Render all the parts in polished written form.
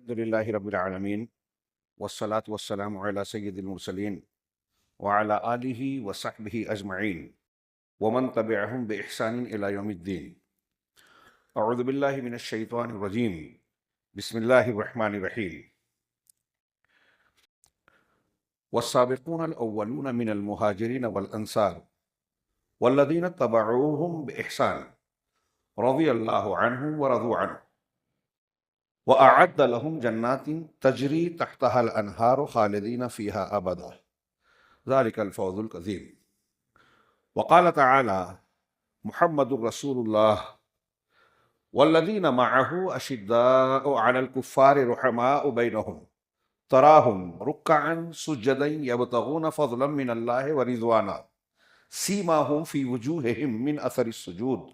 للہ رب العالمین والصلاة والسلام علی سید المرسلین وعلی آلہ وصحبہ اجمعین ومن تبعہم بإحسان الی یوم الدین۔ اعوذ باللہ من الشیطان الرجیم، بسم اللہ الرحمن الرحیم۔ والسابقون الاولون من المہاجرین والانصار والذین اتبعوہم بإحسان رضی اللہ عنہم ورضوا عنہ وأعد لهم جنات تجری تحتها الأنہار خالدین فیہا ابدا ذلك الفوز العظیم۔ وقال تعالی محمد رسول اللہ والذین معه اشداء علی الکفار رحماء بینہم تراہم رکعا سجدا یبتغون فضلا من اللہ ورضوانا سیماہم فی وجوہہم من اثر السجود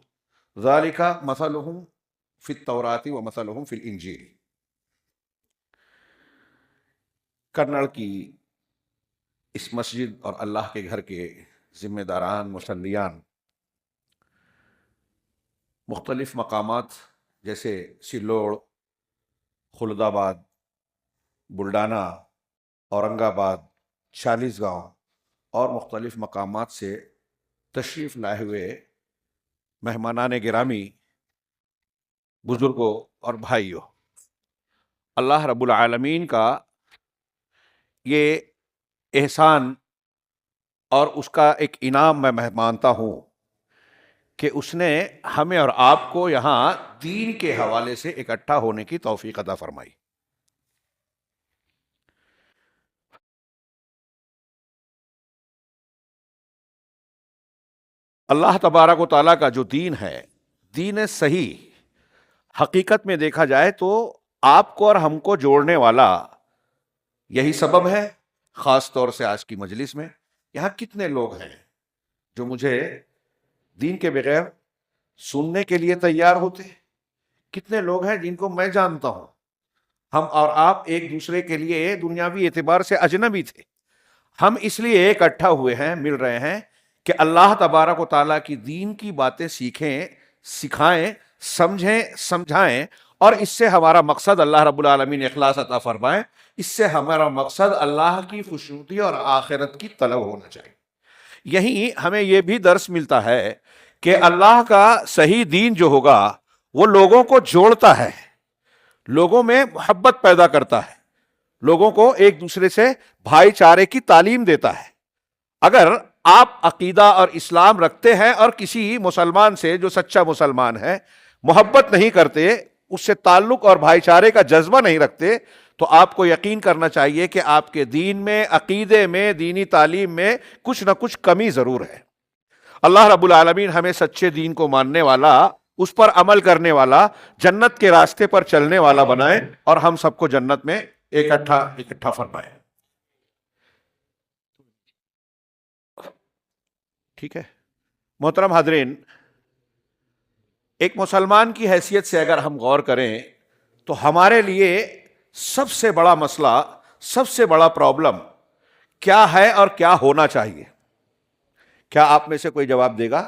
ذلک مثلہم فی التوراۃ ومثلہم فی الانجیل۔ کنڑ کی اس مسجد اور اللہ کے گھر کے ذمہ داران مصلیان مختلف مقامات جیسے سلوڑ، خلد آباد، بلڈانہ، اورنگ آباد، چالیسگاؤں اور مختلف مقامات سے تشریف لائے ہوئے مہمانان گرامی، بزرگوں اور بھائیوں، اللہ رب العالمین کا یہ احسان اور اس کا ایک انعام میں مانتا ہوں کہ اس نے ہمیں اور آپ کو یہاں دین کے حوالے سے اکٹھا ہونے کی توفیق عطا فرمائی۔ اللہ تبارک و تعالیٰ کا جو دین ہے، دین صحیح، حقیقت میں دیکھا جائے تو آپ کو اور ہم کو جوڑنے والا یہی سبب ہے۔ خاص طور سے آج کی مجلس میں یہاں کتنے لوگ ہیں جو مجھے دین کے بغیر سننے کے لیے تیار ہوتے، کتنے لوگ ہیں جن کو میں جانتا ہوں، ہم اور آپ ایک دوسرے کے لیے دنیاوی اعتبار سے اجنبی تھے، ہم اس لیے اکٹھا ہوئے ہیں، مل رہے ہیں کہ اللہ تبارک و تعالیٰ کی دین کی باتیں سیکھیں، سکھائیں، سمجھیں، سمجھائیں، اور اس سے ہمارا مقصد اللہ رب العالمین اخلاص عطا فرمائے، اس سے ہمارا مقصد اللہ کی خوشنودی اور آخرت کی طلب ہونا چاہیے۔ یہی ہمیں یہ بھی درس ملتا ہے کہ اللہ کا صحیح دین جو ہوگا وہ لوگوں کو جوڑتا ہے، لوگوں میں محبت پیدا کرتا ہے، لوگوں کو ایک دوسرے سے بھائی چارے کی تعلیم دیتا ہے۔ اگر آپ عقیدہ اور اسلام رکھتے ہیں اور کسی مسلمان سے جو سچا مسلمان ہے محبت نہیں کرتے، اس سے تعلق اور بھائی چارے کا جذبہ نہیں رکھتے، تو آپ کو یقین کرنا چاہیے کہ آپ کے دین میں، عقیدے میں، دینی تعلیم میں کچھ نہ کچھ کمی ضرور ہے۔ اللہ رب العالمین ہمیں سچے دین کو ماننے والا، اس پر عمل کرنے والا، جنت کے راستے پر چلنے والا بنائے، اور ہم سب کو جنت میں اکٹھا فرمائے۔ ٹھیک ہے محترم حاضرین، ایک مسلمان کی حیثیت سے اگر ہم غور کریں تو ہمارے لیے سب سے بڑا مسئلہ، سب سے بڑا پرابلم کیا ہے اور کیا ہونا چاہیے؟ کیا آپ میں سے کوئی جواب دے گا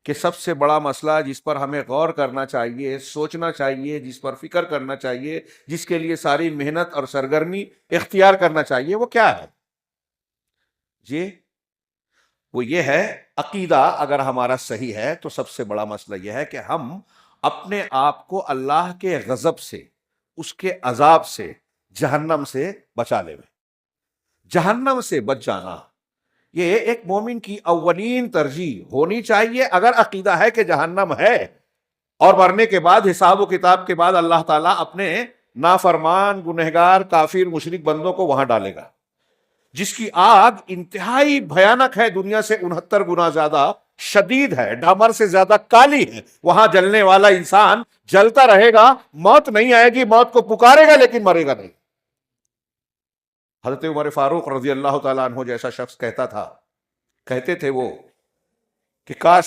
کہ سب سے بڑا مسئلہ جس پر ہمیں غور کرنا چاہیے، سوچنا چاہیے، جس پر فکر کرنا چاہیے، جس کے لیے ساری محنت اور سرگرمی اختیار کرنا چاہیے، وہ کیا ہے؟ جی وہ یہ ہے، عقیدہ اگر ہمارا صحیح ہے تو سب سے بڑا مسئلہ یہ ہے کہ ہم اپنے آپ کو اللہ کے غضب سے، اس کے عذاب سے، جہنم سے بچا لے۔ جہنم سے بچ جانا یہ ایک مومن کی اولین ترجیح ہونی چاہیے۔ اگر عقیدہ ہے کہ جہنم ہے اور مرنے کے بعد، حساب و کتاب کے بعد اللہ تعالیٰ اپنے نافرمان، گنہگار، کافر، مشرک بندوں کو وہاں ڈالے گا، جس کی آگ انتہائی بھیانک ہے، دنیا سے 69 گنا زیادہ شدید ہے، ڈامر سے زیادہ کالی ہے، وہاں جلنے والا انسان جلتا رہے گا، موت نہیں آئے گی، موت کو پکارے گا لیکن مرے گا نہیں۔ حضرت عمر فاروق رضی اللہ تعالیٰ عنہ جیسا شخص کہتے تھے وہ کہ کاش،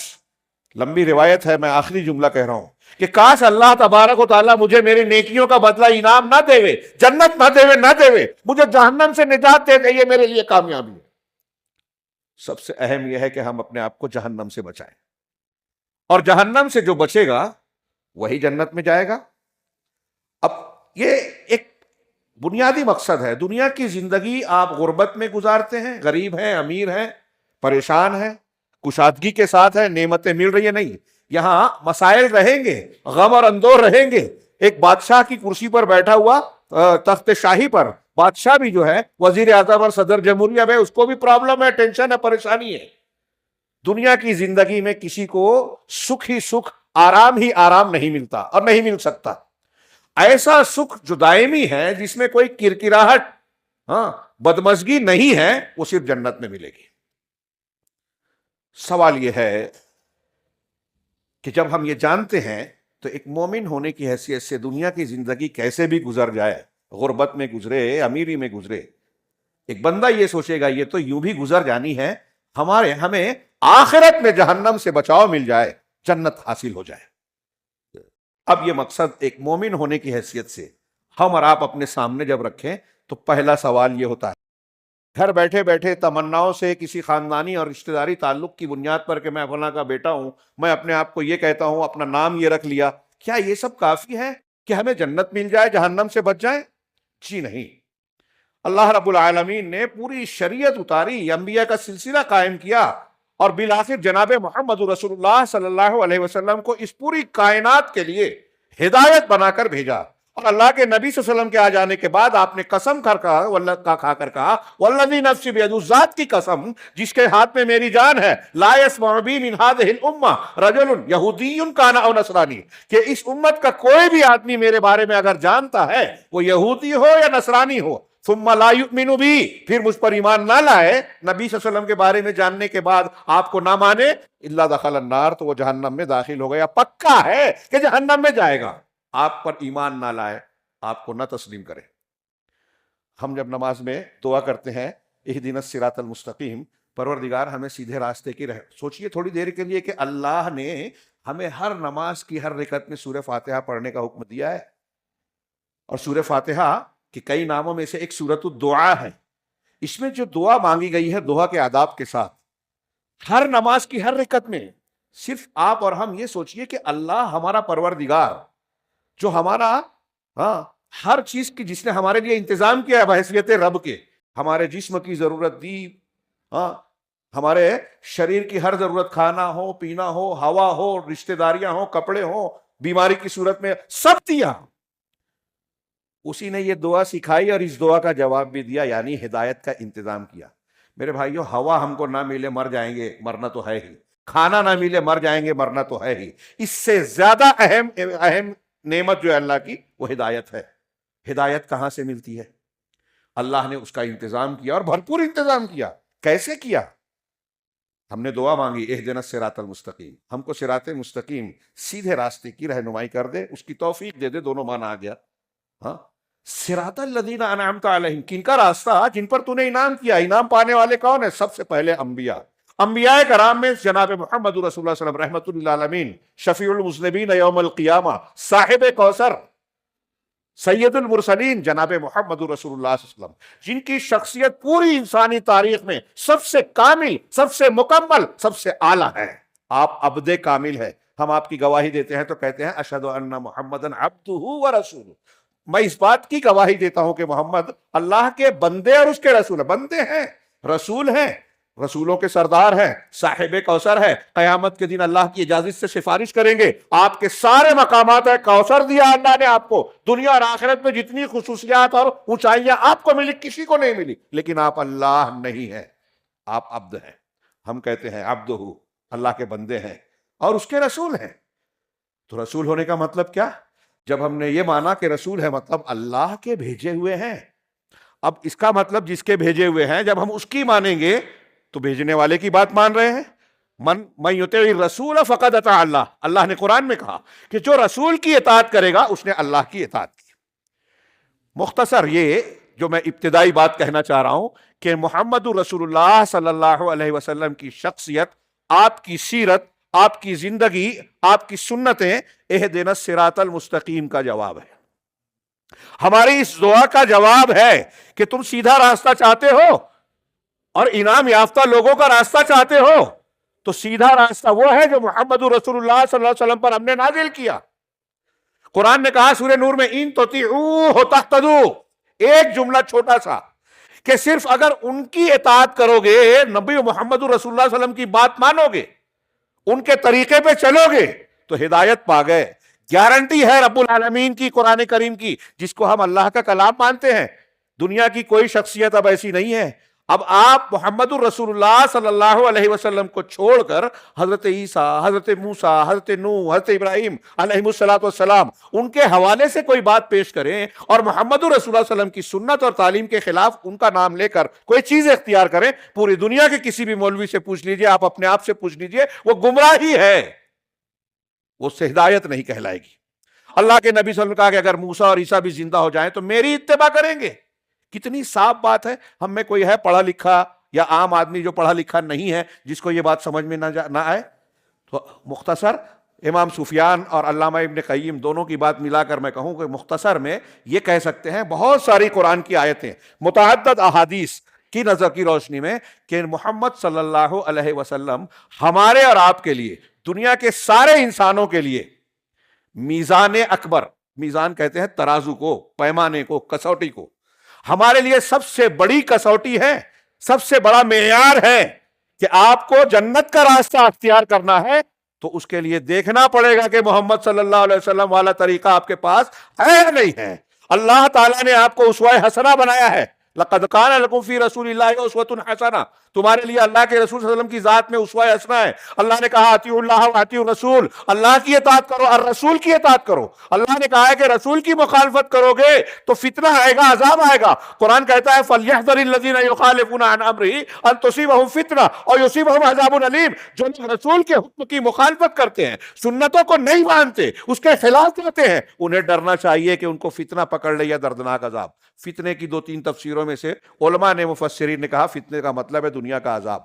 لمبی روایت ہے، میں آخری جملہ کہہ رہا ہوں، کہ کاش اللہ تبارک و تعالیٰ مجھے میری نیکیوں کا بدلہ انعام نہ دے، جنت نہ دے، مجھے جہنم سے نجات دے دے، یہ میرے لیے کامیابی ہے۔ سب سے اہم یہ ہے کہ ہم اپنے آپ کو جہنم سے بچائیں، اور جہنم سے جو بچے گا وہی جنت میں جائے گا۔ اب یہ ایک بنیادی مقصد ہے. دنیا کی زندگی آپ غربت میں گزارتے ہیں، غریب ہیں، امیر ہیں، پریشان ہیں، کشادگی کے ساتھ ہے، نعمتیں مل رہی ہیں، نہیں. یہاں مسائل رہیں گے، غم اور اندوہ رہیں گے. ایک بادشاہ کی کرسی پر بیٹھا ہوا، تخت شاہی پر بادشاہ بھی جو ہے وزیر اعظم اور صدر جمہوریہ میں، اس کو بھی پرابلم ہے، ٹینشن ہے، پریشانی ہے. دنیا کی زندگی میں کسی کو سکھ ہی سکھ، آرام ہی آرام نہیں ملتا اور نہیں مل سکتا. ایسا سکھ جو دائمی ہے، جس میں کوئی کرکراہٹ، بدمزگی نہیں ہے، وہ صرف جنت میں ملے گی. سوال یہ ہے کہ جب ہم یہ جانتے ہیں تو ایک مومن ہونے کی حیثیت سے دنیا کی زندگی کیسے بھی گزر جائے، غربت میں گزرے، امیری میں گزرے، ایک بندہ یہ سوچے گا یہ تو یوں بھی گزر جانی ہے، ہمیں آخرت میں جہنم سے بچاؤ مل جائے، جنت حاصل ہو جائے. اب یہ مقصد ایک مومن ہونے کی حیثیت سے ہم اور آپ اپنے سامنے جب رکھیں تو پہلا سوال یہ ہوتا ہے، گھر بیٹھے بیٹھے تمناؤں سے کسی خاندانی اور رشتہ داری تعلق کی بنیاد پر کہ میں فلاں کا بیٹا ہوں، میں اپنے آپ کو یہ کہتا ہوں، اپنا نام یہ رکھ لیا، کیا یہ سب کافی ہے کہ ہمیں جنت مل جائے، جہنم سے بچ جائیں؟ جی نہیں. اللہ رب العالمین نے پوری شریعت اتاری، انبیاء کا سلسلہ قائم کیا، اور بالآخر جناب محمد رسول اللہ صلی اللہ علیہ وسلم کو اس پوری کائنات کے لیے ہدایت بنا کر بھیجا. اور اللہ کے نبی صلی اللہ علیہ وسلم کے آ جانے کے بعد آپ نے قسم کھا کر کہا، والذی نفسی بیدہ، اس ذات کی قسم جس کے ہاتھ میں میری جان ہے، لا یسمع بی من ہذہ الامہ رجل یہودی کان او نصرانی، کہ اس امت کا کوئی بھی آدمی میرے بارے میں اگر جانتا ہے، وہ یہودی ہو یا نصرانی ہو، ثم لا یؤمن بی، پھر مجھ پر ایمان نہ لائے، نبی صلی اللہ علیہ وسلم کے بارے میں جاننے کے بعد آپ کو نہ مانے، الا دخل النار، تو وہ جہنم میں داخل ہو گیا، پکا ہے کہ جہنم میں جائے گا. آپ پر ایمان نہ لائے، آپ کو نہ تسلیم کرے. ہم جب نماز میں دعا کرتے ہیں، اہدنا الصراط المستقیم، پروردگار ہمیں سیدھے راستے کی سوچئے تھوڑی دیر کے لیے کہ اللہ نے ہمیں ہر نماز کی ہر رکعت میں سورہ فاتحہ پڑھنے کا حکم دیا ہے، اور سورہ فاتحہ کہ کئی ناموں میں سے ایک سورۃ الدعا ہے. اس میں جو دعا مانگی گئی ہے دعا کے آداب کے ساتھ، ہر نماز کی ہر رکعت میں صرف آپ اور ہم یہ سوچئے کہ اللہ ہمارا پروردگار جو ہمارا ہر چیز کی، جس نے ہمارے لیے انتظام کیا ہے بحیثیت رب کے، ہمارے جسم کی ضرورت دی، ہمارے شریر کی ہر ضرورت، کھانا ہو، پینا ہو، ہوا ہو، رشتہ داریاں ہو، کپڑے ہو، بیماری کی صورت میں سب دیا. اسی نے یہ دعا سکھائی اور اس دعا کا جواب بھی دیا، یعنی ہدایت کا انتظام کیا. میرے بھائیو، ہوا ہم کو نہ ملے مر جائیں گے، مرنا تو ہے ہی. کھانا نہ ملے مر جائیں گے، مرنا تو ہے ہی. اس سے زیادہ اہم نعمت جو ہے اللہ کی، وہ ہدایت ہے. ہدایت کہاں سے ملتی ہے؟ اللہ نے اس کا انتظام کیا، اور بھرپور انتظام کیا. کیسے کیا؟ ہم نے دعا مانگی، اہدنا الصراط المستقیم، ہم کو صراط مستقیم، سیدھے راستے کی رہنمائی کر دے، اس کی توفیق دے دے. دونوں معنی آ گیا. صراط الذین انعمت علیہم، کن کا راستہ؟ جن پر تو نے انعام کیا. انعام پانے والے کون ہیں؟ سب سے پہلے انبیاء کرام میں جناب محمد رسول اللہ صلی اللہ علیہ وسلم رحمۃ للعالمین، شفیع المذنبین یوم القیامہ، صاحب کوثر، سید المرسلین جناب محمد رسول اللہ صلی اللہ علیہ وسلم، جن کی شخصیت پوری انسانی تاریخ میں سب سے کامل، سب سے مکمل، سب سے اعلیٰ ہے. آپ عبد کامل ہے. ہم آپ کی گواہی دیتے ہیں تو کہتے ہیں اشہد ان محمدًا عبدہ ورسولہ، میں اس بات کی گواہی دیتا ہوں کہ محمد اللہ کے بندے اور اس کے رسول ہیں. بندے ہیں، رسول ہیں، رسولوں کے سردار ہیں، صاحب کوثر ہے. قیامت کے دن اللہ کی اجازت سے سفارش کریں گے. آپ کے سارے مقامات ہیں، کوثر دیا اللہ نے آپ کو. دنیا اور آخرت میں جتنی خصوصیات اور اونچائیاں آپ کو ملی، کسی کو نہیں ملی. لیکن آپ اللہ نہیں ہیں، آپ عبد ہیں. ہم کہتے ہیں عبدہ، اللہ کے بندے ہیں اور اس کے رسول ہیں. تو رسول ہونے کا مطلب کیا؟ جب ہم نے یہ مانا کہ رسول ہے مطلب اللہ کے بھیجے ہوئے ہیں. اب اس کا مطلب جس کے بھیجے ہوئے ہیں، جب ہم اس کی مانیں گے تو بھیجنے والے کی بات مان رہے ہیں. من یطع الرسول فقد اطاع اللہ، اللہ نے قرآن میں کہا کہ جو رسول کی اطاعت کرے گا اس نے اللہ کی اطاعت کی. مختصر یہ جو میں ابتدائی بات کہنا چاہ رہا ہوں کہ محمد رسول اللہ صلی اللہ علیہ وسلم کی شخصیت، آپ کی سیرت، آپ کی زندگی، آپ کی سنتیں اہدنا الصراط المستقیم کا جواب ہے. ہماری اس دعا کا جواب ہے کہ تم سیدھا راستہ چاہتے ہو اور انعام یافتہ لوگوں کا راستہ چاہتے ہو، تو سیدھا راستہ وہ ہے جو محمد رسول اللہ صلی اللہ علیہ وسلم پر ہم نے نازل کیا. قرآن نے کہا سورہ نور میں ان تطیعوہ تہتدوا، ایک جملہ چھوٹا سا کہ صرف اگر ان کی اطاعت کرو گے، نبی محمد رسول اللہ صلی اللہ علیہ وسلم کی بات مانو گے، ان کے طریقے پہ چلو گے تو ہدایت پا گئے. گارنٹی ہے رب العالمین کی، قرآن کریم کی، جس کو ہم اللہ کا کلام مانتے ہیں. دنیا کی کوئی شخصیت اب ایسی نہیں ہے. اب آپ محمد الرسول اللہ صلی اللہ علیہ وسلم کو چھوڑ کر حضرت عیسیٰ، حضرت موسیٰ، حضرت نوح، حضرت ابراہیم علیہ السلام ان کے حوالے سے کوئی بات پیش کریں اور محمد الرسول اللہ صلی اللہ علیہ وسلم کی سنت اور تعلیم کے خلاف ان کا نام لے کر کوئی چیز اختیار کریں، پوری دنیا کے کسی بھی مولوی سے پوچھ لیجئے، آپ اپنے آپ سے پوچھ لیجئے، وہ گمراہی ہے، وہ سے ہدایت نہیں کہلائے گی. اللہ کے نبی صلی اللہ علیہ وسلم نے کہا کہ اگر موسیٰ اور عیسیٰ بھی زندہ ہو جائیں تو میری اتباع کریں گے. کتنی صاف بات ہے. ہم میں کوئی ہے پڑھا لکھا یا عام آدمی جو پڑھا لکھا نہیں ہے جس کو یہ بات سمجھ میں نہ آئے؟ تو مختصر امام سفیان اور علامہ ابن قیم دونوں کی بات ملا کر میں کہوں کہ مختصر میں یہ کہہ سکتے ہیں بہت ساری قرآن کی آیتیں، متعدد احادیث کی نظر کی روشنی میں کہ محمد صلی اللہ علیہ وسلم ہمارے اور آپ کے لیے، دنیا کے سارے انسانوں کے لیے میزان اکبر، میزان کہتے ہیں ترازو کو، پیمانے کو، کسوٹی کو، ہمارے لیے سب سے بڑی کسوٹی ہے، سب سے بڑا معیار ہے کہ آپ کو جنت کا راستہ اختیار کرنا ہے تو اس کے لیے دیکھنا پڑے گا کہ محمد صلی اللہ علیہ وسلم والا طریقہ آپ کے پاس ہے یا نہیں ہے. اللہ تعالیٰ نے آپ کو اسوہ حسنہ بنایا ہے. لقد کان لکم فی رسول اللہ اسوۃ حسنہ، تمہارے لیے اللہ کے رسول صلی اللہ علیہ وسلم کی ذات میں اسوہ حسنہ ہے. اللہ نے کہا اطیعوا اللہ و اطیعوا الرسول، اللہ کی اطاعت کرو اور رسول کی اطاعت کرو. اللہ نے کہا ہے کہ رسول کی مخالفت کرو گے تو فتنہ آئے گا، عذاب آئے گا. قرآن کہتا ہے فَلْيَحْذَرِ الَّذِينَ يُخَالِفُونَ عَنْ أَمْرِهِ أَن تُصِيبَهُمْ فِتْنَةٌ أَوْ يُصِيبَهُمْ عَذَابٌ أَلِيمٌ. جو لوگ رسول کے حکم کی مخالفت کرتے ہیں، سنتوں کو نہیں مانتے، اس کے خلاف جاتے ہیں، انہیں ڈرنا چاہیے کہ ان کو فتنہ پکڑ لے یا دردناک عذاب. فتنے کی 2-3 تفسیروں میں سے علماء نے، مفسرین نے کہا فتنے کا مطلب ہے دنیا کا عذاب.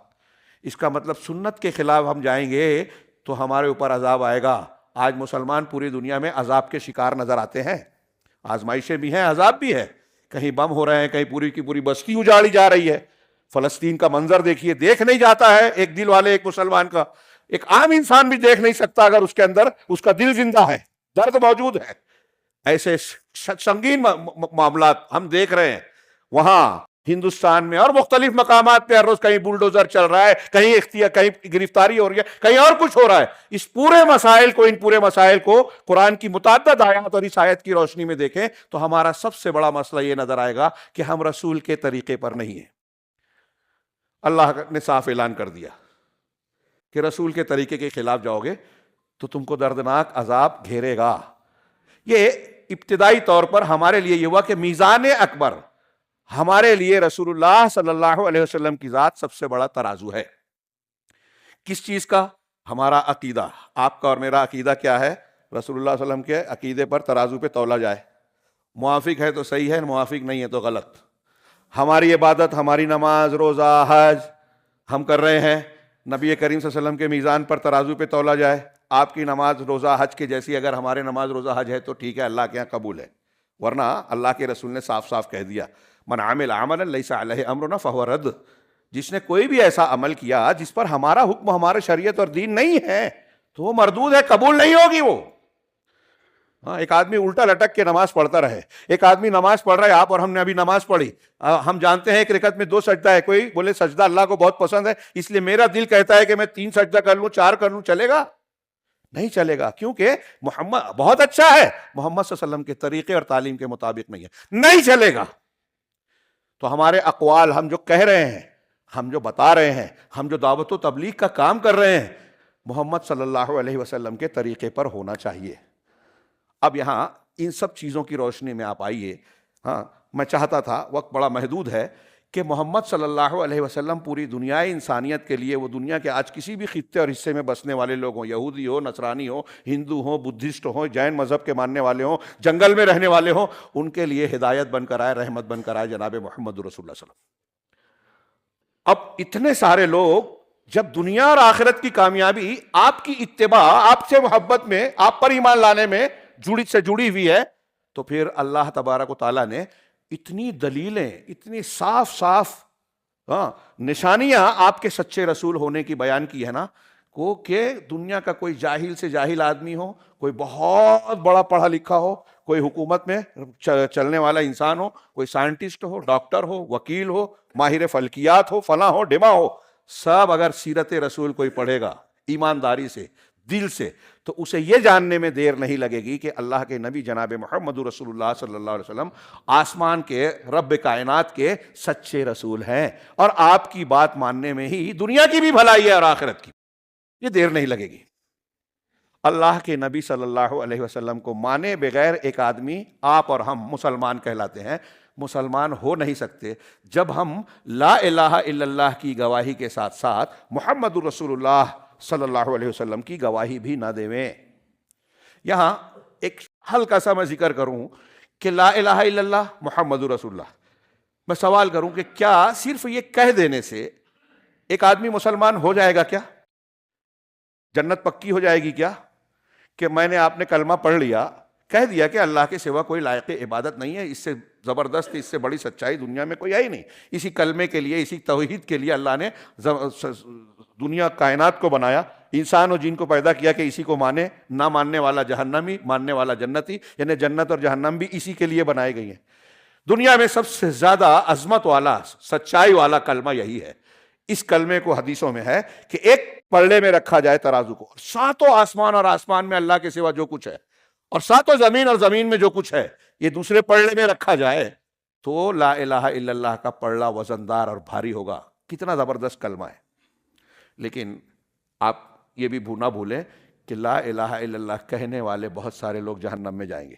اس کا مطلب سنت کے خلاف ہم جائیں گے تو ہمارے اوپر عذاب آئے گا. آج مسلمان پوری دنیا میں عذاب کے شکار نظر آتے ہیں، آزمائشیں بھی ہیں، عذاب بھی ہے. کہیں بم ہو رہے ہیں، کہیں پوری کی پوری بستی اجاڑی جا رہی ہے. فلسطین کا منظر دیکھیے، دیکھ نہیں جاتا ہے ایک دل والے، ایک مسلمان کا، ایک عام انسان بھی دیکھ نہیں سکتا اگر اس کے اندر اس کا دل زندہ ہے، درد موجود ہے. ایسے سنگین معاملات ہم دیکھ رہے ہیں وہاں ہندوستان میں اور مختلف مقامات پہ. ہر روز کہیں بلڈوزر چل رہا ہے، کہیں گرفتاری ہو رہی ہے، کہیں اور کچھ ہو رہا ہے. اس پورے مسائل کو قرآن کی متعدد آیات اور اس آیت کی روشنی میں دیکھیں تو ہمارا سب سے بڑا مسئلہ یہ نظر آئے گا کہ ہم رسول کے طریقے پر نہیں ہیں. اللہ نے صاف اعلان کر دیا کہ رسول کے طریقے کے خلاف جاؤ گے تو تم کو دردناک عذاب گھیرے گا. یہ ابتدائی طور پر ہمارے لیے یہ ہوا کہ میزان اکبر، ہمارے لیے رسول اللہ صلی اللہ علیہ وسلم کی ذات سب سے بڑا ترازو ہے. کس چیز کا؟ ہمارا عقیدہ. آپ کا اور میرا عقیدہ کیا ہے؟ رسول اللہ صلی اللہ علیہ وسلم کے عقیدے پر ترازو پہ تولا جائے. موافق ہے تو صحیح ہے، موافق نہیں ہے تو غلط. ہماری عبادت، ہماری نماز، روزہ، حج ہم کر رہے ہیں، نبی کریم صلی اللہ علیہ وسلم کے میزان پر ترازو پہ تولا جائے. آپ کی نماز، روزہ، حج کے جیسی اگر ہمارے نماز، روزہ، حج ہے تو ٹھیک ہے، اللہ کے یہاں قبول ہے. ورنہ اللہ کے رسول نے صاف صاف کہہ دیا من عمل عملا لیس علیہ امرنا فہو رد. جس نے کوئی بھی ایسا عمل کیا جس پر ہمارا حکم، ہمارا شریعت اور دین نہیں ہے تو وہ مردود ہے، قبول نہیں ہوگی وہ. ایک آدمی الٹا لٹک کے نماز پڑھتا رہے، ایک آدمی نماز پڑھ رہا ہے، آپ اور ہم نے ابھی نماز پڑھی، ہم جانتے ہیں ایک رکعت میں 2 سجدہ ہے. کوئی بولے سجدہ اللہ کو بہت پسند ہے اس لیے میرا دل کہتا ہے کہ میں 3 سجدہ کر لوں، 4 کر لوں، چلے گا؟ نہیں چلے گا، کیونکہ محمد بہت اچھا ہے، محمد صلی اللہ علیہ وسلم کے طریقے اور تعلیم کے مطابق نہیں ہے، نہیں چلے گا. تو ہمارے اقوال، ہم جو کہہ رہے ہیں، ہم جو بتا رہے ہیں، ہم جو دعوت و تبلیغ کا کام کر رہے ہیں، محمد صلی اللہ علیہ وسلم کے طریقے پر ہونا چاہیے. اب یہاں ان سب چیزوں کی روشنی میں آپ آئیے. میں چاہتا تھا، وقت بڑا محدود ہے، کہ محمد صلی اللہ علیہ وسلم پوری دنیا انسانیت کے لیے، وہ دنیا کے آج کسی بھی خطے اور حصے میں بسنے والے لوگ ہوں، یہودی ہو، نصرانی ہو، ہندو ہوں، بدھسٹ ہوں، جین مذہب کے ماننے والے ہوں، جنگل میں رہنے والے ہوں، ان کے لیے ہدایت بن کر آئے، رحمت بن کر آئے جناب محمد رسول اللہ صلی اللہ علیہ وسلم. اب اتنے سارے لوگ، جب دنیا اور آخرت کی کامیابی آپ کی اتباع، آپ سے محبت میں، آپ پر ایمان لانے میں جڑی ہوئی ہے، تو پھر اللہ تبارک و تعالیٰ نے اتنی دلیلیں، اتنی صاف نشانیاں آپ کے سچے رسول ہونے کی بیان کی ہے نا. کو کہ دنیا کا کوئی جاہل سے جاہل آدمی ہو، کوئی بہت بڑا پڑھا لکھا ہو، کوئی حکومت میں چلنے والا انسان ہو، کوئی سائنٹسٹ ہو، ڈاکٹر ہو، وکیل ہو، ماہر فلکیات ہو، فلاں ہو، ڈما ہو، سب اگر سیرت رسول کوئی پڑھے گا ایمانداری سے، دل سے، تو اسے یہ جاننے میں دیر نہیں لگے گی کہ اللہ کے نبی جناب محمد رسول اللہ صلی اللہ علیہ وسلم آسمان کے رب کائنات کے سچے رسول ہیں، اور آپ کی بات ماننے میں ہی دنیا کی بھی بھلائی ہے اور آخرت کی، یہ دیر نہیں لگے گی۔ اللہ کے نبی صلی اللہ علیہ وسلم کو مانے بغیر ایک آدمی، آپ اور ہم مسلمان کہلاتے ہیں، مسلمان ہو نہیں سکتے جب ہم لا الہ الا اللہ کی گواہی کے ساتھ ساتھ محمد رسول اللہ صلی اللہ علیہ وسلم کی گواہی بھی نہ دیویں۔ یہاں ایک ہلکا سا میں ذکر کروں کہ لا الہ الا اللہ محمد رسول اللہ، میں سوال کروں کہ کیا صرف یہ کہہ دینے سے ایک آدمی مسلمان ہو جائے گا؟ کیا جنت پکی ہو جائے گی؟ کیا کہ میں نے آپ نے کلمہ پڑھ لیا، کہہ دیا کہ اللہ کے سوا کوئی لائق عبادت نہیں ہے، اس سے زبردست، اس سے بڑی سچائی دنیا میں کوئی ہے ہی نہیں، اسی کلمے کے لیے، اسی توحید کے لیے اللہ نے دنیا کائنات کو بنایا، انسان و جن کو پیدا کیا کہ اسی کو مانے، نہ ماننے والا جہنمی، ماننے والا جنتی، یعنی جنت اور جہنم بھی اسی کے لیے بنائے گئی ہیں۔ دنیا میں سب سے زیادہ عظمت والا، سچائی والا کلمہ یہی ہے۔ اس کلمے کو حدیثوں میں ہے کہ ایک پلڑے میں رکھا جائے ترازو کو، ساتوں آسمان اور آسمان میں اللہ کے سوا جو کچھ ہے، اور ساتوں زمین اور زمین میں جو کچھ ہے، یہ دوسرے پلڑے میں رکھا جائے تو لا الہ الا اللہ کا پلڑا وزندار اور بھاری ہوگا۔ کتنا زبردست کلمہ ہے۔ لیکن آپ یہ بھی نہ بھولیں کہ لا الہ الا اللہ کہنے والے بہت سارے لوگ جہنم میں جائیں گے۔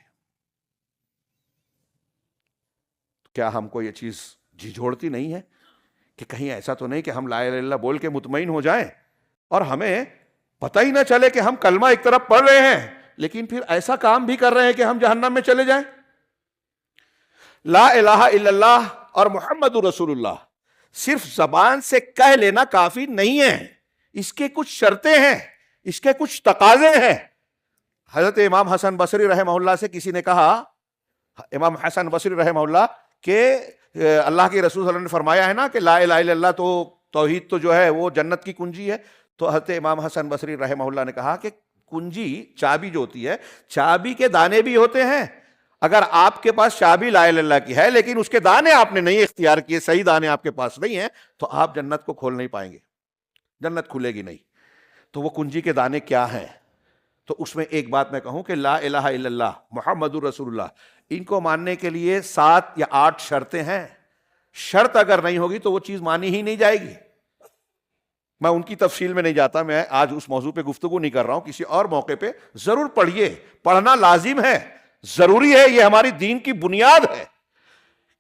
کیا ہم کو یہ چیز جھنجھوڑتی نہیں ہے کہ کہیں ایسا تو نہیں کہ ہم لا الہ الا اللہ بول کے مطمئن ہو جائیں اور ہمیں پتہ ہی نہ چلے کہ ہم کلمہ ایک طرف پڑھ رہے ہیں لیکن پھر ایسا کام بھی کر رہے ہیں کہ ہم جہنم میں چلے جائیں؟ لا الہ الا اللہ اور محمد رسول اللہ صرف زبان سے کہہ لینا کافی نہیں ہے، اس کے کچھ شرطیں ہیں، اس کے کچھ تقاضے ہیں۔ حضرت امام حسن بصری رحمہ اللہ سے کسی نے کہا، امام حسن بصری رحمہ اللہ، کہ اللہ کے رسول صلی اللہ علیہ وسلم نے فرمایا ہے نا کہ لا الہ الا اللہ تو توحید تو جو ہے وہ جنت کی کنجی ہے، تو حضرت امام حسن بصری رحمہ اللہ نے کہا کہ کنجی، چابی جو ہوتی ہے، چابی کے دانے بھی ہوتے ہیں۔ اگر آپ کے پاس چابی لا الہ الا اللہ کی ہے لیکن اس کے دانے آپ نے نہیں اختیار کیے، صحیح دانے آپ کے پاس نہیں ہیں، تو آپ جنت کو کھول نہیں پائیں گے، جنت کھلے گی نہیں۔ تو وہ کنجی کے دانے کیا ہیں؟ تو اس میں ایک بات میں کہوں کہ لا الہ الا اللہ محمد رسول اللہ، ان کو ماننے کے لیے 7 یا 8 شرطیں ہیں۔ شرط اگر نہیں ہوگی تو وہ چیز مانی ہی نہیں جائے گی۔ میں ان کی تفصیل میں نہیں جاتا، میں آج اس موضوع پہ گفتگو نہیں کر رہا ہوں، کسی اور موقع پہ ضرور پڑھیے، پڑھنا لازم ہے، ضروری ہے، یہ ہماری دین کی بنیاد ہے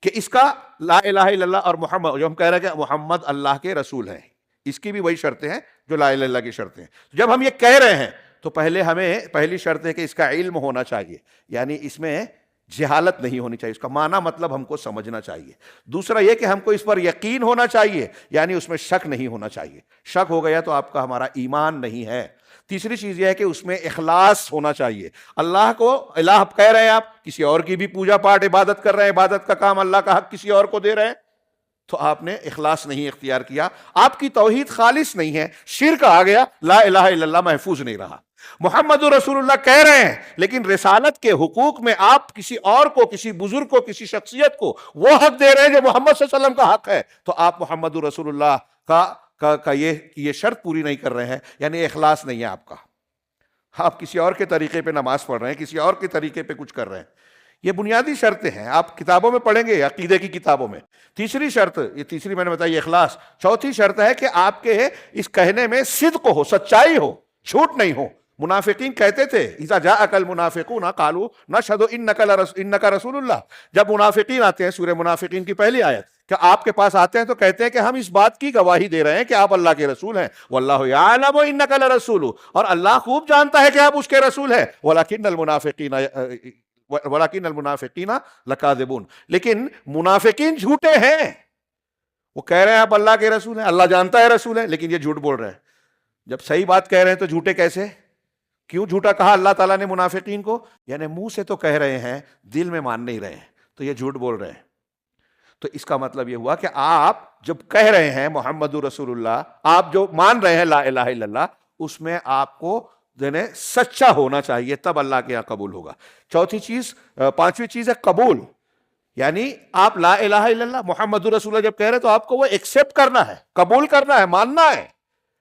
کہ اس کا لا الہ الا اللہ اور محمد، جو ہم کہہ رہے ہیں کہ محمد اللہ کے رسول ہیں، اس کی بھی وہی شرطیں ہیں جو لا الہ الا اللہ کی شرطیں ہیں۔ جب ہم یہ کہہ رہے ہیں تو پہلی شرط ہے کہ اس کا علم ہونا چاہیے، یعنی اس میں جہالت نہیں ہونی چاہیے، اس کا معنی مطلب ہم کو سمجھنا چاہیے۔ دوسرا یہ کہ ہم کو اس پر یقین ہونا چاہیے، یعنی اس میں شک نہیں ہونا چاہیے، شک ہو گیا تو آپ کا ہمارا ایمان نہیں ہے۔ تیسری چیز یہ ہے کہ اس میں اخلاص ہونا چاہیے، اللہ کو الہ کہہ رہے ہیں، آپ کسی اور کی بھی پوجا پاٹ عبادت کر رہے ہیں، عبادت کا کام اللہ کا حق کسی اور کو دے رہے ہیں، تو آپ نے اخلاص نہیں اختیار کیا، آپ کی توحید خالص نہیں ہے، شرک آ گیا، لا الہ الا اللہ محفوظ نہیں رہا۔ محمد رسول اللہ کہہ رہے ہیں لیکن رسالت کے حقوق میں آپ کسی اور کو، کسی بزرگ کو، کسی شخصیت کو وہ حق دے رہے ہیں جو محمد صلی اللہ علیہ وسلم کا حق ہے، تو آپ محمد رسول اللہ کا یہ شرط پوری نہیں کر رہے ہیں، یعنی اخلاص نہیں ہے آپ کا، آپ کسی اور کے طریقے پہ نماز پڑھ رہے ہیں، کسی اور کے طریقے پہ کچھ کر رہے ہیں۔ یہ بنیادی شرطیں ہیں، آپ کتابوں میں پڑھیں گے، عقیدے کی کتابوں میں۔ تیسری شرط، یہ تیسری میں نے بتائی اخلاص۔ چوتھی شرط ہے کہ آپ کے اس کہنے میں صدق ہو، سچائی ہو، جھوٹ نہیں ہو۔ منافقین کہتے تھے اذا جاءک المنافقون قالوا نشهد انک رسول اللہ، جب منافقین آتے ہیں، سورہ منافقین کی پہلی آیت، کہ آپ کے پاس آتے ہیں تو کہتے ہیں کہ ہم اس بات کی گواہی دے رہے ہیں کہ آپ اللہ کے رسول ہیں، واللہ یعلم انک لرسول، اور اللہ خوب جانتا ہے کہ آپ اس کے رسول ہیں، ولکن المنافقین لکاذبون، لیکن منافقین جھوٹے ہیں، وہ کہہ رہے ہیں آپ اللہ کے رسول ہیں، اللہ جانتا ہے رسول ہیں، لیکن یہ جھوٹ بول رہے ہیں۔ جب صحیح بات کہہ رہے ہیں تو جھوٹے کیسے؟ کیوں جھوٹا کہا اللہ تعالیٰ نے منافقین کو؟ یعنی منہ سے تو کہہ رہے ہیں، دل میں مان نہیں رہے ہیں، تو یہ جھوٹ بول رہے ہیں۔ تو اس کا مطلب یہ ہوا کہ آپ جب کہہ رہے ہیں محمد رسول اللہ، آپ جو مان رہے ہیں لا الہ الا اللہ، اس میں آپ کو سچا ہونا چاہیے، تب اللہ کے یہاں قبول ہوگا۔ چوتھی چیز، پانچویں چیز ہے قبول، یعنی آپ لا الہ الا اللہ محمد رسول اللہ جب کہہ رہے تو آپ کو وہ ایکسپٹ کرنا ہے، قبول کرنا ہے، ماننا ہے،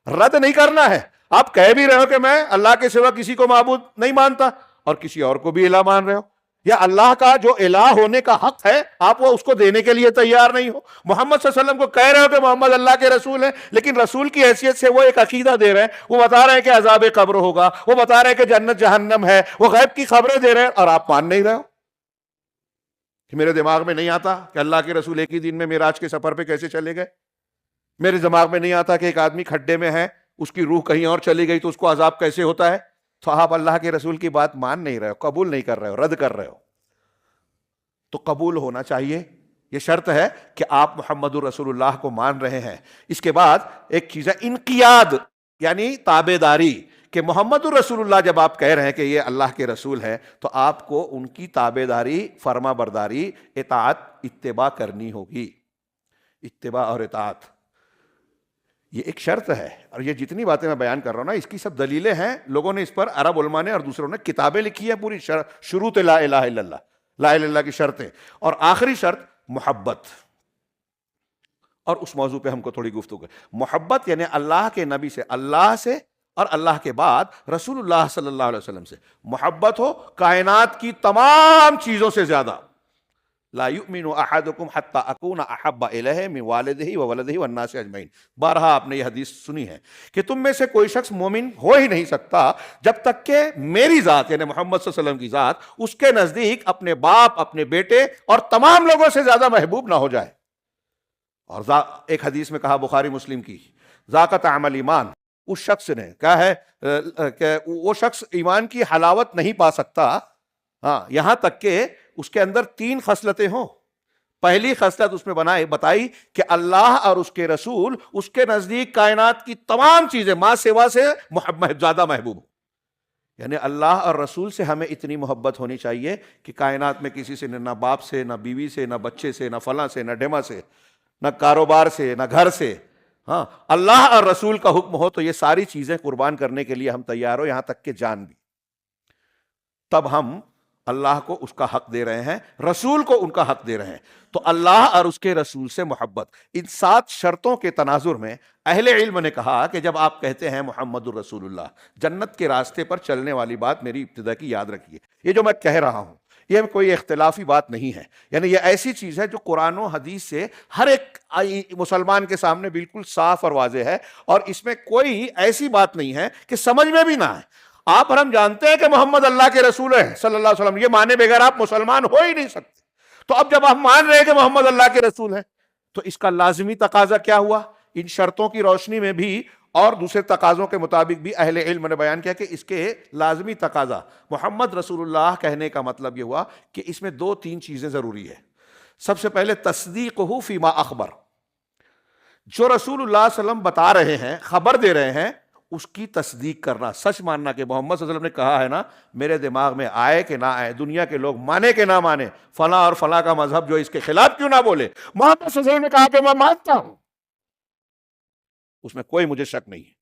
رد نہیں کرنا ہے۔ آپ کہہ بھی رہے ہو کہ میں اللہ کے سوا کسی کو معبود نہیں مانتا اور کسی اور کو بھی الہ مان رہے ہو، یا اللہ کا جو الہ ہونے کا حق ہے آپ وہ اس کو دینے کے لیے تیار نہیں ہو۔ محمد صلی اللہ علیہ وسلم کو کہہ رہے ہو کہ محمد اللہ کے رسول ہیں، لیکن رسول کی حیثیت سے وہ ایک عقیدہ دے رہے ہیں، وہ بتا رہے ہیں کہ عذاب قبر ہوگا، وہ بتا رہے ہیں کہ جنت جہنم ہے، وہ غیب کی خبریں دے رہے ہیں، اور آپ مان نہیں رہے ہو۔ کہ میرے دماغ میں نہیں آتا کہ اللہ کے رسول ایک ہی دن میں معراج کے سفر پہ کیسے چلے گئے، میرے دماغ میں نہیں آتا کہ ایک آدمی کھڈے میں ہے، اس کی روح کہیں اور چلی گئی تو اس کو عذاب کیسے ہوتا ہے۔ تو آپ اللہ کے رسول کی بات مان نہیں رہے ہو، قبول نہیں کر رہے ہو، رد کر رہے ہو۔ تو قبول ہونا چاہیے، یہ شرط ہے کہ آپ محمد الرسول اللہ کو مان رہے ہیں۔ اس کے بعد ایک چیز ہے انقیاد، یعنی تابع داری، کہ محمد الرسول اللہ جب آپ کہہ رہے ہیں کہ یہ اللہ کے رسول ہے تو آپ کو ان کی تابع داری، فرما برداری، اطاعت، اتباع کرنی ہوگی۔ اتباع اور اطاعت یہ ایک شرط ہے، اور یہ جتنی باتیں میں بیان کر رہا ہوں نا اس کی سب دلیلیں ہیں، لوگوں نے اس پر، عرب علماء نے اور دوسروں نے کتابیں لکھی ہیں پوری، شروط لا الہ الا اللہ، لا الہ الا اللہ کی شرطیں۔ اور آخری شرط محبت، اور اس موضوع پہ ہم کو تھوڑی گفتگو ہے۔ محبت یعنی اللہ کے نبی سے، اللہ سے، اور اللہ کے بعد رسول اللہ صلی اللہ علیہ وسلم سے محبت ہو، کائنات کی تمام چیزوں سے زیادہ۔ لا یؤمن احدکم حتی اکون احب الیہ من والدہ وولدہ والناس اجمعین، بارہا آپ نے یہ حدیث سنی ہے کہ تم میں سے کوئی شخص مومن ہو ہی نہیں سکتا جب تک کہ میری ذات یعنی محمد صلی اللہ علیہ وسلم کی ذات اس کے نزدیک اپنے باپ، اپنے بیٹے اور تمام لوگوں سے زیادہ محبوب نہ ہو جائے۔ اور ایک حدیث میں کہا بخاری مسلم کی، ذاق طعم الایمان، اس شخص نے کہا ہے کہ وہ شخص ایمان کی حلاوت نہیں پا سکتا ہاں یہاں تک کہ اس کے اندر تین خصلتیں ہوں۔ پہلی خصلت اس میں بتائی کہ اللہ اور اس کے رسول اس کے نزدیک کائنات کی تمام چیزیں ماں سوا سے زیادہ محبوب ہوں، یعنی اللہ اور رسول سے ہمیں اتنی محبت ہونی چاہیے کہ کائنات میں کسی سے، نہ باپ سے، نہ بیوی سے، نہ بچے سے، نہ فلاں سے، نہ ڈیما سے، نہ کاروبار سے، نہ گھر سے، ہاں اللہ اور رسول کا حکم ہو تو یہ ساری چیزیں قربان کرنے کے لیے ہم تیار ہو، یہاں تک کہ جان بھی۔ تب ہم اللہ کو اس کا حق دے رہے ہیں، رسول کو ان کا حق دے رہے ہیں۔ تو اللہ اور اس کے رسول سے محبت، ان 7 شرطوں کے تناظر میں اہل علم نے کہا کہ جب آپ کہتے ہیں محمد الرسول اللہ، جنت کے راستے پر چلنے والی بات میری ابتدا کی یاد رکھیے، یہ جو میں کہہ رہا ہوں یہ کوئی اختلافی بات نہیں ہے، یعنی یہ ایسی چیز ہے جو قرآن و حدیث سے ہر ایک مسلمان کے سامنے بالکل صاف اور واضح ہے، اور اس میں کوئی ایسی بات نہیں ہے کہ سمجھ میں بھی نہ آئے۔ آپ اور ہم جانتے ہیں کہ محمد اللہ کے رسول ہیں صلی اللہ علیہ وسلم، یہ مانے بغیر آپ مسلمان ہو ہی نہیں سکتے۔ تو اب جب ہم مان رہے ہیں کہ محمد اللہ کے رسول ہیں تو اس کا لازمی تقاضا کیا ہوا؟ ان شرطوں کی روشنی میں بھی اور دوسرے تقاضوں کے مطابق بھی اہل علم نے بیان کیا کہ اس کے لازمی تقاضا محمد رسول اللہ کہنے کا مطلب یہ ہوا کہ اس میں 2-3 چیزیں ضروری ہے۔ سب سے پہلے تصدیقہ فیما اخبر، جو رسول اللہ صلی اللہ علیہ وسلم بتا رہے ہیں، خبر دے رہے ہیں، اس کی تصدیق کرنا، سچ ماننا کہ محمد صلی اللہ علیہ وسلم نے کہا ہے نا، میرے دماغ میں آئے کہ نہ آئے، دنیا کے لوگ مانے کہ نہ مانے، فلاں اور فلاں کا مذہب جو اس کے خلاف کیوں نہ بولے، محمد صلی اللہ علیہ وسلم نے کہا کہ میں مانتا ہوں، اس میں کوئی مجھے شک نہیں ہے۔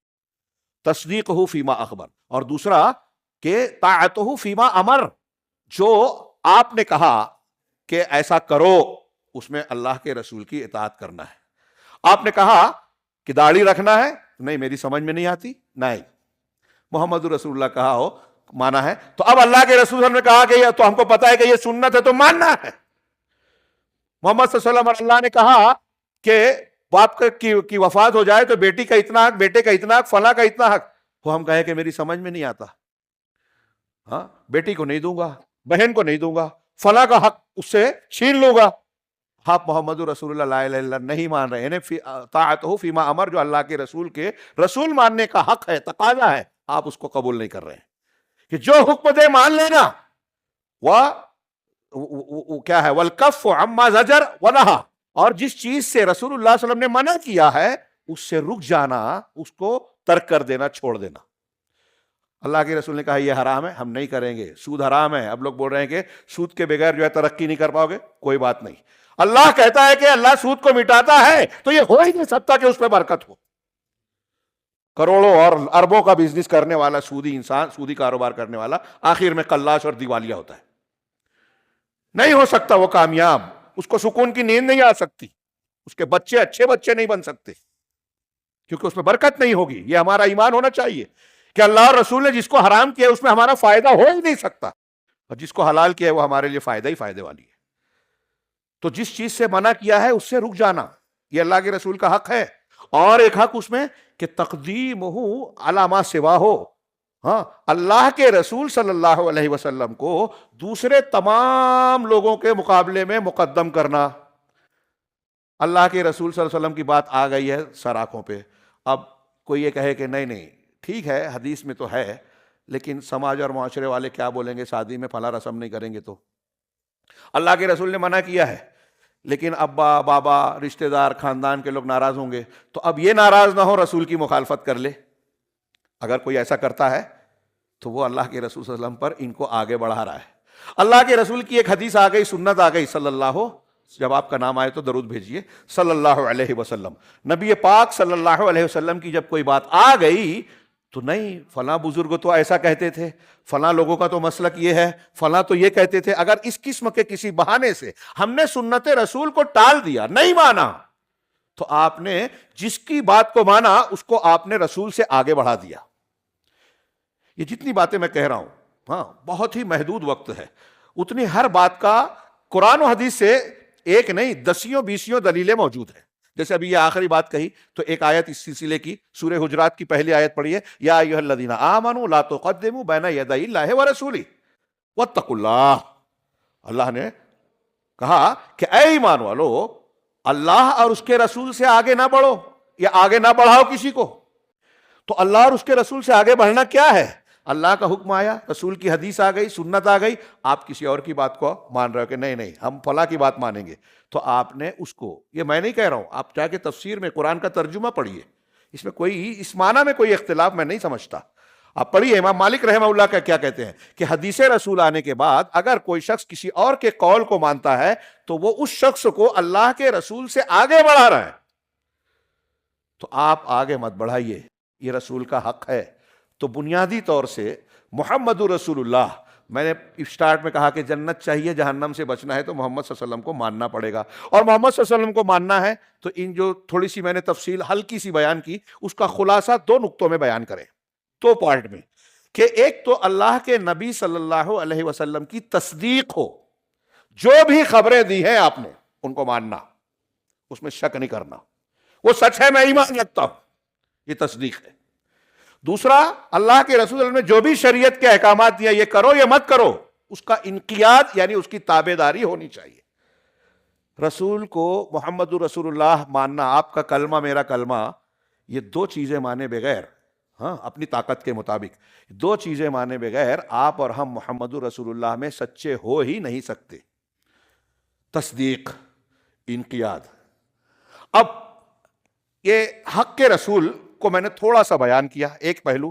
تصدیقہ فیما اخبر، اور دوسرا کہ طاعتہ فیما امر، جو آپ نے کہا کہ ایسا کرو اس میں اللہ کے رسول کی اطاعت کرنا ہے۔ آپ نے کہا کہ داڑھی رکھنا ہے، نہیں میری سمجھ میں نہیں آتی، نہیں محمد رسول اللہ کہا ہو مانا ہے، تو اب اللہ کے رسول نے کہا کہ یہ تو ہم کو پتا ہے کہ یہ سنت ہے تو ماننا ہے۔ محمد صلی اللہ علیہ وسلم، اللہ نے کہا کہ باپ کی وفات ہو جائے تو بیٹی کا اتنا حق، بیٹے کا اتنا حق، فلاں کا اتنا حق، وہ ہم کہے کہ میری سمجھ میں نہیں آتا، ہاں بیٹی کو نہیں دوں گا، بہن کو نہیں دوں گا، فلاں کا حق اس سے چھین لوں گا۔ آپ محمد رسول اللہ لا الہ الا اللہ نہیں مان رہے، یعنی طاعتہ فیما امر، جو اللہ کے رسول ماننے کا حق ہے، تقاضا ہے، آپ اس کو قبول نہیں کر رہے ہیں کہ جو حکم دے مان لینا، وہ کیا ہے، والکف عما زجر ونہا، اور جس چیز سے رسول اللہ صلی اللہ علیہ وسلم نے منع کیا ہے اس سے رک جانا، اس کو ترک کر دینا، چھوڑ دینا۔ اللہ کے رسول نے کہا یہ حرام ہے، ہم نہیں کریں گے، سود حرام ہے، اب لوگ بول رہے ہیں کہ سود کے بغیر جو ہے ترقی نہیں کر پاؤ گے، کوئی بات نہیں، اللہ کہتا ہے کہ اللہ سود کو مٹاتا ہے تو یہ ہو ہی نہیں سکتا کہ اس پہ برکت ہو۔ کروڑوں اور اربوں کا بزنس کرنے والا سودی انسان، سودی کاروبار کرنے والا، آخر میں قلاش اور دیوالیہ ہوتا ہے. نہیں ہو سکتا وہ کامیاب، اس کو سکون کی نیند نہیں آ سکتی، اس کے بچے اچھے بچے نہیں بن سکتے، کیونکہ اس میں برکت نہیں ہوگی. یہ ہمارا ایمان ہونا چاہیے کہ اللہ اور رسول نے جس کو حرام کیا اس میں ہمارا فائدہ ہو ہی نہیں سکتا، اور جس کو حلال کیا ہے وہ ہمارے لیے فائدہ ہی فائدے والی ہے. تو جس چیز سے منع کیا ہے اس سے رک جانا، یہ اللہ کے رسول کا حق ہے. اور ایک حق اس میں کہ تقدیمہ علی ما سوا ہو، ہاں، اللہ کے رسول صلی اللہ علیہ وسلم کو دوسرے تمام لوگوں کے مقابلے میں مقدم کرنا. اللہ کے رسول صلی اللہ علیہ وسلم کی بات آ گئی ہے سر آنکھوں پہ، اب کوئی یہ کہے کہ نہیں نہیں ٹھیک ہے حدیث میں تو ہے، لیکن سماج اور معاشرے والے کیا بولیں گے، شادی میں فلاں رسم نہیں کریں گے تو. اللہ کے رسول نے منع کیا ہے، لیکن ابا بابا رشتہ دار خاندان کے لوگ ناراض ہوں گے، تو اب یہ ناراض نہ ہو رسول کی مخالفت کر لے. اگر کوئی ایسا کرتا ہے تو وہ اللہ کے رسول صلی اللہ علیہ وسلم پر ان کو آگے بڑھا رہا ہے. اللہ کے رسول کی ایک حدیث آ گئی، سنت آ گئی صلی اللہ، جب آپ کا نام آئے تو درود بھیجئے صلی اللہ علیہ وسلم. نبی پاک صلی اللہ علیہ وسلم کی جب کوئی بات آ گئی تو نہیں فلاں بزرگ تو ایسا کہتے تھے، فلاں لوگوں کا تو مسلک یہ ہے، فلاں تو یہ کہتے تھے. اگر اس قسم کے کسی بہانے سے ہم نے سنت رسول کو ٹال دیا، نہیں مانا، تو آپ نے جس کی بات کو مانا اس کو آپ نے رسول سے آگے بڑھا دیا. یہ جتنی باتیں میں کہہ رہا ہوں، ہاں بہت ہی محدود وقت ہے، اتنی ہر بات کا قرآن و حدیث سے ایک نہیں دسیوں بیسیوں دلیلیں موجود ہیں. جیسے ابھی یہ آخری بات کہی تو ایک آیت اس سلسلے کی سورہ حجرات کی پہلی آیت پڑھیے، یا ایھا الذین آمنوا لا تقدموا بین یدی اللہ ورسولہ واتقوا اللہ. اللہ نے کہا کہ اے ایمان والو، اللہ اور اس کے رسول سے آگے نہ بڑھو یا آگے نہ بڑھاؤ کسی کو. تو اللہ اور اس کے رسول سے آگے بڑھنا کیا ہے؟ اللہ کا حکم آیا، رسول کی حدیث آ گئی، سنت آ گئی، آپ کسی اور کی بات کو مان رہے ہو کہ نہیں نہیں ہم فلاں کی بات مانیں گے، تو آپ نے اس کو، یہ میں نہیں کہہ رہا ہوں، آپ جا کے تفسیر میں قرآن کا ترجمہ پڑھیے، اس میں کوئی اس معنی میں کوئی اختلاف میں نہیں سمجھتا. آپ پڑھیے امام مالک رحمہ اللہ کا کیا کہتے ہیں کہ حدیث رسول آنے کے بعد اگر کوئی شخص کسی اور کے قول کو مانتا ہے تو وہ اس شخص کو اللہ کے رسول سے آگے بڑھا رہا ہے. تو آپ آگے مت بڑھائیے، یہ رسول کا حق ہے. تو بنیادی طور سے محمد رسول اللہ، میں نے اسٹارٹ میں کہا کہ جنت چاہیے جہنم سے بچنا ہے تو محمد صلی اللہ علیہ وسلم کو ماننا پڑے گا، اور محمد صلی اللہ علیہ وسلم کو ماننا ہے تو ان جو تھوڑی سی میں نے تفصیل ہلکی سی بیان کی اس کا خلاصہ دو نقطوں میں بیان کریں، دو پارٹ میں، کہ ایک تو اللہ کے نبی صلی اللہ علیہ وسلم کی تصدیق ہو، جو بھی خبریں دی ہیں آپ نے ان کو ماننا، اس میں شک نہیں کرنا، وہ سچ ہے میں ایمان رکھتا ہوں، یہ تصدیق ہے. دوسرا، اللہ کے رسول نے جو بھی شریعت کے احکامات دیا یہ کرو یہ مت کرو، اس کا انقیاد یعنی اس کی تابعداری ہونی چاہیے. رسول کو محمد رسول اللہ ماننا، آپ کا کلمہ میرا کلمہ، یہ دو چیزیں مانے بغیر، ہاں اپنی طاقت کے مطابق دو چیزیں مانے بغیر آپ اور ہم محمد رسول اللہ میں سچے ہو ہی نہیں سکتے. تصدیق، انقیاد. اب یہ حق کے رسول کو میں نے تھوڑا سا بیان کیا، ایک پہلو،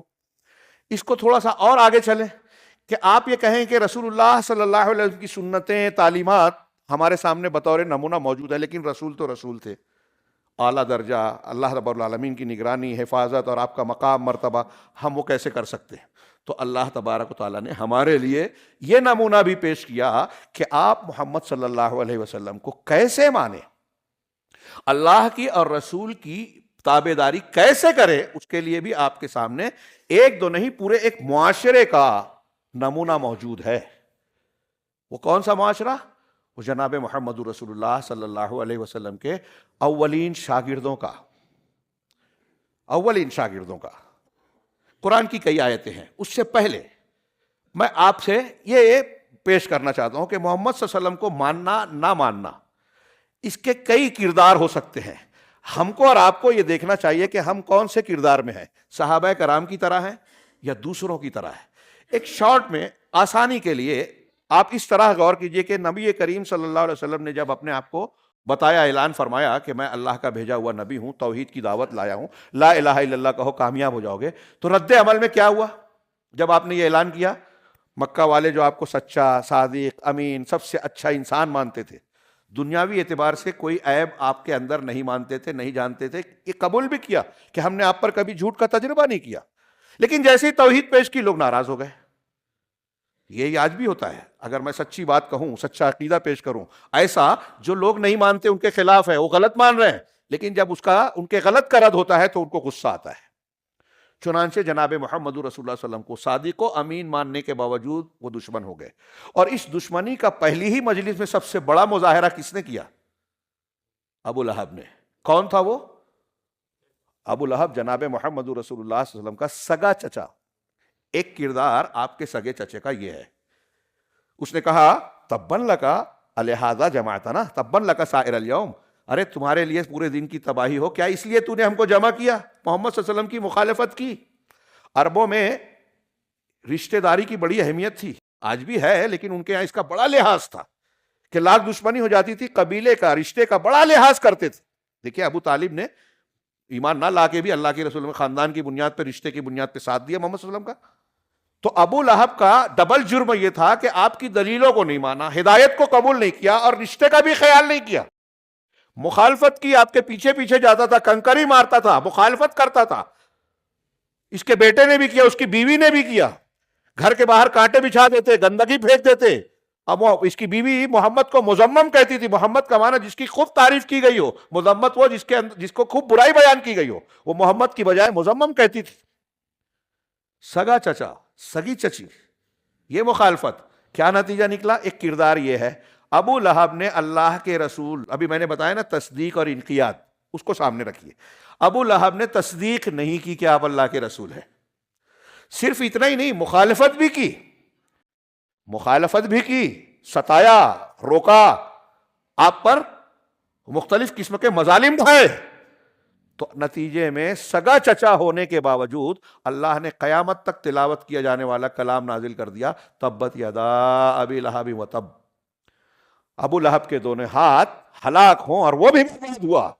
اس کو تھوڑا سا اور آگے چلیں کہ آپ یہ کہیں کہ رسول اللہ صلی اللہ علیہ وسلم کی سنتیں، تعلیمات ہمارے سامنے بطور نمونہ موجود ہے، لیکن رسول تو رسول تھے، اعلیٰ درجہ، اللہ رب العالمین کی نگرانی، حفاظت اور آپ کا مقام مرتبہ، ہم وہ کیسے کر سکتے ہیں؟ تو اللہ تبارک و تعالیٰ نے ہمارے لیے یہ نمونہ بھی پیش کیا کہ آپ محمد صلی اللہ علیہ وسلم کو کیسے مانیں، اللہ کی اور رسول کی تابعداری کیسے کرے، اس کے لیے بھی آپ کے سامنے ایک دو نہیں پورے ایک معاشرے کا نمونہ موجود ہے. وہ کون سا معاشرہ؟ وہ جناب محمد رسول اللہ صلی اللہ علیہ وسلم کے اولین شاگردوں کا. قرآن کی کئی آیتیں ہیں. اس سے پہلے میں آپ سے یہ پیش کرنا چاہتا ہوں کہ محمد صلی اللہ علیہ وسلم کو ماننا نہ ماننا، اس کے کئی کردار ہو سکتے ہیں. ہم کو اور آپ کو یہ دیکھنا چاہیے کہ ہم کون سے کردار میں ہیں، صحابہ کرام کی طرح ہیں یا دوسروں کی طرح ہے. ایک شارٹ میں آسانی کے لیے آپ اس طرح غور کیجئے کہ نبی کریم صلی اللہ علیہ وسلم نے جب اپنے آپ کو بتایا، اعلان فرمایا کہ میں اللہ کا بھیجا ہوا نبی ہوں، توحید کی دعوت لایا ہوں، لا الہ الا اللہ کہو کامیاب ہو جاؤ گے، تو رد عمل میں کیا ہوا؟ جب آپ نے یہ اعلان کیا، مکہ والے جو آپ کو سچا، صادق، امین، سب سے اچھا انسان مانتے تھے، دنیاوی اعتبار سے کوئی عیب آپ کے اندر نہیں مانتے تھے، نہیں جانتے تھے، یہ قبول بھی کیا کہ ہم نے آپ پر کبھی جھوٹ کا تجربہ نہیں کیا، لیکن جیسے ہی توحید پیش کی لوگ ناراض ہو گئے۔ یہ آج بھی ہوتا ہے، اگر میں سچی بات کہوں، سچا عقیدہ پیش کروں، ایسا جو لوگ نہیں مانتے ان کے خلاف ہے، وہ غلط مان رہے ہیں، لیکن جب ان کے غلط کا رد ہوتا ہے تو ان کو غصہ آتا ہے۔ چنانچہ جناب محمد رسول اللہ صلی اللہ علیہ وسلم کو صادق و امین ماننے کے باوجود وہ دشمن ہو گئے، اور اس دشمنی کا پہلی ہی مجلس میں سب سے بڑا مظاہرہ کس نے کیا؟ ابو لہب نے۔ کون تھا وہ؟ ابو لہب جناب محمد رسول اللہ صلی اللہ علیہ وسلم کا سگا چچا۔ ایک کردار آپ کے سگے چچے کا یہ ہے، اس نے کہا تبن لکا الہذا جماعتنا تبن لکا سائر الیوم، ارے تمہارے لیے پورے دن کی تباہی ہو، کیا اس لیے تو نے ہم کو جمع کیا؟ محمد صلی اللہ علیہ وسلم کی مخالفت کی۔ عربوں میں رشتہ داری کی بڑی اہمیت تھی، آج بھی ہے، لیکن ان کے یہاں اس کا بڑا لحاظ تھا کہ لاکھ دشمنی ہو جاتی تھی، قبیلے کا، رشتے کا بڑا لحاظ کرتے تھے۔ دیکھیں ابو طالب نے ایمان نہ لا کے بھی اللہ کے رسول میں خاندان کی بنیاد پہ، رشتے کی بنیاد پہ ساتھ دیا محمد صلی اللہ علیہ وسلم کا۔ تو ابو لہب کا ڈبل جرم یہ تھا کہ آپ کی دلیلوں کو نہیں مانا، ہدایت کو قبول نہیں کیا، اور رشتے کا بھی خیال نہیں کیا، مخالفت کی، آپ کے پیچھے پیچھے جاتا تھا، کنکری مارتا تھا، مخالفت کرتا تھا۔ اس کے بیٹے نے بھی کیا، اس کی بیوی نے بھی کیا، گھر کے باہر کانٹے بچھا دیتے، گندگی پھینک دیتے۔ اب وہ اس کی بیوی محمد کو مذمم کہتی تھی، محمد کا معنی جس کی خوب تعریف کی گئی ہو، مذمت وہ جس کو خوب برائی بیان کی گئی ہو، وہ محمد کی بجائے مذمم کہتی تھی۔ سگا چچا، سگی چچی، یہ مخالفت، کیا نتیجہ نکلا؟ ایک کردار یہ ہے، ابو لہب نے اللہ کے رسول، ابھی میں نے بتایا نا تصدیق اور انقیاد، اس کو سامنے رکھیے۔ ابو لہب نے تصدیق نہیں کی کہ آپ اللہ کے رسول ہیں، صرف اتنا ہی نہیں، مخالفت بھی کی، ستایا، روکا، آپ پر مختلف قسم کے مظالم ڈھائے۔ تو نتیجے میں سگا چچا ہونے کے باوجود اللہ نے قیامت تک تلاوت کیا جانے والا کلام نازل کر دیا، تبت یدا ابی لہب وتب، ابو لہب کے دونوں ہاتھ ہلاک ہوں اور وہ بھی برباد ہوا۔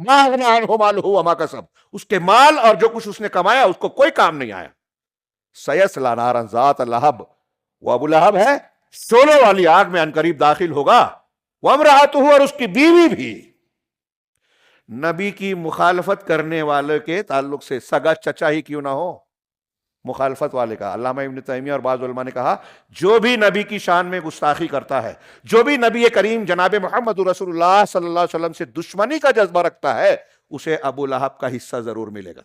ما اغنی عنہ مالہ وما کسب، اس کے مال اور جو کچھ اس نے کمایا اس کو کوئی کام نہیں آیا۔ سیصلی نارا ذات لہب، وہ ابو لہب ہے، شعلوں والی آگ میں عنقریب داخل ہوگا۔ وامرأتہ، اور اس کی بیوی بھی۔ نبی کی مخالفت کرنے والے کے تعلق سے سگا چچا ہی کیوں نہ ہو، مخالفت والے کا، علامہ ابن تیمیہ اور بعض علماء نے کہا جو بھی نبی کی شان میں گستاخی کرتا ہے، جو بھی نبی کریم جناب محمد رسول اللہ صلی اللہ علیہ وسلم سے دشمنی کا جذبہ رکھتا ہے، اسے ابو لہب کا حصہ ضرور ملے گا۔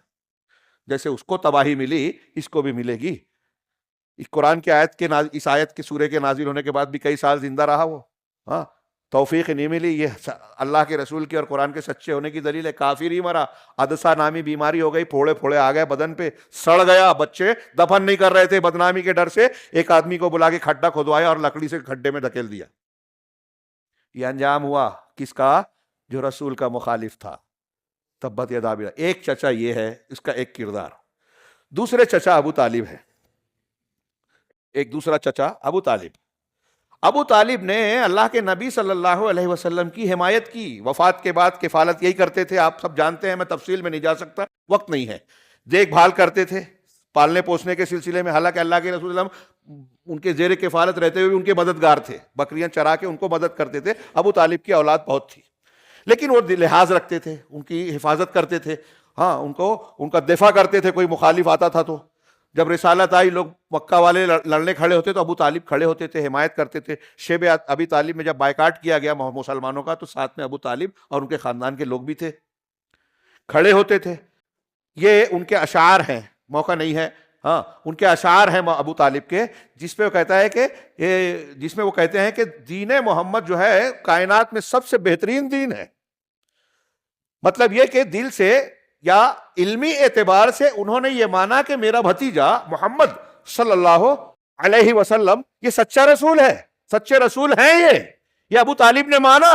جیسے اس کو تباہی ملی، اس کو بھی ملے گی۔ اس قرآن کی آیت کے اس آیت کے سورے کے نازل ہونے کے بعد بھی کئی سال زندہ رہا وہ، ہاں، توفیق نہیں ملی۔ یہ اللہ کے رسول کی اور قرآن کے سچے ہونے کی دلیل ہے۔ کافر ہی مرا، عدسہ نامی بیماری ہو گئی، پھوڑے پھوڑے آ گئے بدن پہ، سڑ گیا، بچے دفن نہیں کر رہے تھے بدنامی کے ڈر سے، ایک آدمی کو بلا کے کھڈا کھدوایا اور لکڑی سے کھڈے میں دھکیل دیا۔ یہ انجام ہوا کس کا؟ جو رسول کا مخالف تھا۔ تبت یدا ابی لہب، ایک چچا یہ ہے، اس کا ایک کردار۔ دوسرے چچا ابو طالب ہے، ایک دوسرا چچا ابو طالب۔ ابو طالب نے اللہ کے نبی صلی اللہ علیہ وسلم کی حمایت کی، وفات کے بعد کفالت یہی کرتے تھے، آپ سب جانتے ہیں، میں تفصیل میں نہیں جا سکتا، وقت نہیں ہے۔ دیکھ بھال کرتے تھے پالنے پوسنے کے سلسلے میں، حالانکہ اللہ کے رسول ان کے زیر کفالت رہتے ہوئے ان کے مددگار تھے، بکریاں چرا کے ان کو مدد کرتے تھے۔ ابو طالب کی اولاد بہت تھی، لیکن وہ لحاظ رکھتے تھے، ان کی حفاظت کرتے تھے، ہاں، ان کا دفاع کرتے تھے، کوئی مخالف آتا تھا تو جب رسالت آئی، لوگ مکہ والے لڑنے کھڑے ہوتے تو ابو طالب کھڑے ہوتے تھے، حمایت کرتے تھے۔ شیب ابی طالب میں جب بائیکاٹ کیا گیا مسلمانوں کا، تو ساتھ میں ابو طالب اور ان کے خاندان کے لوگ بھی تھے، کھڑے ہوتے تھے۔ یہ ان کے اشعار ہیں، موقع نہیں ہے، ہاں، ان کے اشعار ہیں ابو طالب کے، جس میں وہ کہتا ہے کہ جس میں وہ کہتے ہیں کہ دین محمد جو ہے کائنات میں سب سے بہترین دین ہے۔ مطلب یہ کہ دل سے یا علمی اعتبار سے انہوں نے یہ مانا کہ میرا بھتیجا محمد صلی اللہ علیہ وسلم یہ سچا رسول ہے، سچے رسول ہیں۔ یہ ابو طالب نے مانا،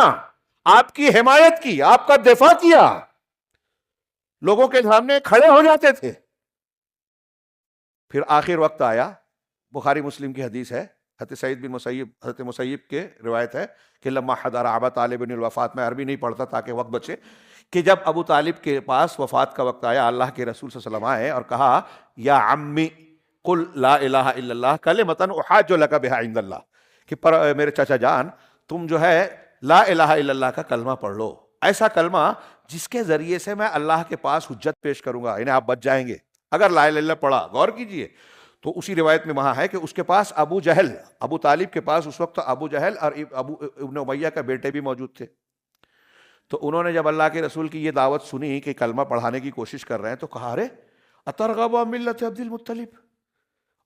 آپ کی حمایت کی، آپ کا دفاع کیا، لوگوں کے سامنے کھڑے ہو جاتے تھے۔ پھر آخر وقت آیا، بخاری مسلم کی حدیث ہے، حضرت سعید بن مسیب، حضرت مسیب کے روایت ہے کہ لما حضر ابا طالب الوفات، میں عربی نہیں پڑھتا تاکہ وقت بچے، کہ جب ابو طالب کے پاس وفات کا وقت آیا، اللہ کے رسول صلی اللہ علیہ وسلم آئے اور کہا یا عمی قل لا الہ الا اللہ کلمۃ احاج لک بہا عند اللہ، کہ میرے چچا جان، تم جو ہے لا الہ الا اللہ کا کلمہ پڑھ لو، ایسا کلمہ جس کے ذریعے سے میں اللہ کے پاس حجت پیش کروں گا، یعنی آپ بچ جائیں گے اگر لا الہ الا اللہ پڑھا۔ غور کیجئے تو اسی روایت میں وہاں ہے کہ اس کے پاس ابو جہل، ابو طالب کے پاس اس وقت ابو جہل اور ابن امیہ کا بیٹے بھی موجود تھے۔ تو انہوں نے جب اللہ کے رسول کی یہ دعوت سنی کہ کلمہ پڑھانے کی کوشش کر رہے ہیں تو کہا ارے اترغب عن ملت عبد المطلب،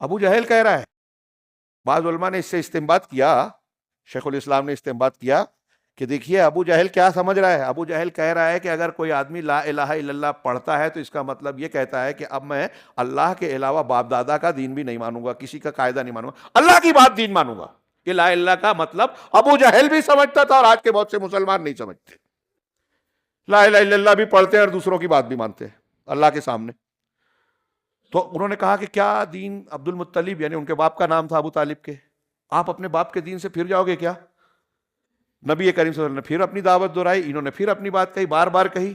ابو جہل کہہ رہا ہے۔ بعض علماء نے اس سے استنباط کیا، شیخ الاسلام نے استنباط کیا کہ دیکھیے ابو جہل کیا سمجھ رہا ہے۔ ابو جہل کہہ رہا ہے کہ اگر کوئی آدمی لا الہ الا اللہ پڑھتا ہے تو اس کا مطلب یہ کہتا ہے کہ اب میں اللہ کے علاوہ باپ دادا کا دین بھی نہیں مانوں گا، کسی کا قاعدہ نہیں مانوں گا، اللہ کی بات دین مانوں گا۔ یہ لا الہ الا اللہ کا مطلب ابو جہل بھی سمجھتا تھا اور آج کے بہت سے مسلمان نہیں سمجھتے۔ لا الہ الا اللہ بھی پڑھتے ہیں اور دوسروں کی بات بھی مانتے ہیں اللہ کے سامنے۔ تو انہوں نے کہا کہ کیا دین عبد المطلب، یعنی ان کے باپ کا نام تھا ابو طالب کے، آپ اپنے باپ کے دین سے پھر جاؤ گے کیا؟ نبی کریم صلی اللہ علیہ وسلم نے پھر اپنی دعوت دہرائی، انہوں نے پھر اپنی بات کہی، بار بار کہی،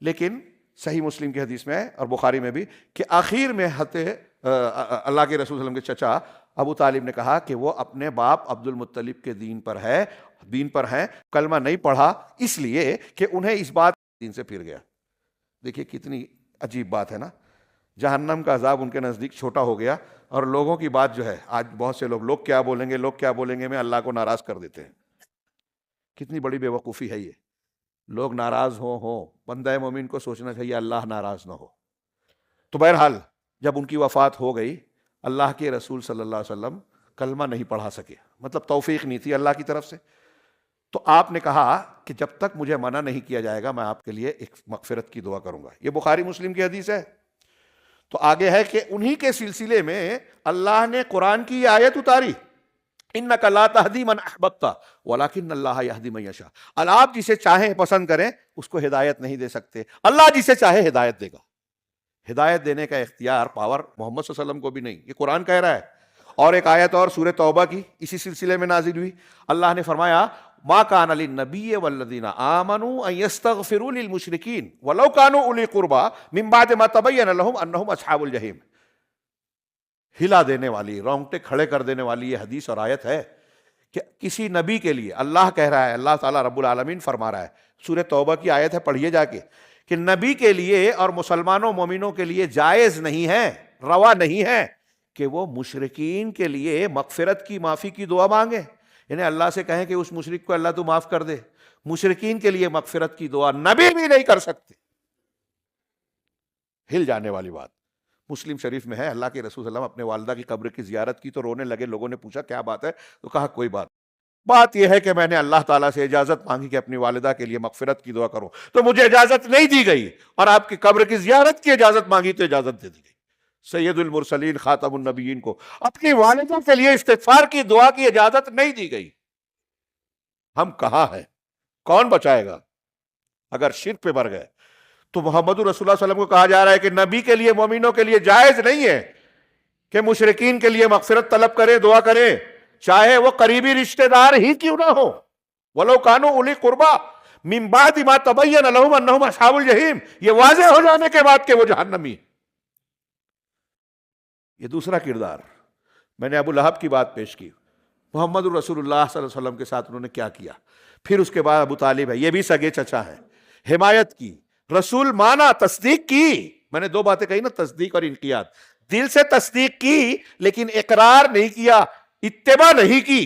لیکن صحیح مسلم کی حدیث میں ہے اور بخاری میں بھی کہ آخر میں اللہ کے رسول صلی اللہ علیہ وسلم کے چچا ابو طالب نے کہا کہ وہ اپنے باپ عبد المطلب کے دین پر ہیں، کلمہ نہیں پڑھا اس لیے کہ انہیں اس بات دین سے پھر گیا۔ دیکھیے کتنی عجیب بات ہے نا، جہنم کا عذاب ان کے نزدیک چھوٹا ہو گیا، اور لوگوں کی بات جو ہے آج بہت سے لوگ کیا بولیں گے میں اللہ کو ناراض کر دیتے ہیں۔ کتنی بڑی بے وقوفی ہے یہ، لوگ ناراض ہوں، بندہ مومن کو سوچنا چاہیے اللہ ناراض نہ ہو۔ تو بہرحال جب ان کی وفات ہو گئی، اللہ کے رسول صلی اللہ علیہ وسلم کلمہ نہیں پڑھا سکے، مطلب توفیق نہیں تھی اللہ کی طرف سے۔ تو آپ نے کہا کہ جب تک مجھے منع نہیں کیا جائے گا میں آپ کے لیے ایک مغفرت کی دعا کروں گا۔ یہ بخاری مسلم کی حدیث ہے۔ تو آگے ہے کہ انہی کے سلسلے میں اللہ نے قرآن کی یہ آیت اتاری، اِنَّكَ لَا تَهْدِي مَنْ أَحْبَبْتَ وَلَكِنَّ اللَّهَ يَهْدِي مَن يَشَاءُ۔ اللہ آپ جسے چاہیں پسند کریں اس کو ہدایت نہیں دے سکتے، اللہ جسے چاہے ہدایت دے گا۔ ہدایت دینے کا اختیار، پاور محمد صلی اللہ علیہ وسلم کو بھی نہیں، یہ قرآن کہہ رہا ہے۔ اور ایک آیت اور سورہ توبہ کی اسی سلسلے میں نازل ہوئی، اللہ نے فرمایا مَا كَانَ لِلنَّبِيِّ وَالَّذِينَ آمَنُوا أَن يَسْتَغْفِرُوا لِلْمُشْرِكِينَ وَلَوْ كَانُوا أُولِي قُرْبَىٰ مِن بَعْدِ مَا تَبَيَّنَ لَهُمْ أَنَّهُمْ أَصْحَابُ الْجَحِيمِ۔ ہلا دینے والی، رونگٹے کھڑے کر دینے والی یہ حدیث اور آیت ہے کہ کسی نبی کے لیے اللہ کہہ رہا ہے، اللہ تعالیٰ رب العالمین فرما رہا ہے، سورہ توبہ کی آیت ہے، پڑھیے جا کے، کہ نبی کے لیے اور مسلمانوں مومنوں کے لیے جائز نہیں ہے، روا نہیں ہے کہ وہ مشرکین کے لیے مغفرت کی، معافی کی دعا مانگے، یعنی اللہ سے کہیں کہ اس مشرک کو اللہ تو معاف کر دے۔ مشرکین کے لیے مغفرت کی دعا نبی بھی نہیں کر سکتے۔ ہل جانے والی بات مسلم شریف میں ہے، اللہ کے رسول صلی اللہ علیہ وسلم اپنے والدہ کی قبر کی زیارت کی تو رونے لگے، لوگوں نے پوچھا کیا بات ہے، تو کہا کوئی بات یہ ہے کہ میں نے اللہ تعالیٰ سے اجازت مانگی کہ اپنی والدہ کے لیے مغفرت کی دعا کروں تو مجھے اجازت نہیں دی گئی، اور آپ کی قبر کی زیارت کی اجازت مانگی تو اجازت دے دی گئی۔ سید المرسلین خاتم النبیین کو اپنی والدہ کے لیے استغفار کی دعا کی اجازت نہیں دی گئی۔ ہم کہاں ہیں؟ کون بچائے گا اگر شرک پہ مر گئے؟ تو محمد رسول اللہ صلی اللہ علیہ وسلم کو کہا جا رہا ہے کہ نبی کے لیے، مومنوں کے لیے جائز نہیں ہے کہ مشرکین کے لیے مغفرت طلب کرے، دعا کرے، چاہے وہ قریبی رشتہ دار ہی کیوں نہ ہو۔ وَلَوْ كَانُوا أُولِي قُرْبَىٰ مِن بَعْدِ مَا تَبَيَّنَ لَهُمْ أَنَّهُمْ أَصْحَابُ الْجَحِيمِ، یہ واضح ہو جانے کے بعد کہ وہ جہنمی۔ یہ دوسرا کردار، میں نے ابو لہب کی بات پیش کی، محمد رسول اللہ صلی اللہ علیہ وسلم کے ساتھ انہوں نے کیا کیا۔ پھر اس کے بعد ابو طالب ہے، یہ بھی سگے چچا ہیں، حمایت کی، رسول مانا، تصدیق کی۔ میں نے دو باتیں کہی نا، تصدیق اور انقیاد۔ دل سے تصدیق کی لیکن اقرار نہیں کیا، اتباع نہیں کی،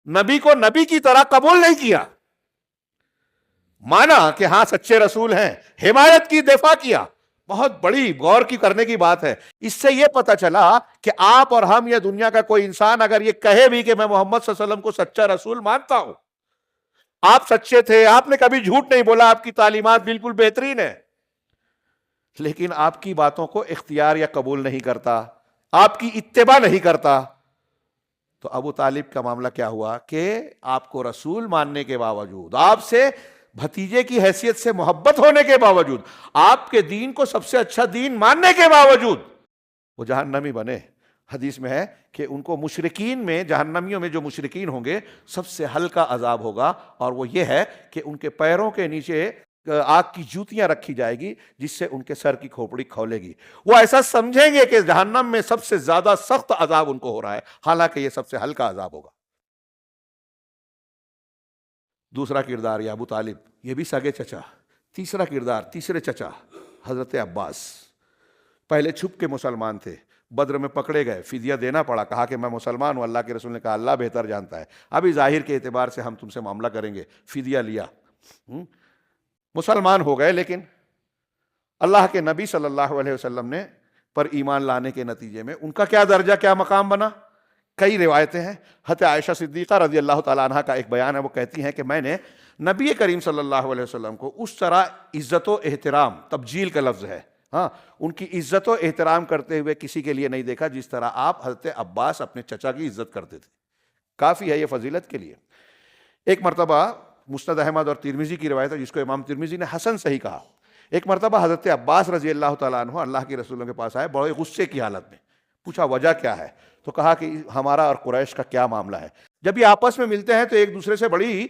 نبی کو نبی کی طرح قبول نہیں کیا، مانا کہ ہاں سچے رسول ہیں، حمایت کی، دفاع کیا۔ بہت بڑی غور کی کرنے کی بات ہے۔ اس سے یہ پتہ چلا کہ آپ اور ہم یا دنیا کا کوئی انسان اگر یہ کہے بھی کہ میں محمد صلی اللہ علیہ وسلم کو سچا رسول مانتا ہوں، آپ سچے تھے، آپ نے کبھی جھوٹ نہیں بولا، آپ کی تعلیمات بالکل بہترین ہیں، لیکن آپ کی باتوں کو اختیار یا قبول نہیں کرتا، آپ کی اتباع نہیں کرتا، تو ابو طالب کا معاملہ کیا ہوا کہ آپ کو رسول ماننے کے باوجود، آپ سے بھتیجے کی حیثیت سے محبت ہونے کے باوجود، آپ کے دین کو سب سے اچھا دین ماننے کے باوجود وہ جہنمی بنے۔ حدیث میں ہے کہ ان کو مشرکین میں، جہنمیوں میں جو مشرکین ہوں گے سب سے ہلکا عذاب ہوگا، اور وہ یہ ہے کہ ان کے پیروں کے نیچے آگ کی جوتیاں رکھی جائے گی جس سے ان کے سر کی کھوپڑی کھولے گی۔ وہ ایسا سمجھیں گے کہ جہنم میں سب سے زیادہ سخت عذاب ان کو ہو رہا ہے، حالانکہ یہ سب سے ہلکا عذاب ہوگا۔ دوسرا کردار یہ ابو طالب، یہ بھی سگے چچا۔ تیسرا کردار، تیسرے چچا حضرت عباس، پہلے چھپ کے مسلمان تھے، بدر میں پکڑے گئے، فدیہ دینا پڑا، کہا کہ میں مسلمان ہوں، اللہ کے رسول نے کہا اللہ بہتر جانتا ہے، ابھی ظاہر کے اعتبار سے ہم تم سے معاملہ کریں گے، فدیہ لیا، مسلمان ہو گئے، لیکن اللہ کے نبی صلی اللہ علیہ وسلم نے پر ایمان لانے کے نتیجے میں ان کا کیا درجہ، کیا مقام بنا؟ کئی روایتیں ہیں۔ حضرت عائشہ صدیقہ رضی اللہ تعالیٰ عنہ کا ایک بیان ہے، وہ کہتی ہیں کہ میں نے نبی کریم صلی اللہ علیہ وسلم کو اس طرح عزت و احترام، تبجیل کا لفظ ہے، ہاں، ان کی عزت و احترام کرتے ہوئے کسی کے لیے نہیں دیکھا جس طرح آپ حضرت عباس اپنے چچا کی عزت کرتے تھے۔ کافی ہے یہ فضیلت کے لیے۔ ایک مرتبہ مسند احمد اور ترمذی کی روایت ہے، جس کو امام ترمذی نے حسن صحیح کہا، ایک مرتبہ حضرت عباس رضی اللہ تعالیٰ عنہ اللہ کے رسولوں کے پاس آئے بڑے غصے کی حالت میں، پوچھا وجہ کیا ہے؟ تو کہا کہ ہمارا اور قریش کا کیا معاملہ ہے؟ جب یہ آپس میں ملتے ہیں تو ایک دوسرے سے بڑی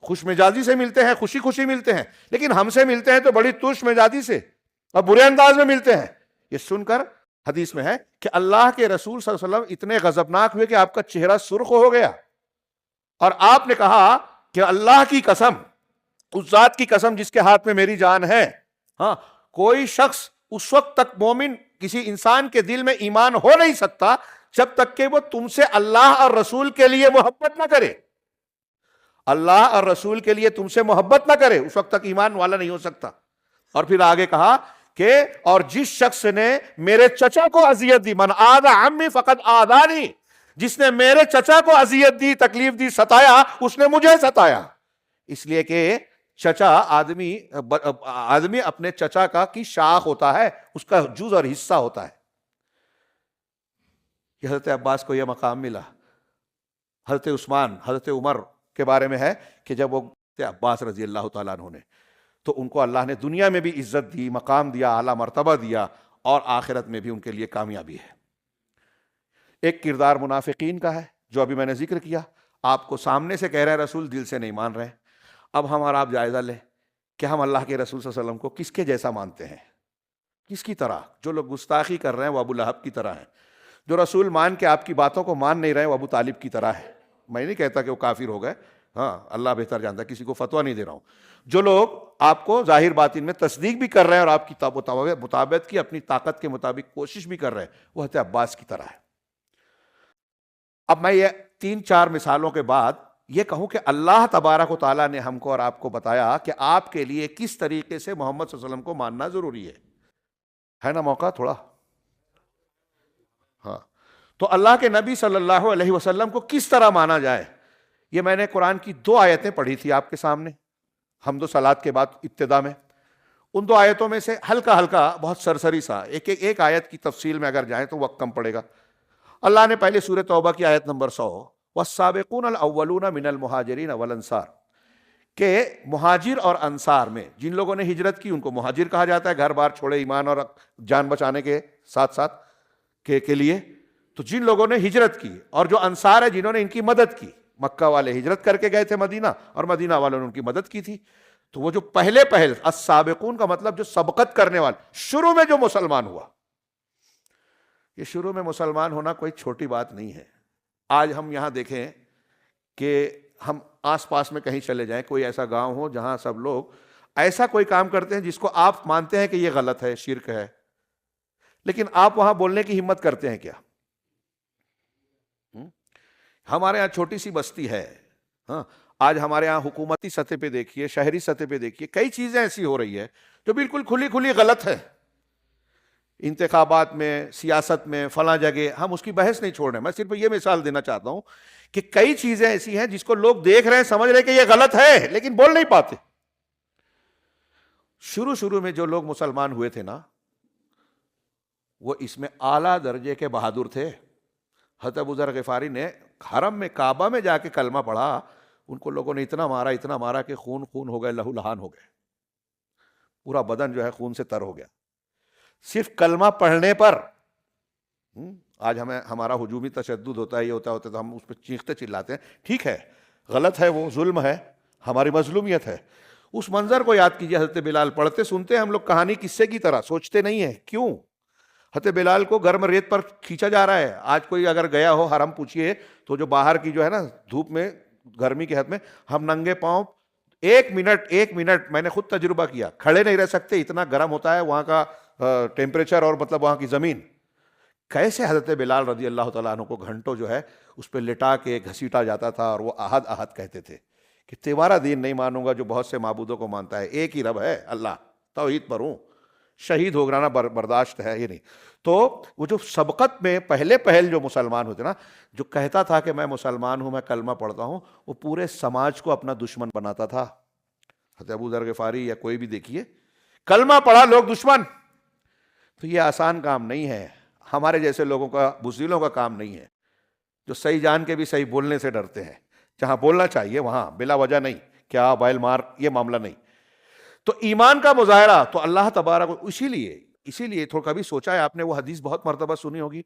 خوش مزاجی سے ملتے ہیں، خوشی خوشی ملتے ہیں، لیکن ہم سے ملتے ہیں تو بڑی تش مزاجی سے اور برے انداز میں ملتے ہیں۔ یہ سن کر حدیث میں ہے کہ اللہ کے رسول صلی اللہ علیہ وسلم اتنے غضبناک ہوئے کہ آپ کا چہرہ سرخ ہو گیا، اور آپ نے کہا کہ اللہ کی قسم، اس ذات کی قسم جس کے ہاتھ میں میری جان ہے، ہاں، کوئی شخص اس وقت تک مومن کسی انسان کے دل میں ایمان ہو نہیں سکتا جب تک کہ وہ تم سے اللہ اور رسول کے لیے محبت نہ کرے، اللہ اور رسول کے لیے تم سے محبت نہ کرے، اس وقت تک ایمان والا نہیں ہو سکتا۔ اور پھر آگے کہا کہ اور جس شخص نے میرے چچا کو اذیت دی، من آذى عمی فقد آذانی، جس نے میرے چچا کو اذیت دی، تکلیف دی، ستایا، اس نے مجھے ستایا۔ اس لیے کہ چچا آدمی اپنے چچا کا کی شاخ ہوتا ہے، اس کا جز اور حصہ ہوتا ہے۔ کہ حضرت عباس کو یہ مقام ملا۔ حضرت عثمان، حضرت عمر کے بارے میں ہے کہ جب وہ حضرت عباس رضی اللہ تعالیٰ عنہ نے، تو ان کو اللہ نے دنیا میں بھی عزت دی، مقام دیا، اعلیٰ مرتبہ دیا، اور آخرت میں بھی ان کے لیے کامیابی ہے۔ ایک کردار منافقین کا ہے جو ابھی میں نے ذکر کیا، آپ کو سامنے سے کہہ رہے رسول، دل سے نہیں مان رہے۔ اب ہم اور آپ جائزہ لیں کہ ہم اللہ کے رسول صلی اللہ علیہ وسلم کو کس کے جیسا مانتے ہیں، کس کی طرح؟ جو لوگ گستاخی کر رہے ہیں وہ ابو لہب کی طرح ہیں، جو رسول مان کے آپ کی باتوں کو مان نہیں رہے وہ ابو طالب کی طرح ہے۔ میں نہیں کہتا کہ وہ کافر ہو گئے، ہاں، اللہ بہتر جانتا ہے، کسی کو فتویٰ نہیں دے رہا ہوں۔ جو لوگ آپ کو ظاہر باطن میں تصدیق بھی کر رہے ہیں اور آپ کی مطابقت کی اپنی طاقت کے مطابق کوشش بھی کر رہے ہیں، وہ حضرت عباس کی طرح ہے۔ اب میں یہ 3-4 مثالوں کے بعد یہ کہوں کہ اللہ تبارک و تعالیٰ نے ہم کو اور آپ کو بتایا کہ آپ کے لیے کس طریقے سے محمد صلی اللہ علیہ وسلم کو ماننا ضروری ہے نا موقع تھوڑا؟ ہاں، تو اللہ کے نبی صلی اللہ علیہ وسلم کو کس طرح مانا جائے، یہ میں نے قرآن کی 2 آیتیں پڑھی تھی آپ کے سامنے حمد و صلات کے بعد ابتدا میں۔ ان 2 آیتوں میں سے ہلکا ہلکا، بہت سرسری سا ایک آیت کی تفصیل میں اگر جائیں تو وقت کم پڑے گا۔ اللہ نے پہلے سورہ توبہ کی آیت نمبر 100، والسابقون الاولون من المہاجرین والانصار، کہ مہاجر اور انصار میں جن لوگوں نے ہجرت کی ان کو مہاجر کہا جاتا ہے، گھر بار چھوڑے ایمان اور جان بچانے کے ساتھ ساتھ کے لیے، تو جن لوگوں نے ہجرت کی، اور جو انصار ہے جنہوں نے ان کی مدد کی، مکہ والے ہجرت کر کے گئے تھے مدینہ، اور مدینہ والوں نے ان کی مدد کی تھی، تو وہ جو پہلے السابقون کا مطلب جو سبقت کرنے والے، شروع میں جو مسلمان ہوا۔ یہ شروع میں مسلمان ہونا کوئی چھوٹی بات نہیں ہے۔ آج ہم یہاں دیکھیں کہ ہم آس پاس میں کہیں چلے جائیں، کوئی ایسا گاؤں ہو جہاں سب لوگ ایسا کوئی کام کرتے ہیں جس کو آپ مانتے ہیں کہ یہ غلط ہے، شرک ہے، لیکن آپ وہاں بولنے کی ہمت کرتے ہیں کیا؟ ہمارے یہاں چھوٹی سی بستی ہے، ہاں، آج ہمارے یہاں حکومتی سطح پہ دیکھیے، شہری سطح پہ دیکھیے، کئی چیزیں ایسی ہو رہی ہے جو بالکل کھلی کھلی غلط ہے۔ انتخابات میں، سیاست میں، فلاں جگہ، ہم اس کی بحث نہیں چھوڑ رہے، میں صرف یہ مثال دینا چاہتا ہوں کہ کئی چیزیں ایسی ہیں جس کو لوگ دیکھ رہے ہیں، سمجھ رہے ہیں کہ یہ غلط ہے، لیکن بول نہیں پاتے۔ شروع میں جو لوگ مسلمان ہوئے تھے نا، وہ اس میں اعلیٰ درجے کے بہادر تھے۔ حضرت ابو ذر غفاری نے حرم میں، کعبہ میں جا کے کلمہ پڑھا، ان کو لوگوں نے اتنا مارا کہ خون ہو گئے، لہو لہان ہو گئے، پورا بدن جو ہے خون سے تر ہو گیا، صرف کلمہ پڑھنے پر۔ آج ہمارا ہجومی تشدد ہوتا ہے، یہ ہوتا ہے تو ہم اس پہ چیختے چلاتے ہیں، ٹھیک ہے، غلط ہے، وہ ظلم ہے، ہماری مظلومیت ہے۔ اس منظر کو یاد کیجئے، حضرت بلال پڑھتے سنتے ہم لوگ کہانی قصے کی طرح، سوچتے نہیں ہیں کیوں حضرت بلال کو گرم ریت پر کھینچا جا رہا ہے۔ آج کوئی اگر گیا ہو حرم، پوچھئے تو جو باہر کی جو ہے نا دھوپ میں، گرمی کے حد میں، ہم ننگے پاؤں ایک منٹ میں نے خود تجربہ کیا، کھڑے نہیں رہ سکتے، اتنا گرم ہوتا ہے وہاں کا ٹیمپریچر اور مطلب وہاں کی زمین. کیسے حضرت بلال رضی اللہ تعالیٰ عنہ کو گھنٹوں جو ہے اس پہ لٹا کے گھسیٹا جاتا تھا، اور وہ احد احد کہتے تھے کہ تمہارا دین نہیں مانوں گا جو بہت سے معبودوں کو مانتا ہے، ایک ہی رب ہے اللہ، توحید پر ہوں، شہید ہو گرانا برداشت ہے یہ نہیں. تو وہ جو سبقت میں پہل جو مسلمان ہوتے نا، جو کہتا تھا کہ میں مسلمان ہوں، میں کلمہ پڑھتا ہوں، وہ پورے سماج کو اپنا دشمن بناتا تھا. حضرت ابو ذر غفاری یا کوئی بھی دیکھیے، کلمہ پڑھا لوگ دشمن. تو یہ آسان کام نہیں ہے، ہمارے جیسے لوگوں کا، بزدلوں کا کام نہیں ہے، جو صحیح جان کے بھی صحیح بولنے سے ڈرتے ہیں. جہاں بولنا چاہیے وہاں بلا وجہ نہیں، کیا بائل مار، یہ معاملہ نہیں. تو ایمان کا مظاہرہ تو اللہ تبارک، اسی لیے تھوڑا کبھی سوچا ہے آپ نے، وہ حدیث بہت مرتبہ سنی ہوگی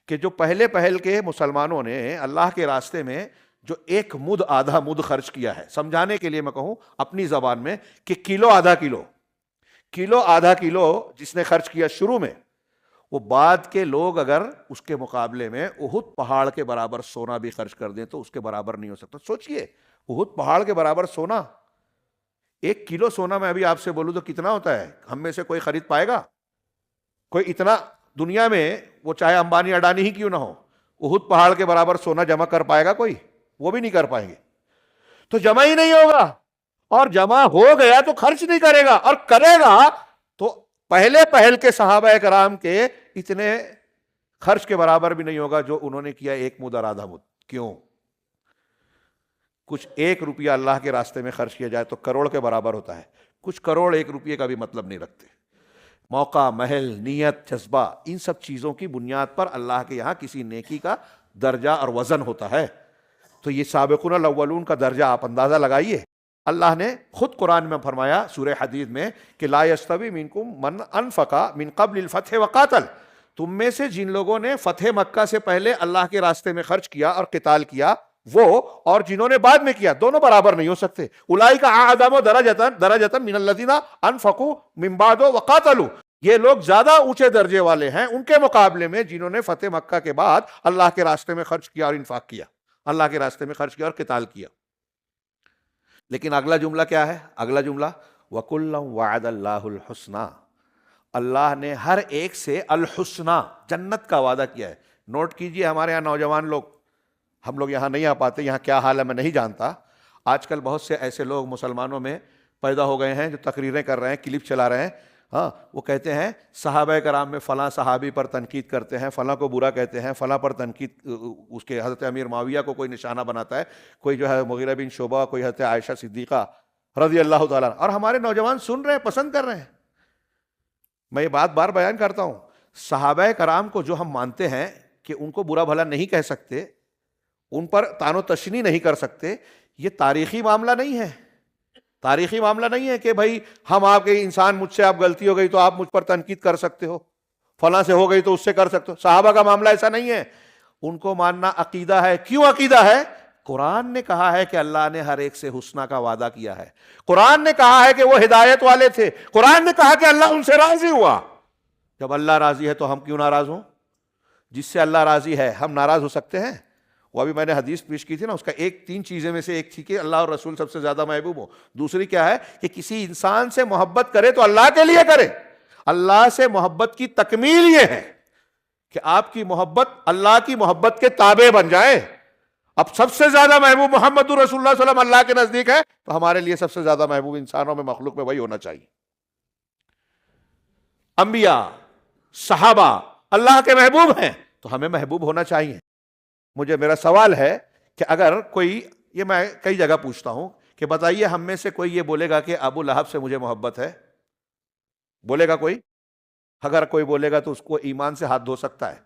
کہ جو پہل کے مسلمانوں نے اللہ کے راستے میں جو ایک مد آدھا مد خرچ کیا ہے، سمجھانے کے لیے میں کہوں اپنی زبان میں کہ کلو آدھا کلو جس نے خرچ کیا شروع میں، وہ بعد کے لوگ اگر اس کے مقابلے میں احد پہاڑ کے برابر سونا بھی خرچ کر دیں تو اس کے برابر نہیں ہو سکتا. سوچئے احد پہاڑ کے برابر سونا، 1 کلو سونا میں ابھی آپ سے بولوں تو کتنا ہوتا ہے؟ ہم میں سے کوئی خرید پائے گا؟ کوئی اتنا دنیا میں، وہ چاہے امبانی اڈانی ہی کیوں نہ ہو، احد پہاڑ کے برابر سونا جمع کر پائے گا کوئی؟ وہ بھی نہیں کر پائیں گے. تو جمع ہی نہیں ہوگا، اور جمع ہو گیا تو خرچ نہیں کرے گا، اور کرے گا تو پہل کے صحابہ کرام کے اتنے خرچ کے برابر بھی نہیں ہوگا جو انہوں نے کیا 1 مد اور آدھا مد. کیوں؟ کچھ 1 روپیہ اللہ کے راستے میں خرچ کیا جائے تو کروڑ کے برابر ہوتا ہے، کچھ کروڑ 1 روپیے کا بھی مطلب نہیں رکھتے. موقع، محل، نیت، جذبہ، ان سب چیزوں کی بنیاد پر اللہ کے یہاں کسی نیکی کا درجہ اور وزن ہوتا ہے. تو یہ سابقون الاولون کا درجہ آپ اندازہ لگائیے. اللہ نے خود قرآن میں فرمایا سورہ حدید میں کہ لا یستوی منکم من انفق من قبل الفتح وقاتل، تم میں سے جن لوگوں نے فتح مکہ سے پہلے اللہ کے راستے میں خرچ کیا اور قتال کیا، وہ اور جنہوں نے بعد میں کیا، دونوں برابر نہیں ہو سکتے. اولئک اعظم درجۃ من الذین انفقوا من بعد وقاتلوا، یہ لوگ زیادہ اونچے درجے والے ہیں ان کے مقابلے میں جنہوں نے فتح مکہ کے بعد اللہ کے راستے میں خرچ کیا اور انفاق کیا، اللہ کے راستے میں خرچ کیا اور قتال کیا. لیکن اگلا جملہ کیا ہے؟ اگلا جملہ وَكُلًّا وَعَدَ اللَّهُ الْحُسْنَى، اللہ نے ہر ایک سے الحسنہ، جنت کا وعدہ کیا ہے. نوٹ کیجئے، ہمارے یہاں نوجوان لوگ، ہم لوگ یہاں نہیں آ پاتے، یہاں کیا حال ہے میں نہیں جانتا. آج کل بہت سے ایسے لوگ مسلمانوں میں پیدا ہو گئے ہیں جو تقریریں کر رہے ہیں، کلپ چلا رہے ہیں. ہاں، وہ کہتے ہیں صحابہ کرام میں فلاں صحابی پر تنقید کرتے ہیں، فلاں کو برا کہتے ہیں، فلاں پر تنقید، اس کے حضرت امیر معاویہ کو کوئی نشانہ بناتا ہے، کوئی جو ہے مغیرہ بن شعبہ، کوئی حضرت عائشہ صدیقہ رضی اللہ تعالیٰ. اور ہمارے نوجوان سن رہے ہیں، پسند کر رہے ہیں. میں یہ بات بار بیان کرتا ہوں، صحابہ کرام کو جو ہم مانتے ہیں کہ ان کو برا بھلا نہیں کہہ سکتے، ان پر طعن و تشنیع نہیں کر سکتے، یہ تاریخی معاملہ نہیں ہے. تاریخی معاملہ نہیں ہے کہ بھائی ہم آپ کے انسان، مجھ سے آپ غلطی ہو گئی تو آپ مجھ پر تنقید کر سکتے ہو، فلاں سے ہو گئی تو اس سے کر سکتے ہو. صحابہ کا معاملہ ایسا نہیں ہے. ان کو ماننا عقیدہ ہے. کیوں عقیدہ ہے؟ قرآن نے کہا ہے کہ اللہ نے ہر ایک سے حسنہ کا وعدہ کیا ہے. قرآن نے کہا ہے کہ وہ ہدایت والے تھے. قرآن نے کہا کہ اللہ ان سے راضی ہوا. جب اللہ راضی ہے تو ہم کیوں ناراض ہوں؟ جس سے اللہ راضی ہے ہم ناراض ہو سکتے ہیں؟ وہ ابھی میں نے حدیث پیش کی تھی نا، اس کا 3 چیزیں میں سے ایک تھی کہ اللہ اور رسول سب سے زیادہ محبوب ہو. دوسری کیا ہے کہ کسی انسان سے محبت کرے تو اللہ کے لیے کرے. اللہ سے محبت کی تکمیل یہ ہے کہ آپ کی محبت اللہ کی محبت کے تابع بن جائے. اب سب سے زیادہ محبوب محمد رسول اللہ صلی اللہ علیہ وسلم اللہ کے نزدیک ہے، تو ہمارے لیے سب سے زیادہ محبوب انسانوں میں، مخلوق میں وہی ہونا چاہیے. انبیاء، صحابہ اللہ کے محبوب ہیں تو ہمیں محبوب ہونا چاہیے. میرا سوال ہے کہ اگر کوئی، یہ میں کئی جگہ پوچھتا ہوں کہ بتائیے ہم میں سے کوئی یہ بولے گا کہ ابو لہب سے مجھے محبت ہے؟ بولے گا کوئی؟ اگر کوئی بولے گا تو اس کو ایمان سے ہاتھ دھو سکتا ہے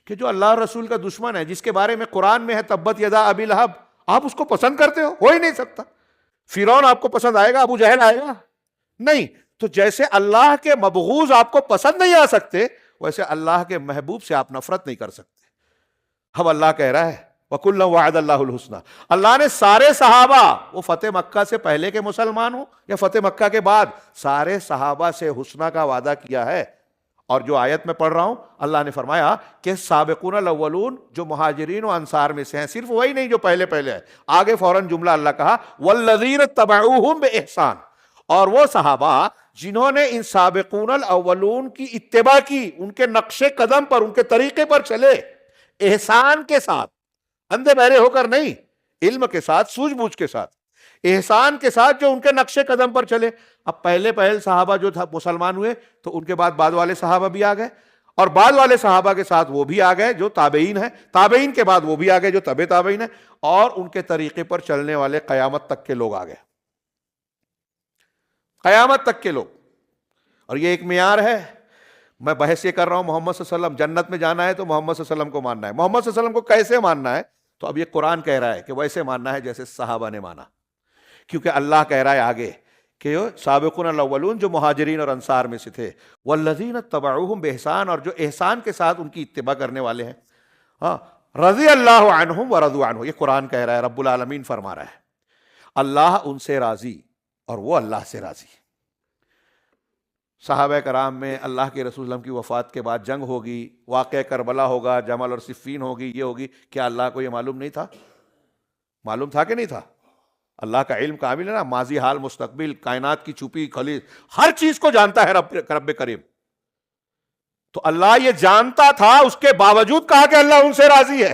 کہ جو اللہ اور رسول کا دشمن ہے، جس کے بارے میں قرآن میں ہے تبت یدا ابی لہب، آپ اس کو پسند کرتے ہو ہی نہیں سکتا. فرعون آپ کو پسند آئے گا؟ ابو جہل آئے گا؟ نہیں. تو جیسے اللہ کے مبغوض آپ کو پسند نہیں آ سکتے، ویسے اللہ کے محبوب سے آپ نفرت نہیں کر سکتے. اب اللہ کہہ رہا ہے وَكُلًّا وَعَدَ اللَّهُ الْحُسْنَى، اللہ نے سارے صحابہ، وہ فتح مکہ سے پہلے کے مسلمان ہوں یا فتح مکہ کے بعد، سارے صحابہ سے حسنہ کا وعدہ کیا ہے. اور جو آیت میں پڑھ رہا ہوں اللہ نے فرمایا کہ سابقون الاولون جو مہاجرین و انصار میں سے ہیں، صرف وہی نہیں جو پہلے ہے، آگے فوراً جملہ اللہ کہا والذین تبعوہم بإحسان، اور وہ صحابہ جنہوں نے ان سابقون الاولون کی اتباع کی، ان کے نقش قدم پر، ان کے طریقے پر چلے، احسان کے ساتھ، اندھے بہرے ہو کر نہیں، علم کے ساتھ، سوجھ بوجھ کے ساتھ، احسان کے ساتھ جو ان کے نقش قدم پر چلے۔ اب پہلے صحابہ جو تھا مسلمان ہوئے تو ان کے بعد والے صحابہ بھی آ گئے، اور بعد والے صحابہ کے ساتھ وہ بھی آ گئے جو تابعین ہیں، تابعین کے بعد وہ بھی آ گئے جو تبع تابعین ہیں، اور ان کے طریقے پر چلنے والے قیامت تک کے لوگ آ گئے، قیامت تک کے لوگ۔ اور یہ ایک معیار ہے، میں بحث یہ کر رہا ہوں محمد صلی اللہ علیہ وسلم جنت میں جانا ہے تو محمد صلی اللہ علیہ وسلم کو ماننا ہے۔ محمد صلی اللہ علیہ وسلم کو کیسے ماننا ہے؟ تو اب یہ قرآن کہہ رہا ہے کہ ویسے ماننا ہے جیسے صحابہ نے مانا، کیونکہ اللہ کہہ رہا ہے آگے کہ سابقون الاولون جو مہاجرین اور انصار میں سے تھے، والذین تبعوہم بإحسان، اور جو احسان کے ساتھ ان کی اتباع کرنے والے ہیں، ہاں، رضی اللہ عنہم ورضوا عنہ، یہ قرآن کہہ رہا ہے، رب العالمین فرما رہا ہے اللہ ان سے راضی اور وہ اللہ سے راضی۔ صحابہ کرام میں اللہ کے رسول اللہ کی وفات کے بعد جنگ ہوگی، واقعہ کربلا ہوگا، جمل اور صفین ہوگی، یہ ہوگی، کیا اللہ کو یہ معلوم نہیں تھا؟ معلوم تھا کہ نہیں تھا؟ اللہ کا علم کامل ہے نا، ماضی حال مستقبل، کائنات کی چھپی کھلی ہر چیز کو جانتا ہے رب کریم۔ تو اللہ یہ جانتا تھا، اس کے باوجود کہا کہ اللہ ان سے راضی ہے۔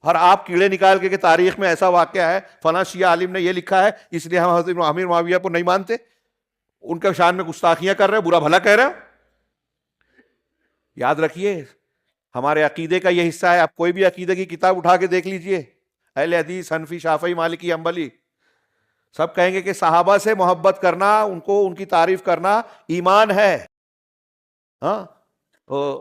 اور آپ کیڑے نکال کے کہ تاریخ میں ایسا واقعہ ہے، فلاں شیعہ عالم نے یہ لکھا ہے اس لیے ہم حضرت امیر معاویہ کو نہیں مانتے، ان کے شان میں گستاخیاں کر رہے ہیں، برا بھلا کہہ رہے ہیں۔ یاد رکھیے ہمارے عقیدے کا یہ حصہ ہے، آپ کوئی بھی عقیدے کی کتاب اٹھا کے دیکھ لیجئے، اہل حدیث، حنفی، شافعی، مالکی، حنبلی، سب کہیں گے کہ صحابہ سے محبت کرنا، ان کی تعریف کرنا ایمان ہے، ہاں،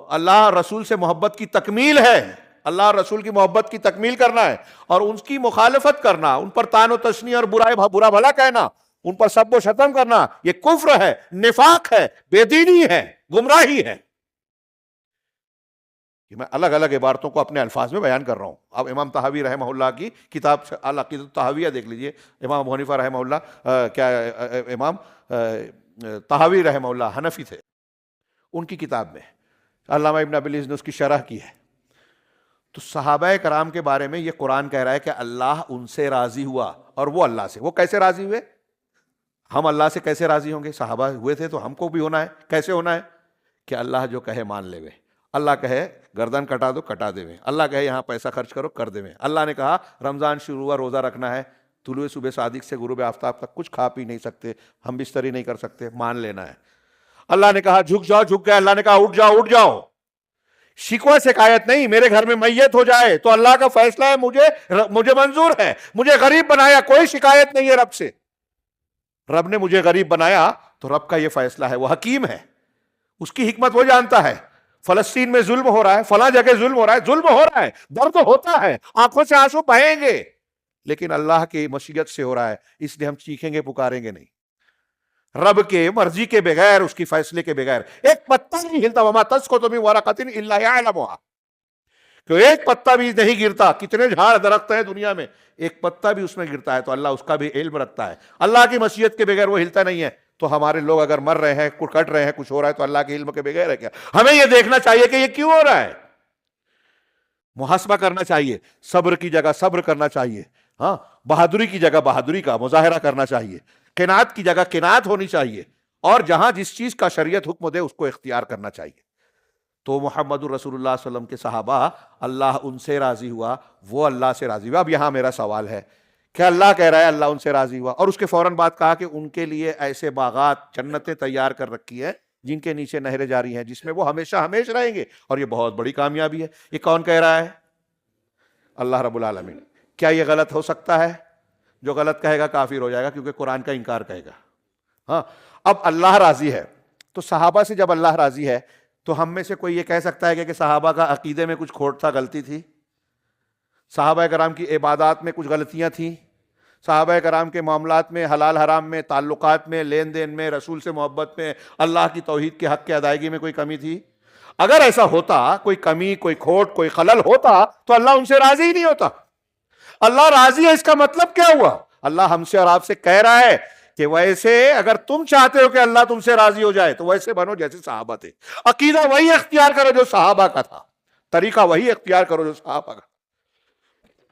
اللہ رسول سے محبت کی تکمیل ہے، اللہ رسول کی محبت کی تکمیل کرنا ہے، اور ان کی مخالفت کرنا، ان پر طعن و تشنیع اور برا بھلا کہنا، ان پر سب و شتم کرنا، یہ کفر ہے، نفاق ہے، بے دینی ہے، گمراہی ہے۔ میں الگ الگ عبارتوں کو اپنے الفاظ میں بیان کر رہا ہوں۔ اب امام طحاوی رحمہ اللہ کی کتاب العقیدۃ الطحاویہ دیکھ لیجئے، امام ابو حنیفہ رحمہ اللہ، امام طحاوی رحمہ اللہ حنفی تھے، ان کی کتاب میں علامہ ابن ابی العز نے اس کی شرح کی ہے۔ تو صحابہ کرام کے بارے میں یہ قرآن کہہ رہا ہے کہ اللہ ان سے راضی ہوا، اور وہ اللہ سے، وہ کیسے راضی ہوئے؟ ہم اللہ سے کیسے راضی ہوں گے؟ صحابہ ہوئے تھے تو ہم کو بھی ہونا ہے۔ کیسے ہونا ہے؟ کہ اللہ جو کہے مان لے، اللہ کہے گردن کٹا دو کٹا دے میں، اللہ کہے یہاں پیسہ خرچ کرو کر دے میں، اللہ نے کہا رمضان شروع ہوا روزہ رکھنا ہے، طلوع صبح صادق سے غروب آفتاب تک کچھ کھا پی نہیں سکتے، ہم بستری نہیں کر سکتے، مان لینا ہے۔ اللہ نے کہا جھک جاؤ، جھک گئے، اللہ نے کہا اٹھ جاؤ، اٹھ جاؤ۔ شکوہ شکایت نہیں، میرے گھر میں میت ہو جائے تو اللہ کا فیصلہ ہے، مجھے منظور ہے، مجھے غریب بنایا، کوئی شکایت نہیں ہے رب سے، رب نے مجھے غریب بنایا تو رب کا یہ فیصلہ ہے، وہ حکیم ہے، اس کی حکمت وہ جانتا ہے۔ فلسطین میں ظلم ہو رہا ہے، فلاں جگہ ظلم ہو رہا ہے، ظلم ہو رہا ہے، درد ہوتا ہے، آنکھوں سے آنسو بہیں گے، لیکن اللہ کی مشیت سے ہو رہا ہے، اس لیے ہم چیخیں گے پکاریں گے نہیں۔ رب کے مرضی کے بغیر، اس کی فیصلے کے بغیر ایک پتا نہیں ہلتا، وما تسقط من ورقۃ الا یعلمها، کہ ایک پتا بھی نہیں گرتا، کتنے جھاڑ درخت ہیں دنیا میں، ایک پتا بھی اس میں گرتا ہے تو اللہ اس کا بھی علم رکھتا ہے، اللہ کی مشیت کے بغیر وہ ہلتا نہیں ہے۔ تو ہمارے لوگ اگر مر رہے ہیں، کٹ رہے ہیں، کچھ ہو رہا ہے تو اللہ کے علم کے بغیر ہے کیا؟ ہمیں یہ دیکھنا چاہیے کہ یہ کیوں ہو رہا ہے، محاسبہ کرنا چاہیے، صبر کی جگہ صبر کرنا چاہیے، ہاں، بہادری کی جگہ بہادری کا مظاہرہ کرنا چاہیے، قناعت کی جگہ قناعت ہونی چاہیے، اور جہاں جس چیز کا شریعت حکم دے اس کو اختیار کرنا چاہیے۔ تو محمد الرسول اللہ صلی اللہ علیہ وسلم کے صحابہ، اللہ ان سے راضی ہوا، وہ اللہ سے راضی ہوا۔ اب یہاں میرا سوال ہے کہ اللہ کہہ رہا ہے اللہ ان سے راضی ہوا، اور اس کے فوراً بعد کہا کہ ان کے لیے ایسے باغات، جنتیں تیار کر رکھی ہیں جن کے نیچے نہریں جاری ہیں، جس میں وہ ہمیشہ ہمیش رہیں گے، اور یہ بہت بڑی کامیابی ہے۔ یہ کون کہہ رہا ہے؟ اللہ رب العالمین۔ کیا یہ غلط ہو سکتا ہے؟ جو غلط کہے گا کافر ہو جائے گا، کیونکہ قرآن کا انکار کہے گا۔ ہاں، اب اللہ راضی ہے تو صحابہ سے جب اللہ راضی ہے تو ہم میں سے کوئی یہ کہہ سکتا ہے کہ صحابہ کا عقیدے میں کچھ کھوٹ تھا، غلطی تھی؟ صحابہ کرام کی عبادات میں کچھ غلطیاں تھیں؟ صحابہ کرام کے معاملات میں، حلال حرام میں، تعلقات میں، لین دین میں، رسول سے محبت میں، اللہ کی توحید کے حق کی ادائیگی میں کوئی کمی تھی؟ اگر ایسا ہوتا، کوئی کمی، کوئی کھوٹ، کوئی خلل ہوتا تو اللہ ان سے راضی ہی نہیں ہوتا۔ اللہ راضی ہے، اس کا مطلب کیا ہوا؟ اللہ ہم سے اور آپ سے کہہ رہا ہے کہ ویسے اگر تم چاہتے ہو کہ اللہ تم سے راضی ہو جائے تو ویسے بنو جیسے صحابہ تھے، عقیدہ وہی اختیار کرو جو صحابہ کا تھا، طریقہ وہی اختیار کرو جو صحابہ کا،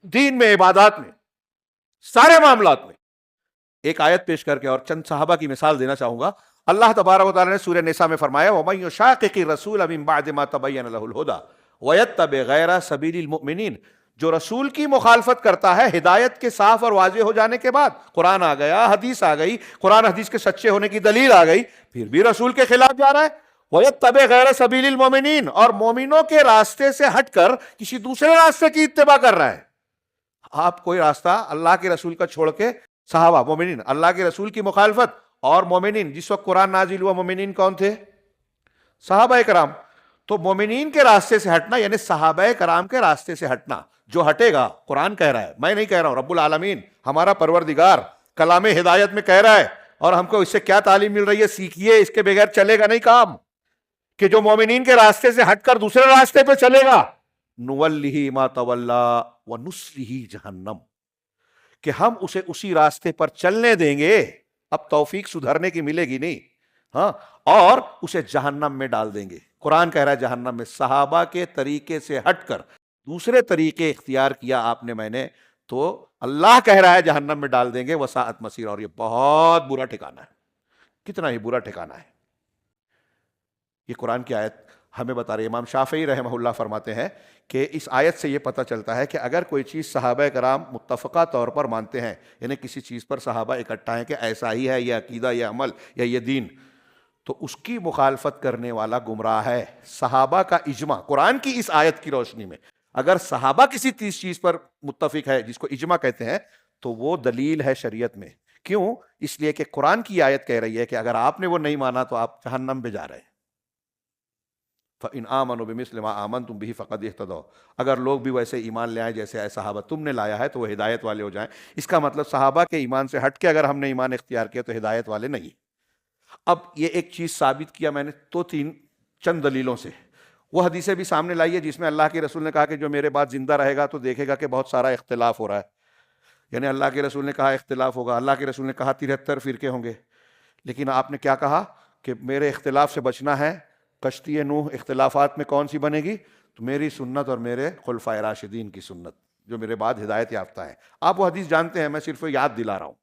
دین میں، عبادات میں، سارے معاملات میں۔ ایک آیت پیش کر کے اور چند صحابہ کی مثال دینا چاہوں گا۔ اللہ تبارک و تعالیٰ نے سورہ نساء میں فرمایا وَمَن يُشَاقِقِ الرَّسُولَ مِن بَعْدِ مَا تَبَيَّنَ لَهُ الْهُدَى وَيَتَّبِعْ غَيْرَ سَبِيلِ الْمُؤْمِنِينَ، جو رسول کی مخالفت کرتا ہے ہدایت کے صاف اور واضح ہو جانے کے بعد، قرآن آ گیا، حدیث آ گئی، قرآن حدیث کے سچے ہونے کی دلیل آ گئی، پھر بھی رسول کے خلاف جا رہا ہے، وَيَتَّبِعْ غَيْرَ سَبِيلِ الْمُؤْمِنِينَ، اور مومنوں کے راستے سے ہٹ کر کسی دوسرے راستے کی اتباع کر رہا ہے۔ آپ کوئی راستہ اللہ کے رسول کا چھوڑ کے، صحابہ مومنین اللہ کے رسول کی مخالفت، اور مومنین جس وقت قرآن نازل ہوا مومنین کون تھے؟ صحابہ کرام۔ تو مومنین کے راستے سے ہٹنا یعنی صحابہ کرام کے راستے سے ہٹنا، جو ہٹے گا، قرآن کہہ رہا ہے، میں نہیں کہہ رہا ہوں، رب العالمین ہمارا پروردگار کلام ہدایت میں کہہ رہا ہے، اور ہم کو اس سے کیا تعلیم مل رہی ہے، سیکھیے، اس کے بغیر چلے گا نہیں کام، کہ جو مومنین کے راستے سے ہٹ کر دوسرے راستے پہ چلے گا، نُوَلِّهِ مَا تَوَلَّى وَنُصْلِهِ جَهَنَّمَ، کہ ہم اسے اسی راستے پر چلنے دیں گے، اب توفیق سدھرنے کی ملے گی نہیں، ہاں، اور اسے جہنم میں ڈال دیں گے۔ قرآن کہہ رہا ہے جہنم میں، صحابہ کے طریقے سے ہٹ کر دوسرے طریقے اختیار کیا آپ نے، میں نے، تو اللہ کہہ رہا ہے جہنم میں ڈال دیں گے، وساعت مصیر، اور یہ بہت برا ٹھکانہ ہے، کتنا ہی برا ٹھکانہ ہے۔ یہ قرآن کی آیت ہمیں بتا رہی ہے۔ امام شافعی رحمہ اللہ فرماتے ہیں کہ اس آیت سے یہ پتہ چلتا ہے کہ اگر کوئی چیز صحابہ کرام متفقہ طور پر مانتے ہیں، یعنی کسی چیز پر صحابہ اکٹھا ہیں کہ ایسا ہی ہے، یہ عقیدہ، یہ عمل، یا یہ دین، تو اس کی مخالفت کرنے والا گمراہ ہے۔ صحابہ کا اجماع قرآن کی اس آیت کی روشنی میں، اگر صحابہ کسی چیز پر متفق ہے جس کو اجماع کہتے ہیں، تو وہ دلیل ہے شریعت میں۔ کیوں؟ اس لیے کہ قرآن کی آیت کہہ رہی ہے کہ اگر آپ نے وہ نہیں مانا تو آپ جہنم پہ جا رہے ہیں۔ فَإِنْ آمَنُوا بِمِثْلِ مَا آمَنْتُمْ بِهِ فَقَدِ اهْتَدَوْا، اگر لوگ بھی ویسے ایمان لے آئیں جیسے صحابہ تم نے لایا ہے تو وہ ہدایت والے ہو جائیں۔ اس کا مطلب صحابہ کے ایمان سے ہٹ کے اگر ہم نے ایمان اختیار کیا تو ہدایت والے نہیں۔ اب یہ ایک چیز ثابت کیا میں نے تو چند دلیلوں سے، وہ حدیثیں بھی سامنے لائی ہے جس میں اللہ کے رسول نے کہا کہ جو میرے بعد زندہ رہے گا تو دیکھے گا کہ بہت سارا اختلاف ہو رہا ہے، یعنی اللہ کے رسول نے کہا اختلاف ہوگا، اللہ کے رسول نے کہا 73 فرقے ہوں گے، لیکن آپ نے کیا کہا کہ میرے اختلاف سے بچنا ہے، کشتی نوح اختلافات میں کون سی بنے گی؟ تو میری سنت اور میرے خلفائے راشدین کی سنت جو میرے بعد ہدایت یافتہ ہیں۔ آپ وہ حدیث جانتے ہیں، میں صرف یاد دلا رہا ہوں۔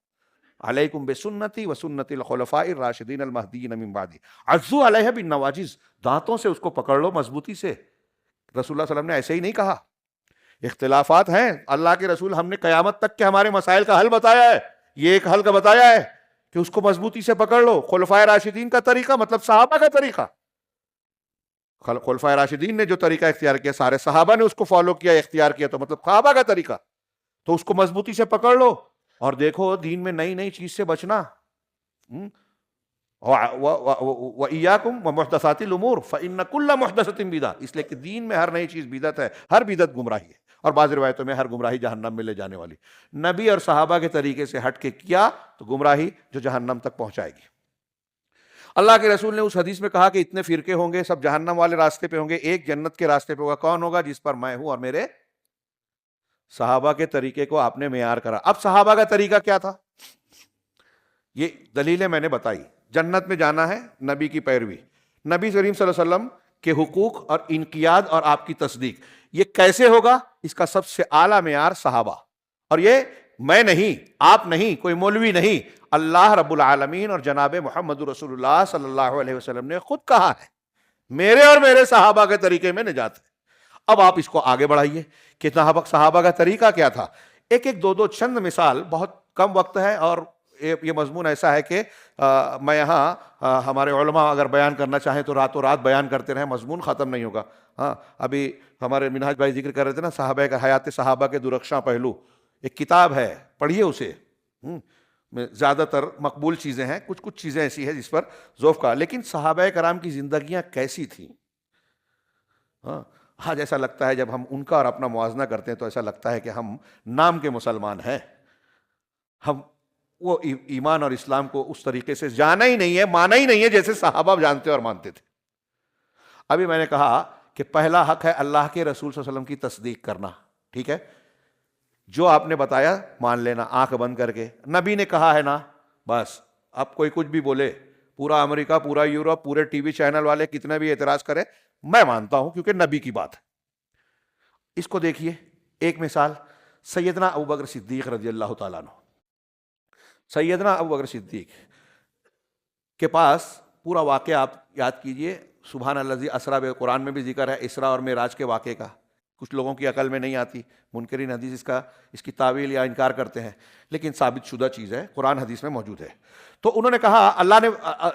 علیکم بسنتی وسنت الخلفاء الراشدین المہدیین من بعدی، عضوا علیہ بالنواجذ، دانتوں سے اس کو پکڑ لو مضبوطی سے۔ رسول اللہ صلی اللہ علیہ وسلم نے ایسے ہی نہیں کہا۔ اختلافات ہیں، اللہ کے رسول ہم نے قیامت تک کے ہمارے مسائل کا حل بتایا ہے، یہ ایک حل کا بتایا ہے کہ اس کو مضبوطی سے پکڑ لو۔ خلفائے راشدین کا طریقہ مطلب صحابہ کا طریقہ، خلفائے راشدین نے جو طریقہ اختیار کیا، سارے صحابہ نے اس کو فالو کیا، اختیار کیا، تو مطلب صحابہ کا طریقہ، تو اس کو مضبوطی سے پکڑ لو۔ اور دیکھو دین میں نئی نئی چیز سے بچنا، وَإِيَّاكُمْ وَمُحْدَثَاتِ الْأُمُورِ فَإِنَّ كُلَّ مُحْدَثَةٍ بِدْعَةٌ، اس لیے کہ دین میں ہر نئی چیز بدعت ہے، ہر بدعت گمراہی ہے، اور بعض روایتوں میں ہر گمراہی جہنم میں لے جانے والی۔ نبی اور صحابہ کے طریقے سے ہٹ کے کیا تو گمراہی جو جہنم تک پہنچائے گی۔ اللہ کے رسول نے اس حدیث میں کہا کہ اتنے فرقے ہوں گے، سب جہنم والے راستے پہ ہوں گے، ایک جنت کے راستے پہ ہوگا، کون ہوگا؟ جس پر میں ہوں اور میرے صحابہ کے طریقے کو آپ نے معیار کرا۔ اب صحابہ کا طریقہ کیا تھا؟ یہ دلیلیں میں نے بتائی۔ جنت میں جانا ہے، نبی کی پیروی، نبی کریم صلی اللہ علیہ وسلم کے حقوق اور انقیاد اور آپ کی تصدیق، یہ کیسے ہوگا؟ اس کا سب سے اعلیٰ معیار صحابہ، اور یہ میں نہیں، آپ نہیں، کوئی مولوی نہیں، اللہ رب العالمین اور جناب محمد رسول اللہ صلی اللہ علیہ وسلم نے خود کہا ہے میرے اور میرے صحابہ کے طریقے میں نجات ہے۔ اب آپ اس کو آگے بڑھائیے کہ صحابہ کا طریقہ کیا تھا۔ ایک ایک دو چند مثال، بہت کم وقت ہے اور یہ مضمون ایسا ہے کہ میں یہاں ہمارے علماء اگر بیان کرنا چاہیں تو راتوں رات بیان کرتے رہیں، مضمون ختم نہیں ہوگا۔ ہاں، ابھی ہمارے منہاج بھائی ذکر کر رہے تھے نا صحابہ کا، حیات صحابہ کے درخشاں پہلو، ایک کتاب ہے، پڑھیے اسے۔ زیادہ تر مقبول چیزیں ہیں، کچھ چیزیں ایسی ہیں جس پر ذوق کا، لیکن صحابہ کرام کی زندگیاں کیسی تھیں۔ آج ایسا لگتا ہے جب ہم ان کا اور اپنا موازنہ کرتے ہیں تو ایسا لگتا ہے کہ ہم نام کے مسلمان ہیں، ہم وہ ایمان اور اسلام کو اس طریقے سے جانا ہی نہیں ہے، مانا ہی نہیں ہے جیسے صحابہ جانتے اور مانتے تھے۔ ابھی میں نے کہا کہ پہلا حق ہے اللہ کے رسول صلی اللہ علیہ وسلم کی تصدیق کرنا، ٹھیک ہے؟ جو آپ نے بتایا مان لینا، آنکھ بند کر کے۔ نبی نے کہا ہے نا، بس اب کوئی کچھ بھی بولے، پورا امریکہ، پورا یورپ، پورے ٹی وی چینل والے کتنے بھی اعتراض کریں، میں مانتا ہوں کیونکہ نبی کی بات ہے۔ اس کو دیکھیے، ایک مثال سیدنا ابوبکر صدیق رضی اللہ تعالیٰ عنہ۔ سیدنا ابوبکر صدیق کے پاس پورا واقعہ آپ یاد کیجئے، سبحان الذی اسریٰ، قرآن میں بھی ذکر ہے اسراء اور معراج کے واقعے کا۔ کچھ لوگوں کی عقل میں نہیں آتی، منکرین حدیث اس کی تعویل یا انکار کرتے ہیں، لیکن ثابت شدہ چیز ہے، قرآن حدیث میں موجود ہے۔ تو انہوں نے کہا، اللہ نے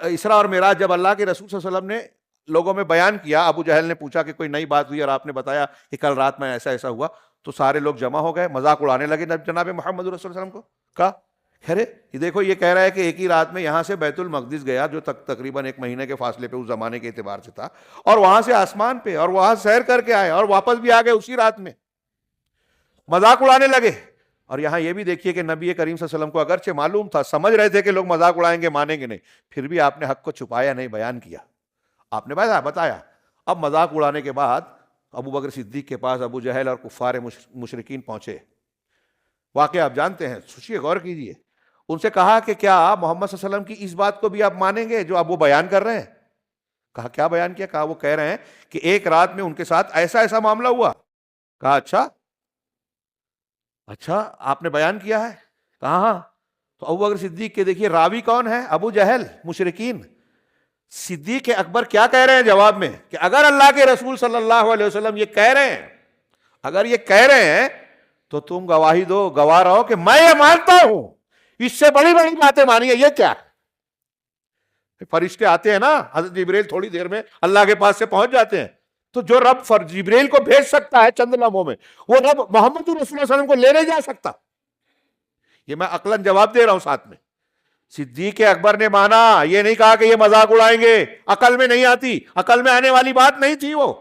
اسراء اور معراج جب اللہ کے رسول صلی اللہ علیہ وسلم نے لوگوں میں بیان کیا، ابو جہل نے پوچھا کہ کوئی نئی بات ہوئی اور آپ نے بتایا کہ کل رات میں ایسا ایسا ہوا، تو سارے لوگ جمع ہو گئے، مذاق اڑانے لگے جناب محمد رسول اللہ صلی اللہ علیہ وسلم کو۔ کہا خیرے یہ دیکھو، یہ کہہ رہا ہے کہ ایک ہی رات میں یہاں سے بیت المقدس گیا، جو تقریباً 1 مہینے کے فاصلے پہ اس زمانے کے اعتبار سے تھا، اور وہاں سے آسمان پہ، اور وہاں سیر کر کے آئے، اور واپس بھی آ گئے اسی رات میں، مذاق اڑانے لگے۔ اور یہاں یہ بھی دیکھیے کہ نبی کریم صلی اللہ علیہ وسلم کو اگرچہ معلوم تھا، سمجھ رہے تھے کہ لوگ مذاق اڑائیں گے، مانیں گے نہیں، پھر بھی آپ نے حق کو چھپایا نہیں، بیان کیا، آپ نے بتایا۔ اب مذاق اڑانے کے بعد ابوبکر صدیق کے پاس ابو جہل اور کفار مشرکین پہنچے، واقعہ آپ جانتے ہیں، سوچیے، غور کیجیے۔ ان سے کہا کہ کیا محمد صلی اللہ علیہ وسلم کی اس بات کو بھی آپ مانیں گے جو اب وہ بیان کر رہے ہیں؟ کہا کیا بیان کیا؟ کہا وہ کہہ رہے ہیں کہ ایک رات میں ان کے ساتھ ایسا ایسا معاملہ ہوا۔ کہا اچھا آپ نے بیان کیا ہے؟ کہا ہاں۔ تو ابوبکر صدیق کے دیکھیے راوی کون ہے؟ ابو جہل، مشرکین۔ صدیق اکبر کیا کہہ رہے ہیں جواب میں؟ کہ اگر اللہ کے رسول صلی اللہ علیہ وسلم یہ کہہ رہے ہیں، اگر یہ کہہ رہے ہیں تو تم گواہی دو، گواہ رہو کہ میں یہ مانتا ہوں، اس سے بڑی بڑی باتیں مانی ہیں، یہ کیا؟ فرشتے آتے ہیں نا، حضرت جبریل تھوڑی دیر میں اللہ کے پاس سے پہنچ جاتے ہیں، تو جو رب جبریل کو بھیج سکتا ہے چند لمحوں میں، وہ رب محمد رسول اللہ صلی اللہ علیہ وسلم کو لے نہیں جا سکتا۔ یہ میں عقلاً جواب دے رہا ہوں ساتھ میں۔ صدیق اکبر نے مانا، یہ نہیں کہا کہ یہ مذاق اڑائیں گے، عقل میں نہیں آتی، عقل میں آنے والی بات نہیں تھی وہ۔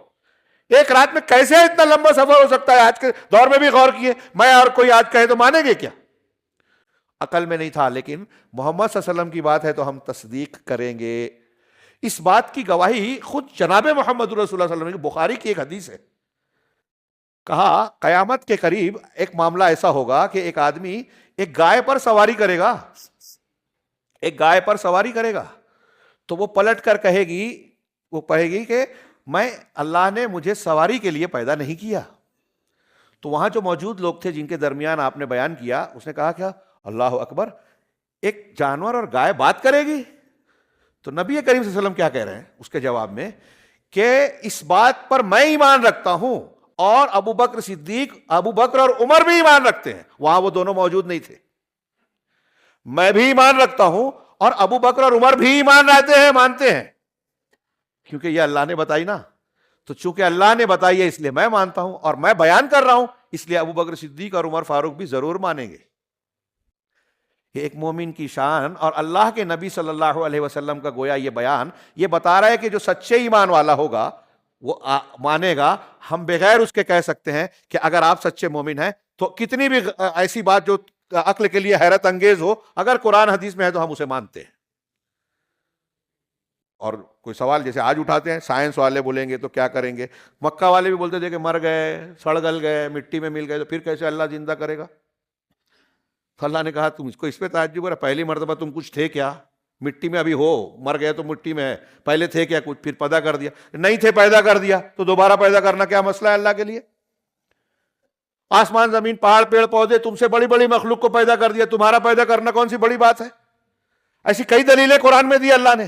ایک رات میں کیسے اتنا لمبا سفر ہو سکتا ہے؟ آج کے دور میں بھی غور کیے، میں اور کوئی آج کہے تو مانیں گے کیا؟ عقل میں نہیں تھا، لیکن محمد صلی اللہ علیہ وسلم کی بات ہے تو ہم تصدیق کریں گے۔ اس بات کی گواہی خود جناب محمد رسول اللہ صلی اللہ علیہ وسلم کی، بخاری کی ایک حدیث ہے۔ کہا قیامت کے قریب ایک معاملہ ایسا ہوگا کہ ایک آدمی ایک گائے پر سواری کرے گا، ایک گائے پر سواری کرے گا، تو وہ پلٹ کر کہے گی کہ میں، اللہ نے مجھے سواری کے لیے پیدا نہیں کیا۔ تو وہاں جو موجود لوگ تھے جن کے درمیان آپ نے بیان کیا، اس نے کہا کیا اللہ اکبر، ایک جانور اور گائے بات کرے گی؟ تو نبی کریم صلی اللہ علیہ وسلم کیا کہہ رہے ہیں اس کے جواب میں کہ اس بات پر میں ایمان رکھتا ہوں، اور ابو بکر صدیق، ابو بکر اور عمر بھی ایمان رکھتے ہیں۔ وہاں وہ دونوں موجود نہیں تھے۔ میں بھی ایمان رکھتا ہوں اور ابو بکر اور عمر بھی ایمان رہتے ہیں، مانتے ہیں، کیونکہ یہ اللہ نے بتائی نا۔ تو چونکہ اللہ نے بتائی ہے اس لیے میں مانتا ہوں، اور میں بیان کر رہا ہوں اس لیے ابو بکر صدیق اور عمر فاروق بھی ضرور مانیں گے۔ یہ ایک مومن کی شان، اور اللہ کے نبی صلی اللہ علیہ وسلم کا گویا یہ بیان یہ بتا رہا ہے کہ جو سچے ایمان والا ہوگا وہ مانے گا۔ ہم بغیر اس کے کہہ سکتے ہیں کہ اگر آپ سچے مومن ہیں تو کتنی بھی ایسی بات جو عقل کے لیے حیرت انگیز ہو، اگر قرآن حدیث میں ہے تو ہم اسے مانتے ہیں۔ اور کوئی سوال جیسے آج اٹھاتے ہیں، سائنس والے بولیں گے تو کیا کریں گے، مکہ والے بھی بولتے تھے کہ مر گئے، سڑ گل گئے، مٹی میں مل گئے، تو پھر کیسے اللہ زندہ کرے گا؟ تو اللہ نے کہا تم اس کو اس پہ تعجب ہو رہا، پہلی مرتبہ تم کچھ تھے کیا؟ مٹی میں ابھی ہو، مر گئے تو مٹی میں ہے، پہلے تھے کیا کچھ؟ پھر پیدا کر دیا، نہیں تھے پیدا کر دیا، تو دوبارہ پیدا کرنا کیا مسئلہ ہے اللہ کے لیے؟ آسمان زمین پہاڑ پیڑ پودے، تم سے بڑی بڑی مخلوق کو پیدا کر دیا، تمہارا پیدا کرنا کون سی بڑی بات ہے؟ ایسی کئی دلیلیں قرآن میں دی اللہ نے،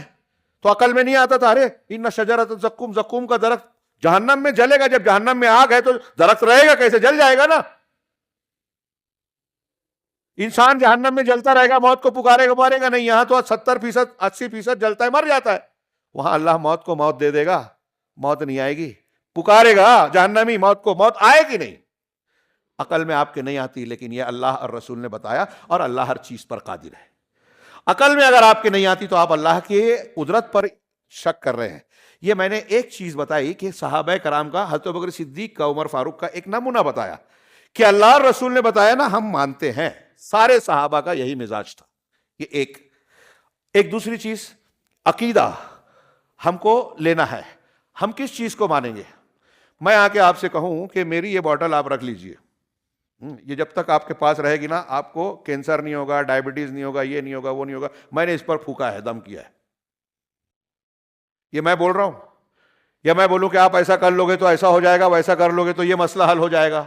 تو عقل میں نہیں آتا تھا۔ ارے ان شجرۃ الزقوم، زقوم کا درخت جہنم میں جلے گا، جب جہنم میں آگ ہے تو درخت رہے گا کیسے؟ جل جائے گا نا۔ انسان جہنم میں جلتا رہے گا، موت کو پکارے گا، مرے گا نہیں۔ یہاں تو 70%، 80% جلتا ہے، مر جاتا ہے۔ وہاں اللہ موت کو موت دے دے گا، موت نہیں آئے گی، پکارے گا جہنمی موت کو، موت آئے گی نہیں۔ عقل میں آپ کے نہیں آتی، لیکن یہ اللہ اور رسول نے بتایا، اور اللہ ہر چیز پر قادر ہے۔ عقل میں اگر آپ کے نہیں آتی تو آپ اللہ کے قدرت پر شک کر رہے ہیں۔ یہ میں نے ایک چیز بتائی کہ صحابہ کرام کا، حضرت ابوبکر صدیق کا، عمر فاروق کا ایک نمونہ بتایا کہ اللہ اور رسول نے بتایا نا، ہم مانتے ہیں۔ سارے صحابہ کا یہی مزاج تھا۔ یہ ایک دوسری چیز، عقیدہ ہم کو لینا ہے۔ ہم کس چیز کو مانیں گے؟ میں آ کے آپ سے کہوں کہ میری یہ بوٹل آپ رکھ لیجئے، یہ جب تک آپ کے پاس رہے گی نا، آپ کو کینسر نہیں ہوگا، ڈائبٹیز نہیں ہوگا، یہ نہیں ہوگا، وہ نہیں ہوگا. میں نے اس پر پھونکا ہے، دم کیا ہے. یہ میں بول رہا ہوں. یا میں بولوں کہ آپ ایسا کر لو گے تو ایسا ہو جائے گا، ویسا کر لو گے تو یہ مسئلہ حل ہو جائے گا.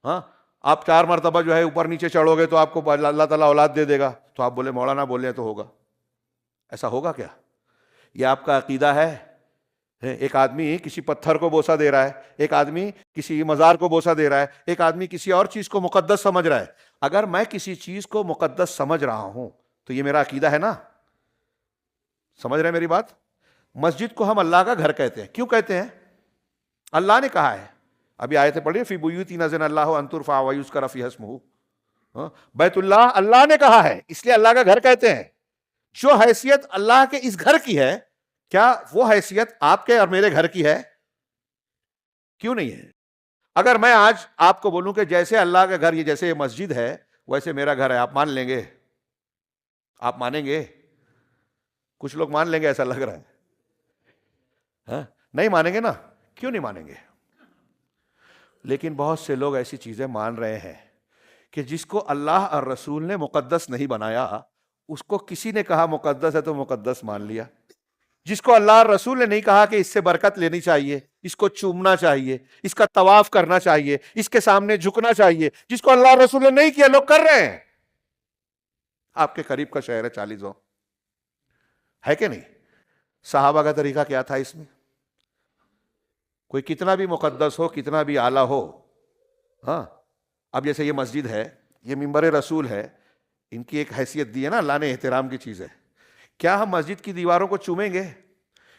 ہاں، آپ 4 مرتبہ جو ہے اوپر نیچے چڑھو گے تو آپ کو اللہ تعالیٰ اولاد دے دے گا. تو آپ بولے مولانا بولے تو ہوگا. ایسا ہوگا کیا؟ یہ آپ کا عقیدہ ہے؟ ایک آدمی کسی پتھر کو بوسہ دے رہا ہے، ایک آدمی کسی مزار کو بوسہ دے رہا ہے، ایک آدمی کسی اور چیز کو مقدس سمجھ رہا ہے. اگر میں کسی چیز کو مقدس سمجھ رہا ہوں تو یہ میرا عقیدہ ہے نا. سمجھ رہے ہیں میری بات؟ مسجد کو ہم اللہ کا گھر کہتے ہیں. کیوں کہتے ہیں؟ اللہ نے کہا ہے. ابھی آیتیں پڑھیے، فی بیوت اذن اللہ ان ترفع ویذکر فیہا اسمہ. بیت اللہ اللہ نے کہا ہے، اس لیے اللہ کا گھر کہتے ہیں. جو حیثیت اللہ کے اس گھر کی ہے، کیا وہ حیثیت آپ کے اور میرے گھر کی ہے؟ کیوں نہیں ہے؟ اگر میں آج آپ کو بولوں کہ جیسے اللہ کا گھر یہ جیسے یہ مسجد ہے ویسے میرا گھر ہے، آپ مان لیں گے؟ آپ مانیں گے؟ کچھ لوگ مان لیں گے ایسا لگ رہا ہے. نہیں مانیں گے نا. کیوں نہیں مانیں گے؟ لیکن بہت سے لوگ ایسی چیزیں مان رہے ہیں کہ جس کو اللہ اور رسول نے مقدس نہیں بنایا، اس کو کسی نے کہا مقدس ہے تو مقدس مان لیا. جس کو اللہ اور رسول نے نہیں کہا کہ اس سے برکت لینی چاہیے، اس کو چومنا چاہیے، اس کا طواف کرنا چاہیے، اس کے سامنے جھکنا چاہیے، جس کو اللہ اور رسول نے نہیں کیا، لوگ کر رہے ہیں. آپ کے قریب کا شہر ہے 40 ہے کہ نہیں؟ صحابہ کا طریقہ کیا تھا اس میں؟ کوئی کتنا بھی مقدس ہو، کتنا بھی اعلیٰ ہو، ہاں، اب جیسے یہ مسجد ہے، یہ منبر رسول ہے، ان کی ایک حیثیت دی ہے نا اللہ نے، احترام کی چیز ہے. کیا ہم مسجد کی دیواروں کو چومیں گے؟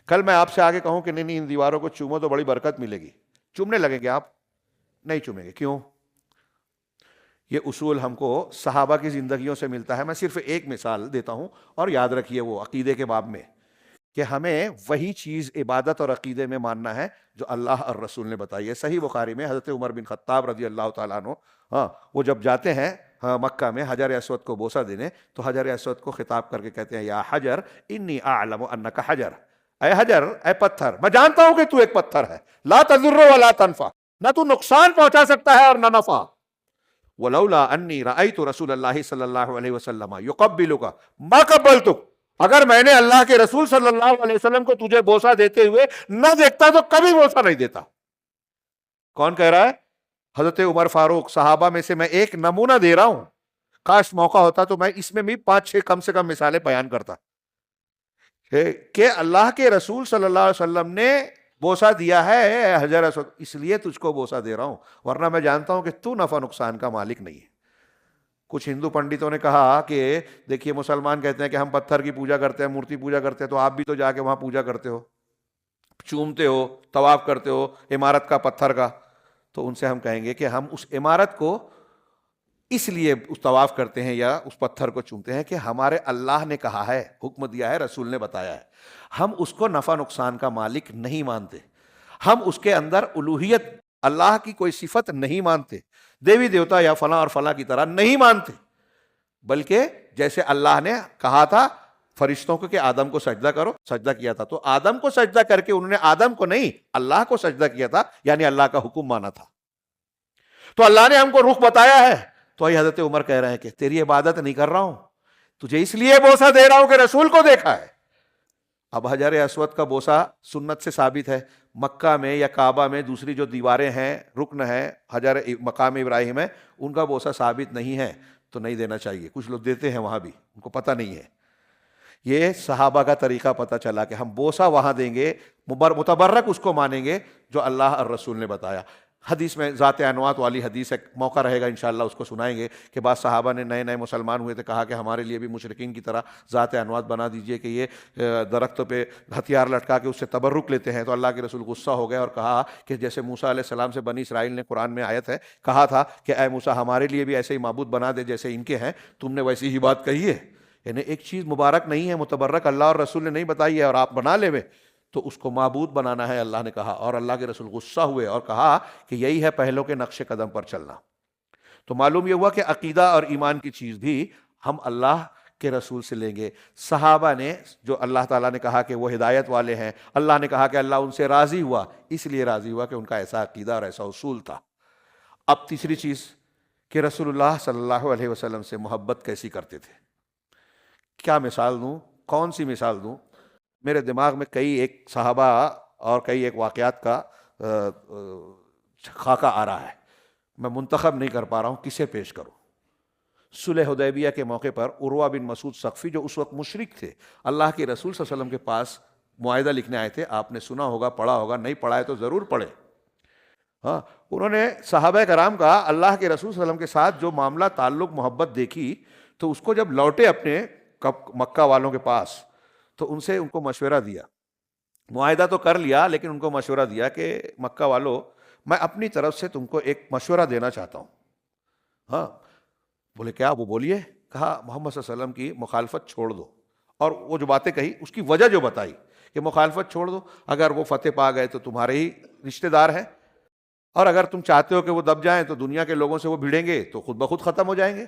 کل میں آپ سے آگے کہوں کہ نہیں ان دیواروں کو چومو تو بڑی برکت ملے گی، چومنے لگیں گے آپ؟ نہیں چومیں گے. کیوں؟ یہ اصول ہم کو صحابہ کی زندگیوں سے ملتا ہے. میں صرف ایک مثال دیتا ہوں اور یاد رکھیے وہ عقیدے کے باب میں، کہ ہمیں وہی چیز عبادت اور عقیدے میں ماننا ہے جو اللہ اور رسول نے بتائی ہے. صحیح بخاری میں حضرت عمر بن خطاب رضی اللہ تعالیٰ عنہ، وہ جب جاتے ہیں مکہ میں حجر اسود کو بوسہ دینے، تو حجر اسود کو خطاب کر کے کہتے ہیں یا حجر انی اعلم انک حجر. اے حجر، اے پتھر، میں جانتا ہوں کہ تو ایک پتھر ہے. لا تضر ولا تنفع، نہ تو نقصان پہنچا سکتا ہے اور نہ نفع. ولولا انی رأیت رسول اللہ صلی اللہ علیہ وسلم یقبلک ما قبلتک، اگر میں نے اللہ کے رسول صلی اللہ علیہ وسلم کو تجھے بوسہ دیتے ہوئے نہ دیکھتا تو کبھی بوسہ نہیں دیتا. کون کہہ رہا ہے؟ حضرت عمر فاروق. صحابہ میں سے میں ایک نمونہ دے رہا ہوں، کاش موقع ہوتا تو میں اس میں بھی 5-6 کم سے کم مثالیں بیان کرتا کہ اللہ کے رسول صلی اللہ علیہ وسلم نے بوسہ دیا ہے حجر اسود، اس لیے تجھ کو بوسہ دے رہا ہوں، ورنہ میں جانتا ہوں کہ تو نفع نقصان کا مالک نہیں ہے. کچھ ہندو پنڈتوں نے کہا کہ دیکھیے مسلمان کہتے ہیں کہ ہم پتھر کی پوجا کرتے ہیں، مورتی پوجا کرتے ہیں، تو آپ بھی تو جا کے وہاں پوجا کرتے ہو، چومتے ہو، طواف کرتے ہو عمارت کا، پتھر کا. تو ان سے ہم کہیں گے کہ ہم اس عمارت کو اس لیے اس طواف کرتے ہیں یا اس پتھر کو چومتے ہیں کہ ہمارے اللہ نے کہا ہے، حکم دیا ہے، رسول نے بتایا ہے. ہم اس کو نفع نقصان کا مالک نہیں مانتے. ہم اس کے اندر الوہیت، اللہ کی کوئی صفت نہیں مانتے، دیوی دیوتا یا فلاں اور فلاں کی طرح نہیں مانتے، بلکہ جیسے اللہ نے کہا تھا فرشتوں کو کہ آدم کو سجدہ کرو، سجدہ کیا تھا، تو آدم کو سجدہ کر کے انہوں نے آدم کو نہیں اللہ کو سجدہ کیا تھا، یعنی اللہ کا حکم مانا تھا. تو اللہ نے ہم کو رخ بتایا ہے. تو یہ حضرت عمر کہہ رہے ہیں کہ تیری عبادت نہیں کر رہا ہوں، تجھے اس لیے بوسہ دے رہا ہوں کہ رسول کو دیکھا ہے. اب حجر اسود کا بوسہ سنت سے ثابت ہے. مکہ میں یا کعبہ میں دوسری جو دیواریں ہیں، رکن ہے، حجر مقام ابراہیم ہے، ان کا بوسہ ثابت نہیں ہے تو نہیں دینا چاہیے. کچھ لوگ دیتے ہیں وہاں بھی، ان کو پتہ نہیں ہے. یہ صحابہ کا طریقہ پتہ چلا کہ ہم بوسہ وہاں دیں گے، متبرک اس کو مانیں گے جو اللہ اور رسول نے بتایا. حدیث میں ذات انوات والی حدیث ہے، موقع رہے گا انشاءاللہ اس کو سنائیں گے کہ بعض صحابہ نے نئے نئے مسلمان ہوئے تھے، کہا کہ ہمارے لیے بھی مشرکین کی طرح ذات انوات بنا دیجئے کہ یہ درختوں پہ ہتھیار لٹکا کے اس سے تبرک لیتے ہیں. تو اللہ کے رسول غصہ ہو گئے اور کہا کہ جیسے موسیٰ علیہ السلام سے بنی اسرائیل نے، قرآن میں آیت ہے، کہا تھا کہ اے موسیٰ ہمارے لیے بھی ایسے ہی معبود بنا دے جیسے ان کے ہیں، تم نے ویسی ہی بات کہی ہے. یعنی ایک چیز مبارک نہیں ہے، متبرک، اللہ اور رسول نے نہیں بتائی ہے اور آپ بنا لے تو اس کو معبود بنانا ہے، اللہ نے کہا. اور اللہ کے رسول غصہ ہوئے اور کہا کہ یہی ہے پہلوں کے نقش قدم پر چلنا. تو معلوم یہ ہوا کہ عقیدہ اور ایمان کی چیز بھی ہم اللہ کے رسول سے لیں گے. صحابہ نے جو اللہ تعالیٰ نے کہا کہ وہ ہدایت والے ہیں، اللہ نے کہا کہ اللہ ان سے راضی ہوا، اس لیے راضی ہوا کہ ان کا ایسا عقیدہ اور ایسا اصول تھا. اب تیسری چیز کہ رسول اللہ صلی اللہ علیہ وسلم سے محبت کیسی کرتے تھے. کیا مثال دوں, کون سی مثال دوں؟ میرے دماغ میں کئی ایک صحابہ اور کئی ایک واقعات کا خاکہ آ رہا ہے. میں منتخب نہیں کر پا رہا ہوں کسے پیش کروں. صلح حدیبیہ کے موقع پر عروہ بن مسعود ثقفی جو اس وقت مشرک تھے, اللہ کے رسول صلی اللہ علیہ وسلم کے پاس معاہدہ لکھنے آئے تھے. آپ نے سنا ہوگا, پڑھا ہوگا, نہیں پڑھا ہے تو ضرور پڑھے. ہاں, انہوں نے صحابہ کرام کا اللہ کے رسول صلی اللہ علیہ وسلم کے ساتھ جو معاملہ, تعلق, محبت دیکھی, تو اس کو جب لوٹے اپنے مکہ والوں کے پاس, تو ان کو مشورہ دیا. معاہدہ تو کر لیا, لیکن ان کو مشورہ دیا کہ مکہ والوں, میں اپنی طرف سے تم کو ایک مشورہ دینا چاہتا ہوں. ہاں, بولے کیا؟ وہ بولیے. کہا محمد صلی اللہ علیہ وسلم کی مخالفت چھوڑ دو. اور وہ جو باتیں کہی اس کی وجہ جو بتائی کہ مخالفت چھوڑ دو, اگر وہ فتح پا گئے تو تمہارے ہی رشتہ دار ہیں, اور اگر تم چاہتے ہو کہ وہ دب جائیں تو دنیا کے لوگوں سے وہ بھیڑیں گے تو خود بخود ختم ہو جائیں گے,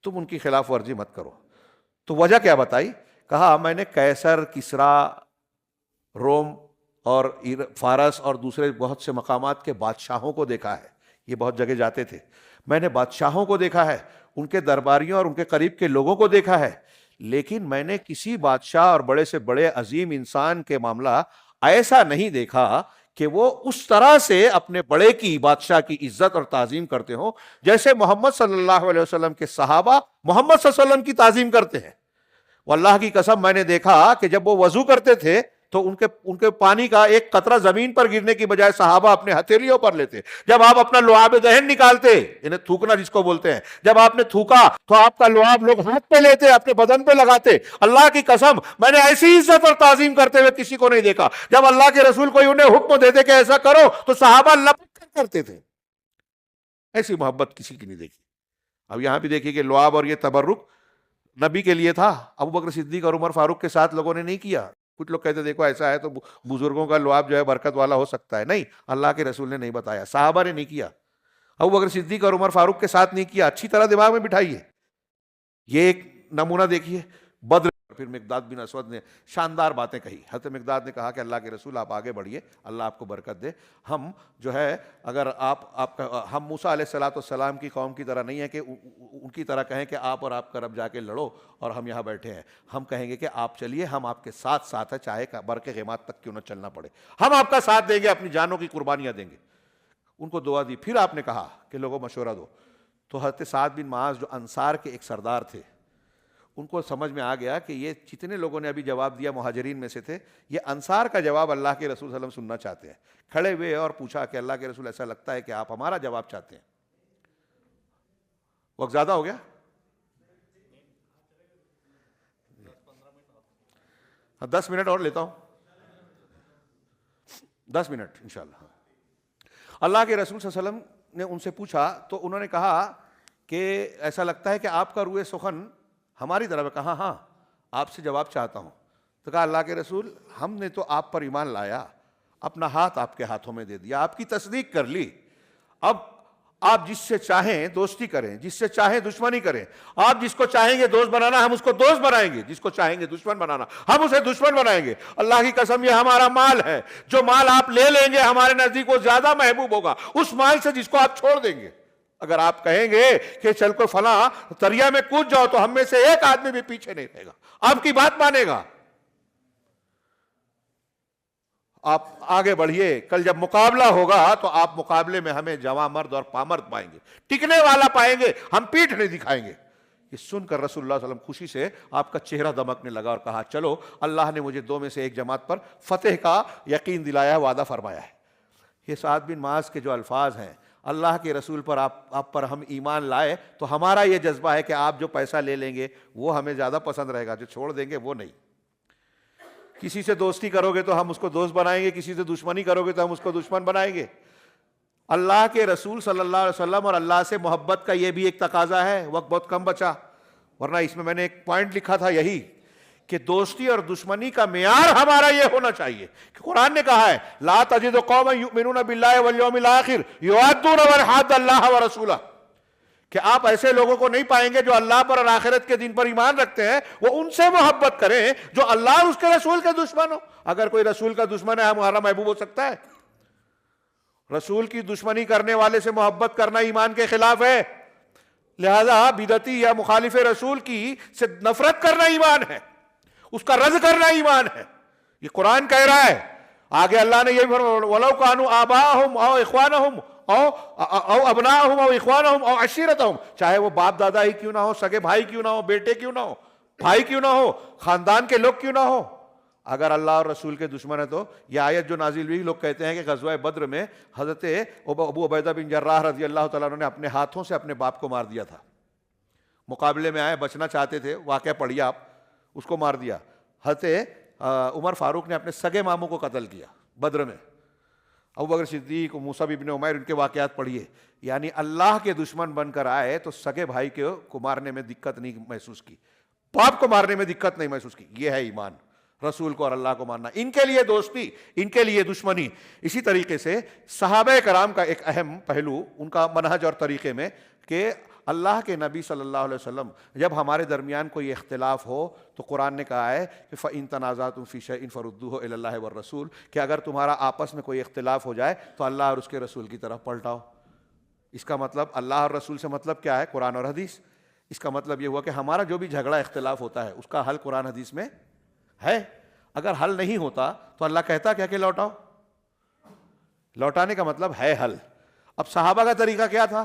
تم ان کی خلاف ورزی مت کرو. تو وجہ کیا بتائی؟ کہا میں نے قیصر, کسریٰ, روم اور فارس اور دوسرے بہت سے مقامات کے بادشاہوں کو دیکھا ہے. یہ بہت جگہ جاتے تھے. میں نے بادشاہوں کو دیکھا ہے, ان کے درباریوں اور ان کے قریب کے لوگوں کو دیکھا ہے, لیکن میں نے کسی بادشاہ اور بڑے سے بڑے عظیم انسان کے معاملہ ایسا نہیں دیکھا کہ وہ اس طرح سے اپنے بڑے کی, بادشاہ کی عزت اور تعظیم کرتے ہوں جیسے محمد صلی اللہ علیہ وسلم کے صحابہ محمد صلی اللہ علیہ وسلم کی تعظیم کرتے ہیں. واللہ کی قسم, میں نے دیکھا کہ جب وہ وضو کرتے تھے تو ان کے پانی کا ایک قطرہ زمین پر گرنے کی بجائے صحابہ اپنے ہتھیلیوں پر لیتے. جب آپ اپنا لعاب دہن نکالتے, انہیں تھوکنا جس کو بولتے ہیں, جب آپ نے تھوکا تو آپ کا لعاب لوگ ہاتھ پہ لیتے, اپنے بدن پہ لگاتے. اللہ کی قسم, میں نے ایسی عزت اور تعظیم کرتے ہوئے کسی کو نہیں دیکھا. جب اللہ کے رسول کوئی انہیں حکم دیتے کہ ایسا کرو تو صحابہ لپک کر کرتے تھے. ایسی محبت کسی کی نہیں دیکھی. اب یہاں بھی دیکھیے کہ لعاب اور یہ تبرک نبی کے لیے تھا, ابو بکر صدیق اور عمر فاروق کے ساتھ لوگوں نے نہیں کیا. کچھ لوگ کہتے دیکھو ایسا ہے تو بزرگوں کا لعاب جو ہے برکت والا ہو سکتا ہے. نہیں, اللہ کے رسول نے نہیں بتایا, صحابہ نے نہیں کیا, ابو بکر صدیق اور عمر فاروق کے ساتھ نہیں کیا. اچھی طرح دماغ میں بٹھائیے. یہ ایک نمونہ دیکھیے. بدر پھر مقداد بن اسود نے شاندار باتیں کہی. حضرت مقداد نے کہا کہ اللہ کے رسول آپ آگے بڑھیے, اللہ آپ کو برکت دے. ہم جو ہے اگر ہم موسیٰ علیہ الصلوۃ والسلام کی قوم کی طرح نہیں ہے کہ ان کی طرح کہیں کہ آپ اور آپ کا رب جا کے لڑو اور ہم یہاں بیٹھے ہیں. ہم کہیں گے کہ آپ چلیے, ہم آپ کے ساتھ ساتھ ہیں, چاہے برق غیمات تک کیوں نہ چلنا پڑے, ہم آپ کا ساتھ دیں گے, اپنی جانوں کی قربانیاں دیں گے. ان کو دعا دی. پھر آپ نے کہا کہ لوگوں مشورہ دو. تو حضرت سعد بن معاذ جو انصار کے ایک سردار تھے, ان کو سمجھ میں آ گیا کہ یہ جتنے لوگوں نے ابھی جواب دیا مہاجرین میں سے تھے, یہ انصار کا جواب اللہ کے رسول صلی اللہ علیہ وسلم سننا چاہتے ہیں. کھڑے ہوئے اور پوچھا کہ اللہ کے رسول ایسا لگتا ہے کہ آپ ہمارا جواب چاہتے ہیں. وقت زیادہ ہو گیا, 10 منٹ اور لیتا ہوں, 10 منٹ انشاءاللہ. اللہ کے رسول صلی اللہ علیہ وسلم نے ان سے پوچھا تو انہوں نے کہا کہ ایسا لگتا ہے کہ آپ کا روئے سخن ہماری طرف. کہا ہاں, آپ سے جواب چاہتا ہوں. تو کہا اللہ کے رسول, ہم نے تو آپ پر ایمان لایا, اپنا ہاتھ آپ کے ہاتھوں میں دے دیا, آپ کی تصدیق کر لی. اب آپ جس سے چاہیں دوستی کریں, جس سے چاہیں دشمنی کریں. آپ جس کو چاہیں گے دوست بنانا ہم اس کو دوست بنائیں گے, جس کو چاہیں گے دشمن بنانا ہم اسے دشمن بنائیں گے. اللہ کی قسم, یہ ہمارا مال ہے. جو مال آپ لے لیں گے ہمارے نزدیک وہ زیادہ محبوب ہوگا اس مال سے جس کو آپ چھوڑ دیں گے. اگر آپ کہیں گے کہ چل کو فلاں دریا میں کود جاؤ تو ہم میں سے ایک آدمی بھی پیچھے نہیں رہے گا, آپ کی بات مانے گا. آپ آگے بڑھیے, کل جب مقابلہ ہوگا تو آپ مقابلے میں ہمیں جواں مرد اور پامرد پائیں گے, ٹکنے والا پائیں گے, ہم پیٹھ نہیں دکھائیں گے. یہ سن کر رسول اللہ صلی اللہ علیہ وسلم خوشی سے آپ کا چہرہ دمکنے لگا اور کہا چلو اللہ نے مجھے 2 میں سے ایک جماعت پر فتح کا یقین دلایا, وعدہ فرمایا ہے. یہ سعد بن معاذ کے جو الفاظ ہیں, اللہ کے رسول پر آپ پر ہم ایمان لائے تو ہمارا یہ جذبہ ہے کہ آپ جو پیسہ لے لیں گے وہ ہمیں زیادہ پسند رہے گا, جو چھوڑ دیں گے وہ نہیں. کسی سے دوستی کرو گے تو ہم اس کو دوست بنائیں گے, کسی سے دشمنی کرو گے تو ہم اس کو دشمن بنائیں گے. اللہ کے رسول صلی اللہ علیہ وسلم اور اللہ سے محبت کا یہ بھی ایک تقاضا ہے. وقت بہت کم بچا, ورنہ اس میں نے ایک پوائنٹ لکھا تھا یہی کہ دوستی اور دشمنی کا معیار ہمارا یہ ہونا چاہیے کہ قرآن نے کہا ہے لا تجد قوما یؤمنون باللہ والیوم الاخر یوادون من حاد اللہ ورسولہ, کہ آپ ایسے لوگوں کو نہیں پائیں گے جو اللہ پر اور آخرت کے دن پر ایمان رکھتے ہیں وہ ان سے محبت کریں جو اللہ اور اس کے رسول کے دشمن ہو. اگر کوئی رسول کا دشمن ہے ہمارا محبوب ہو سکتا ہے؟ رسول کی دشمنی کرنے والے سے محبت کرنا ایمان کے خلاف ہے. لہذا بدعتی یا مخالف رسول کی سے نفرت کرنا ایمان ہے، اس کا رد کرنا ایمان ہے. یہ قرآن کہہ رہا ہے. آگے اللہ نے یہ فرمایا وَلَوْ كَانُوا آبَاءَهُمْ أَوْ إِخْوَانَهُمْ او ابناءہم او اخوانہم او عشیرتہم، چاہے وہ باپ دادا ہی کیوں نہ ہو، سگے بھائی کیوں نہ ہو، بیٹے کیوں نہ ہو، بھائی کیوں نہ ہو، خاندان کے لوگ کیوں نہ ہو، اگر اللہ اور رسول کے دشمن ہے. تو یہ آیت جو نازل ہوئی، لوگ کہتے ہیں کہ غزوہ بدر میں حضرت ابو عبیدہ بن جراح رضی اللہ تعالیٰ عنہ نے اپنے ہاتھوں سے اپنے باپ کو مار دیا تھا. مقابلے میں آئے، بچنا چاہتے تھے، واقعہ پڑھیے آپ، اس کو مار دیا. حضرت عمر فاروق نے اپنے سگے ماموں کو قتل کیا بدر میں. ابوبکر صدیق، مصعب ابن عمیر، ان کے واقعات پڑھیے. یعنی اللہ کے دشمن بن کر آئے تو سگے بھائی کو مارنے میں دقت نہیں محسوس کی، باپ کو مارنے میں دقت نہیں محسوس کی. یہ ہے ایمان، رسول کو اور اللہ کو ماننا. ان کے لیے دوستی، ان کے لیے دشمنی. اسی طریقے سے صحابہ کرام کا ایک اہم پہلو ان کا منہج اور طریقے میں کہ اللہ کے نبی صلی اللہ علیہ وسلم جب ہمارے درمیان کوئی اختلاف ہو تو قرآن نے کہا ہے کہ فَإِن تَنَازَعْتُمْ فِي شَيْءٍ فَرُدُّوهُ إِلَى اللَّهِ وَالرَّسُولِ، کہ اگر تمہارا آپس میں کوئی اختلاف ہو جائے تو اللہ اور اس کے رسول کی طرف پلٹاؤ. اس کا مطلب اللہ اور رسول سے مطلب کیا ہے؟ قرآن اور حدیث. اس کا مطلب یہ ہوا کہ ہمارا جو بھی جھگڑا اختلاف ہوتا ہے اس کا حل قرآن حدیث میں ہے. اگر حل نہیں ہوتا تو اللہ کہتا کیا کہ لوٹاؤ. لوٹانے کا مطلب ہے حل. اب صحابہ کا طریقہ کیا تھا؟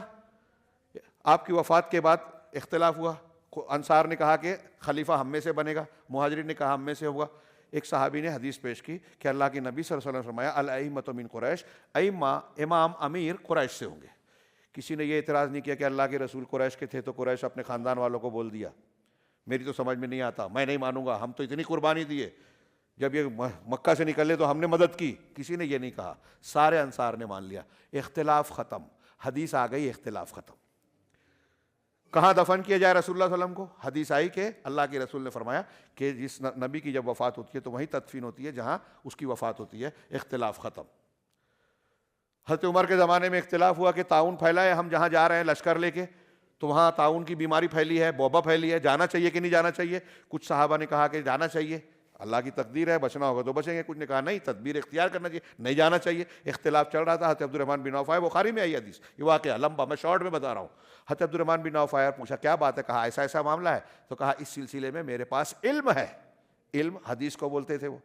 آپ کی وفات کے بعد اختلاف ہوا، انصار نے کہا کہ خلیفہ ہم میں سے بنے گا، مہاجرین نے کہا ہم میں سے ہوگا. ایک صحابی نے حدیث پیش کی کہ اللہ کے نبی صلی اللہ علیہ وسلم نے فرمایا الائمۃ من قریش، ائمہ امام امیر قریش سے ہوں گے. کسی نے یہ اعتراض نہیں کیا کہ اللہ کے رسول قریش کے تھے تو قریش اپنے خاندان والوں کو بول دیا میری تو سمجھ میں نہیں آتا، میں نہیں مانوں گا، ہم تو اتنی قربانی دیے، جب یہ مکہ سے نکلے تو ہم نے مدد کی. کسی نے یہ نہیں کہا، سارے انصار نے مان لیا. اختلاف ختم، حدیث آ گئی، اختلاف ختم. کہاں دفن کیا جائے رسول اللہ صلی اللہ علیہ وسلم کو؟ حدیث آئی کہ اللہ کے رسول نے فرمایا کہ جس نبی کی جب وفات ہوتی ہے تو وہیں تدفین ہوتی ہے جہاں اس کی وفات ہوتی ہے. اختلاف ختم. حضرت عمر کے زمانے میں اختلاف ہوا کہ طاعون پھیلا ہے، ہم جہاں جا رہے ہیں لشکر لے کے تو وہاں طاعون کی بیماری پھیلی ہے، وبا پھیلی ہے، جانا چاہیے کہ نہیں جانا چاہیے. کچھ صحابہ نے کہا کہ جانا چاہیے، اللہ کی تقدیر ہے، بچنا ہوگا تو بچیں گے. کچھ نے کہا نہیں، تدبیر اختیار کرنا چاہیے، نہیں جانا چاہیے. اختلاف چل رہا تھا. حضرت عبدالرحمن بن عوف آئے، بخاری میں آئی حدیث، یہ واقعہ لمبا، میں شارٹ میں بتا رہا ہوں. حضرت عبدالرحمن بن عوف آیا، پوچھا کیا بات ہے؟ کہا ایسا ایسا معاملہ ہے. تو کہا اس سلسلے میں میرے پاس علم ہے. علم حدیث کو بولتے تھے وہ.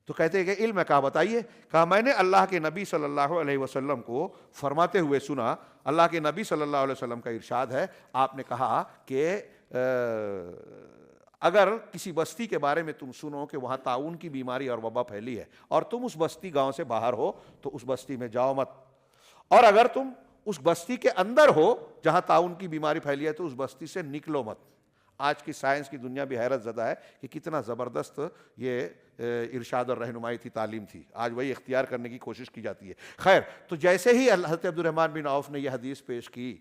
تو کہتے ہیں کہ علم ہے. کہا بتائیے. کہا میں نے اللہ کے نبی صلی اللہ علیہ وسلم کو فرماتے ہوئے سنا. اللہ کے نبی صلی اللہ علیہ وسلم کا ارشاد ہے، آپ نے کہا کہ اگر کسی بستی کے بارے میں تم سنو کہ وہاں طاعون کی بیماری اور وبا پھیلی ہے اور تم اس بستی گاؤں سے باہر ہو تو اس بستی میں جاؤ مت، اور اگر تم اس بستی کے اندر ہو جہاں طاعون کی بیماری پھیلی ہے تو اس بستی سے نکلو مت. آج کی سائنس کی دنیا بھی حیرت زدہ ہے کہ کتنا زبردست یہ ارشاد اور رہنمائی تھی، تعلیم تھی. آج وہی اختیار کرنے کی کوشش کی جاتی ہے. خیر، تو جیسے ہی حضرت عبدالرحمن بن عوف نے یہ حدیث پیش کی،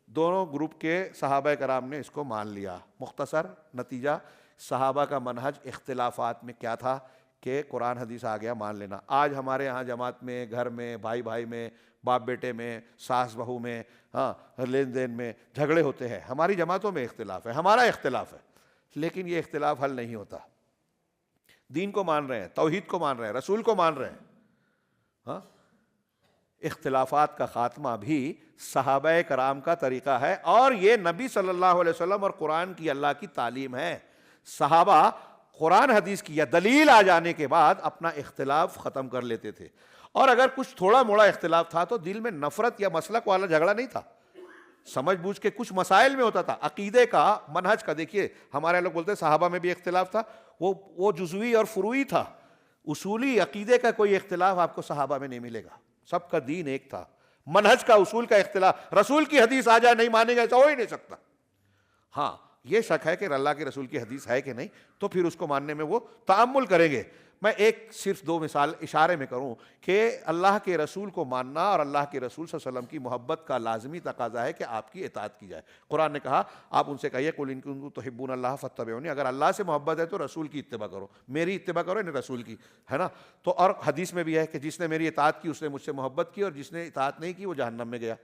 دونوں گروپ کے صحابہ کرام نے اس کو مان لیا. مختصر نتیجہ صحابہ کا منہج اختلافات میں کیا تھا کہ قرآن حدیث آ گیا، مان لینا. آج ہمارے ہاں جماعت میں، گھر میں، بھائی بھائی میں، باپ بیٹے میں، ساس بہو میں، لین دین میں جھگڑے ہوتے ہیں. ہماری جماعتوں میں اختلاف ہے، ہمارا اختلاف ہے، لیکن یہ اختلاف حل نہیں ہوتا. دین کو مان رہے ہیں، توحید کو مان رہے ہیں، رسول کو مان رہے ہیں. اختلافات کا خاتمہ بھی صحابہ کرام کا طریقہ ہے، اور یہ نبی صلی اللہ علیہ وسلم اور قرآن کی اللہ کی تعلیم ہے. صحابہ قرآن حدیث کی یا دلیل آ جانے کے بعد اپنا اختلاف ختم کر لیتے تھے. اور اگر کچھ تھوڑا موڑا اختلاف تھا تو دل میں نفرت یا مسلک والا جھگڑا نہیں تھا، سمجھ بوجھ کے کچھ مسائل میں ہوتا تھا. عقیدے کا، منہج کا، دیکھیے ہمارے لوگ بولتے ہیں صحابہ میں بھی اختلاف تھا، وہ جزوی اور فروعی تھا. اصولی عقیدے کا کوئی اختلاف آپ کو صحابہ میں نہیں ملے گا. سب کا دین ایک تھا. منہج کا، اصول کا اختلاف، رسول کی حدیث آ جائے نہیں مانے گا ایسا ہو ہی نہیں سکتا. ہاں یہ شک ہے کہ اللہ کے رسول کی حدیث ہے کہ نہیں، تو پھر اس کو ماننے میں وہ تأمل کریں گے. میں ایک صرف دو مثال اشارے میں کروں کہ اللہ کے رسول کو ماننا اور اللہ کے رسول صلی اللہ علیہ وسلم کی محبت کا لازمی تقاضا ہے کہ آپ کی اطاعت کی جائے. قرآن نے کہا آپ ان سے کہیے قل ان کنتم تحبون اللہ فاتبعونی، اگر اللہ سے محبت ہے تو رسول کی اتباع کرو، میری اتباع کرو یعنی رسول کی، ہے نا. تو اور حدیث میں بھی ہے کہ جس نے میری اطاعت کی اس نے مجھ سے محبت کی، اور جس نے اطاعت نہیں کی وہ جہنم میں گیا.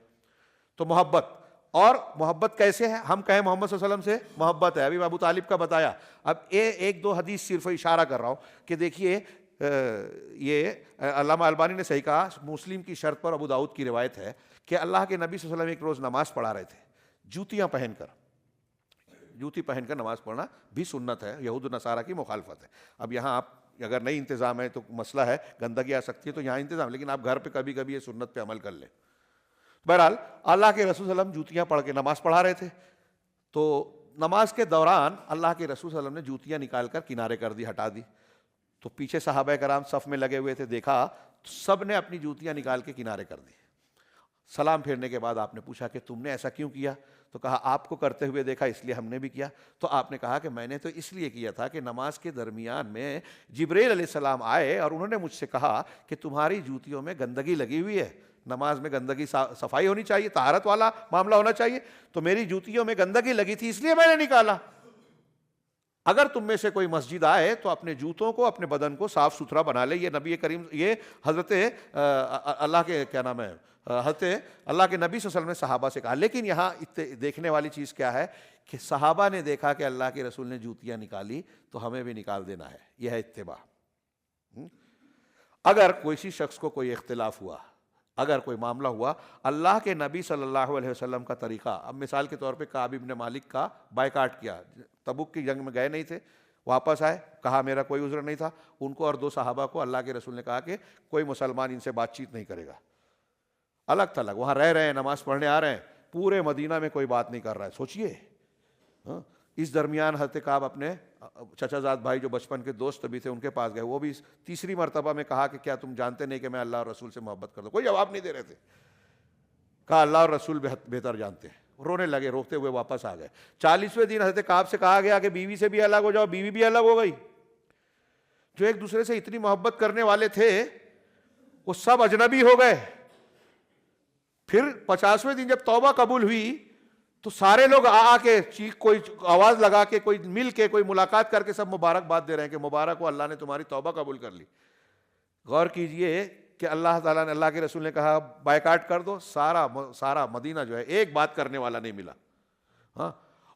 تو محبت، اور محبت کیسے ہے؟ ہم کہیں محمد صلی اللہ علیہ وسلم سے محبت ہے. ابھی ابو طالب کا بتایا. اب ایک دو حدیث صرف اشارہ کر رہا ہوں کہ دیکھیے یہ علامہ البانی نے صحیح کہا، مسلم کی شرط پر ابو داؤد کی روایت ہے کہ اللہ کے نبی صلی اللہ علیہ وسلم ایک روز نماز پڑھا رہے تھے. جوتی پہن کر نماز پڑھنا بھی سنت ہے، یہود و نصارہ کی مخالفت ہے۔ اب یہاں آپ اگر نہیں انتظام ہے تو مسئلہ ہے، گندگی آ سکتی ہے تو یہاں انتظام، لیکن آپ گھر پہ کبھی کبھی یہ سنت پہ عمل کر لیں۔ بہرحال اللہ کے رسول صلی اللہ علیہ وسلم جوتیاں پڑھ کے نماز پڑھا رہے تھے، تو نماز کے دوران اللہ کے رسول صلی اللہ علیہ وسلم نے جوتیاں نکال کر کنارے کر دی، ہٹا دی۔ تو پیچھے صحابہ کرام صف میں لگے ہوئے تھے، دیکھا سب نے اپنی جوتیاں نکال کے کنارے کر دی۔ سلام پھیرنے کے بعد آپ نے پوچھا کہ تم نے ایسا کیوں کیا؟ تو کہا آپ کو کرتے ہوئے دیکھا اس لیے ہم نے بھی کیا۔ تو آپ نے کہا کہ میں نے تو اس لیے کیا تھا کہ نماز کے درمیان میں جبرائیل علیہ السلام آئے اور انہوں نے مجھ سے کہا کہ تمہاری جوتیوں میں گندگی لگی ہوئی ہے، نماز میں گندگی صفائی ہونی چاہیے، طہارت والا معاملہ ہونا چاہیے، تو میری جوتیوں میں گندگی لگی تھی اس لیے میں نے نکالا۔ اگر تم میں سے کوئی مسجد آئے تو اپنے جوتوں کو، اپنے بدن کو صاف ستھرا بنا لے۔ یہ نبی کریم، یہ حضرت اللہ کے کیا نام ہے، حضرت اللہ کے نبی صلی اللہ علیہ وسلم نے صحابہ سے کہا۔ لیکن یہاں دیکھنے والی چیز کیا ہے کہ صحابہ نے دیکھا کہ اللہ کے رسول نے جوتیاں نکالی تو ہمیں بھی نکال دینا ہے، یہ ہے اتباع۔ اگر کسی شخص کو کوئی اختلاف ہوا، اگر کوئی معاملہ ہوا، اللہ کے نبی صلی اللہ علیہ وسلم کا طریقہ، اب مثال کے طور پہ کعب بن مالک کا بائیکاٹ کیا، تبوک کی جنگ میں گئے نہیں تھے، واپس آئے، کہا میرا کوئی عذر نہیں تھا، ان کو اور دو صحابہ کو اللہ کے رسول نے کہا کہ کوئی مسلمان ان سے بات چیت نہیں کرے گا، الگ تھلگ وہاں رہ رہے ہیں، نماز پڑھنے آ رہے ہیں، پورے مدینہ میں کوئی بات نہیں کر رہا ہے، سوچئے۔ اس درمیان حضرت کعب اپنے چچا زاد بھائی جو بچپن کے دوست بھی تھے ان کے پاس گئے، وہ بھی تیسری مرتبہ میں کہا کہ کیا تم جانتے نہیں کہ میں اللہ اور رسول سے محبت کرتا ہوں؟ کوئی جواب نہیں دے رہے تھے، کہا اللہ اور رسول بہتر جانتے ہیں، رونے لگے، روتے ہوئے واپس آ گئے۔ 40ویں دن حضرت کعب سے کہا گیا کہ بیوی سے بھی الگ ہو جاؤ، بیوی بھی الگ ہو گئی۔ جو ایک دوسرے سے اتنی محبت کرنے والے تھے وہ سب اجنبی ہو گئے۔ پھر 50ویں دن جب توبہ قبول ہوئی تو سارے لوگ آ کے کوئی آواز لگا کے، کوئی مل کے، کوئی ملاقات کر کے سب مبارکباد دے رہے ہیں کہ مبارک ہو، اللہ نے تمہاری توبہ قبول کر لی۔ غور کیجئے کہ اللہ تعالیٰ نے، اللہ کے رسول نے کہا بائیکاٹ کر دو، سارا مدینہ جو ہے ایک بات کرنے والا نہیں ملا۔ ہاں،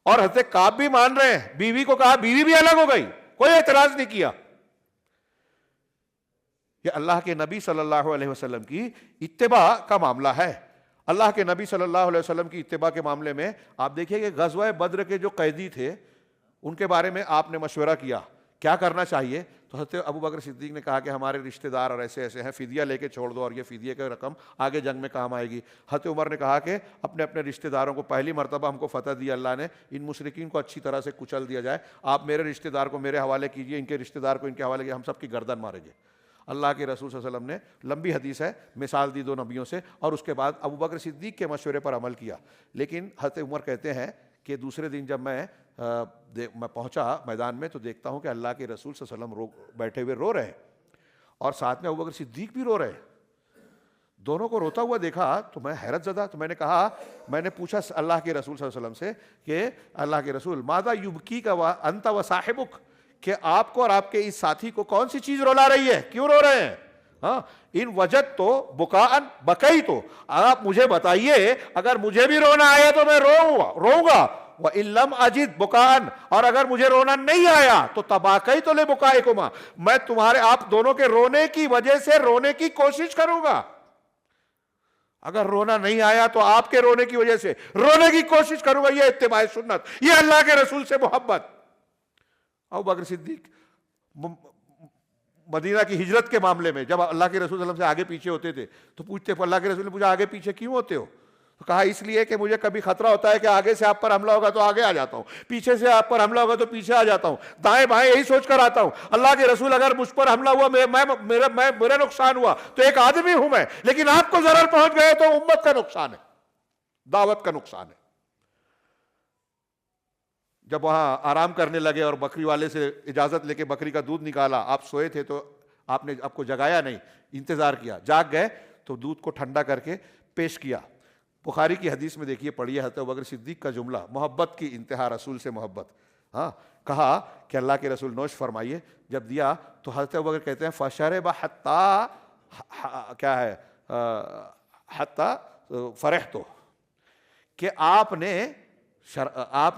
اور حضرت کعب بھی مان رہے ہیں، بیوی کو کہا، بیوی بھی الگ ہو گئی، کوئی اعتراض نہیں کیا۔ یہ اللہ کے نبی صلی اللہ علیہ وسلم کی اتباع کا معاملہ ہے۔ اللہ کے نبی صلی اللہ علیہ وسلم کی اتباع کے معاملے میں آپ دیکھیے کہ غزوہ بدر کے جو قیدی تھے ان کے بارے میں آپ نے مشورہ کیا کیا کرنا چاہیے، تو حضرت ابو بکر صدیق نے کہا کہ ہمارے رشتہ دار اور ایسے ایسے ہیں، فدیہ لے کے چھوڑ دو اور یہ فدیہ کی رقم آگے جنگ میں کام آئے گی۔ حضرت عمر نے کہا کہ اپنے اپنے رشتہ داروں کو، پہلی مرتبہ ہم کو فتح دی اللہ نے، ان مشرکین کو اچھی طرح سے کچل دیا جائے، آپ میرے رشتہ دار کو میرے حوالے کیجئے، ان کے رشتہ دار کو ان کے حوالے کیجئے، ہم سب کی گردن ماریں گے۔ اللہ کے رسول صلی اللہ علیہ وسلم نے لمبی حدیث ہے، مثال دی دو نبیوں سے، اور اس کے بعد ابو بکر صدیق کے مشورے پر عمل کیا۔ لیکن حضرت عمر کہتے ہیں کہ دوسرے دن جب میں پہنچا میدان میں تو دیکھتا ہوں کہ اللہ کے رسول صلی اللہ علیہ وسلم بیٹھے ہوئے رو رہے ہیں اور ساتھ میں ابو بکر صدیق بھی رو رہے ہیں۔ دونوں کو روتا ہوا دیکھا تو میں حیرت زدہ، تو میں نے پوچھا اللہ کے رسول صلی اللہ علیہ وسلم سے کہ اللہ کے رسول ماذا یبکیک انت و صاحبک، کہ آپ کو اور آپ کے اس ساتھی کو کون سی چیز رلا رہی ہے، کیوں رو رہے ہیں؟ ہاں، ان وجد تو بکاءن بکئی، تو آپ مجھے بتائیے، اگر مجھے بھی رونا آیا تو میں روؤں گا، وَإِن لَمْ أَجِدْ بُكَاءً، اور اگر مجھے رونا نہیں آیا تو تَبَاكَيْتُ لِبُكَائِكُمَا، میں تمہارے آپ دونوں کے رونے کی وجہ سے رونے کی کوشش کروں گا۔ اگر رونا نہیں آیا تو آپ کے رونے کی وجہ سے رونے کی کوشش کروں گا۔ یہ اتباع سنت، یہ اللہ کے رسول سے محبت۔ ابو بکر صدیق مدینہ کی ہجرت کے معاملے میں جب اللہ کے رسول صلی اللہ علیہ وسلم سے آگے پیچھے ہوتے تھے تو پوچھتے، اللہ کے رسول نے پوچھا آگے پیچھے کیوں ہوتے ہو؟ تو کہا اس لیے کہ مجھے کبھی خطرہ ہوتا ہے کہ آگے سے آپ پر حملہ ہوگا تو آگے آ جاتا ہوں، پیچھے سے آپ پر حملہ ہوگا تو پیچھے آ جاتا ہوں، دائیں بائیں یہی سوچ کر آتا ہوں۔ اللہ کے رسول اگر مجھ پر حملہ ہوا، میرا نقصان ہوا تو ایک آدمی ہوں میں، لیکن آپ کو ضرر پہنچ گئے تو امت کا نقصان ہے، دعوت کا نقصان ہے۔ جب وہاں آرام کرنے لگے اور بکری والے سے اجازت لے کے بکری کا دودھ نکالا، آپ سوئے تھے تو آپ نے آپ کو جگایا نہیں، انتظار کیا، جاگ گئے تو دودھ کو ٹھنڈا کر کے پیش کیا۔ بخاری کی حدیث میں دیکھیے، پڑھیے حضرت ابوبکر صدیق کا جملہ، محبت کی انتہا، رسول سے محبت۔ ہاں، کہا کہ اللہ کے رسول نوش فرمائیے، جب دیا تو حضرت ابوبکر کہتے ہیں فشرب حتی، کیا ہے، حتی فرحت، کہ آپ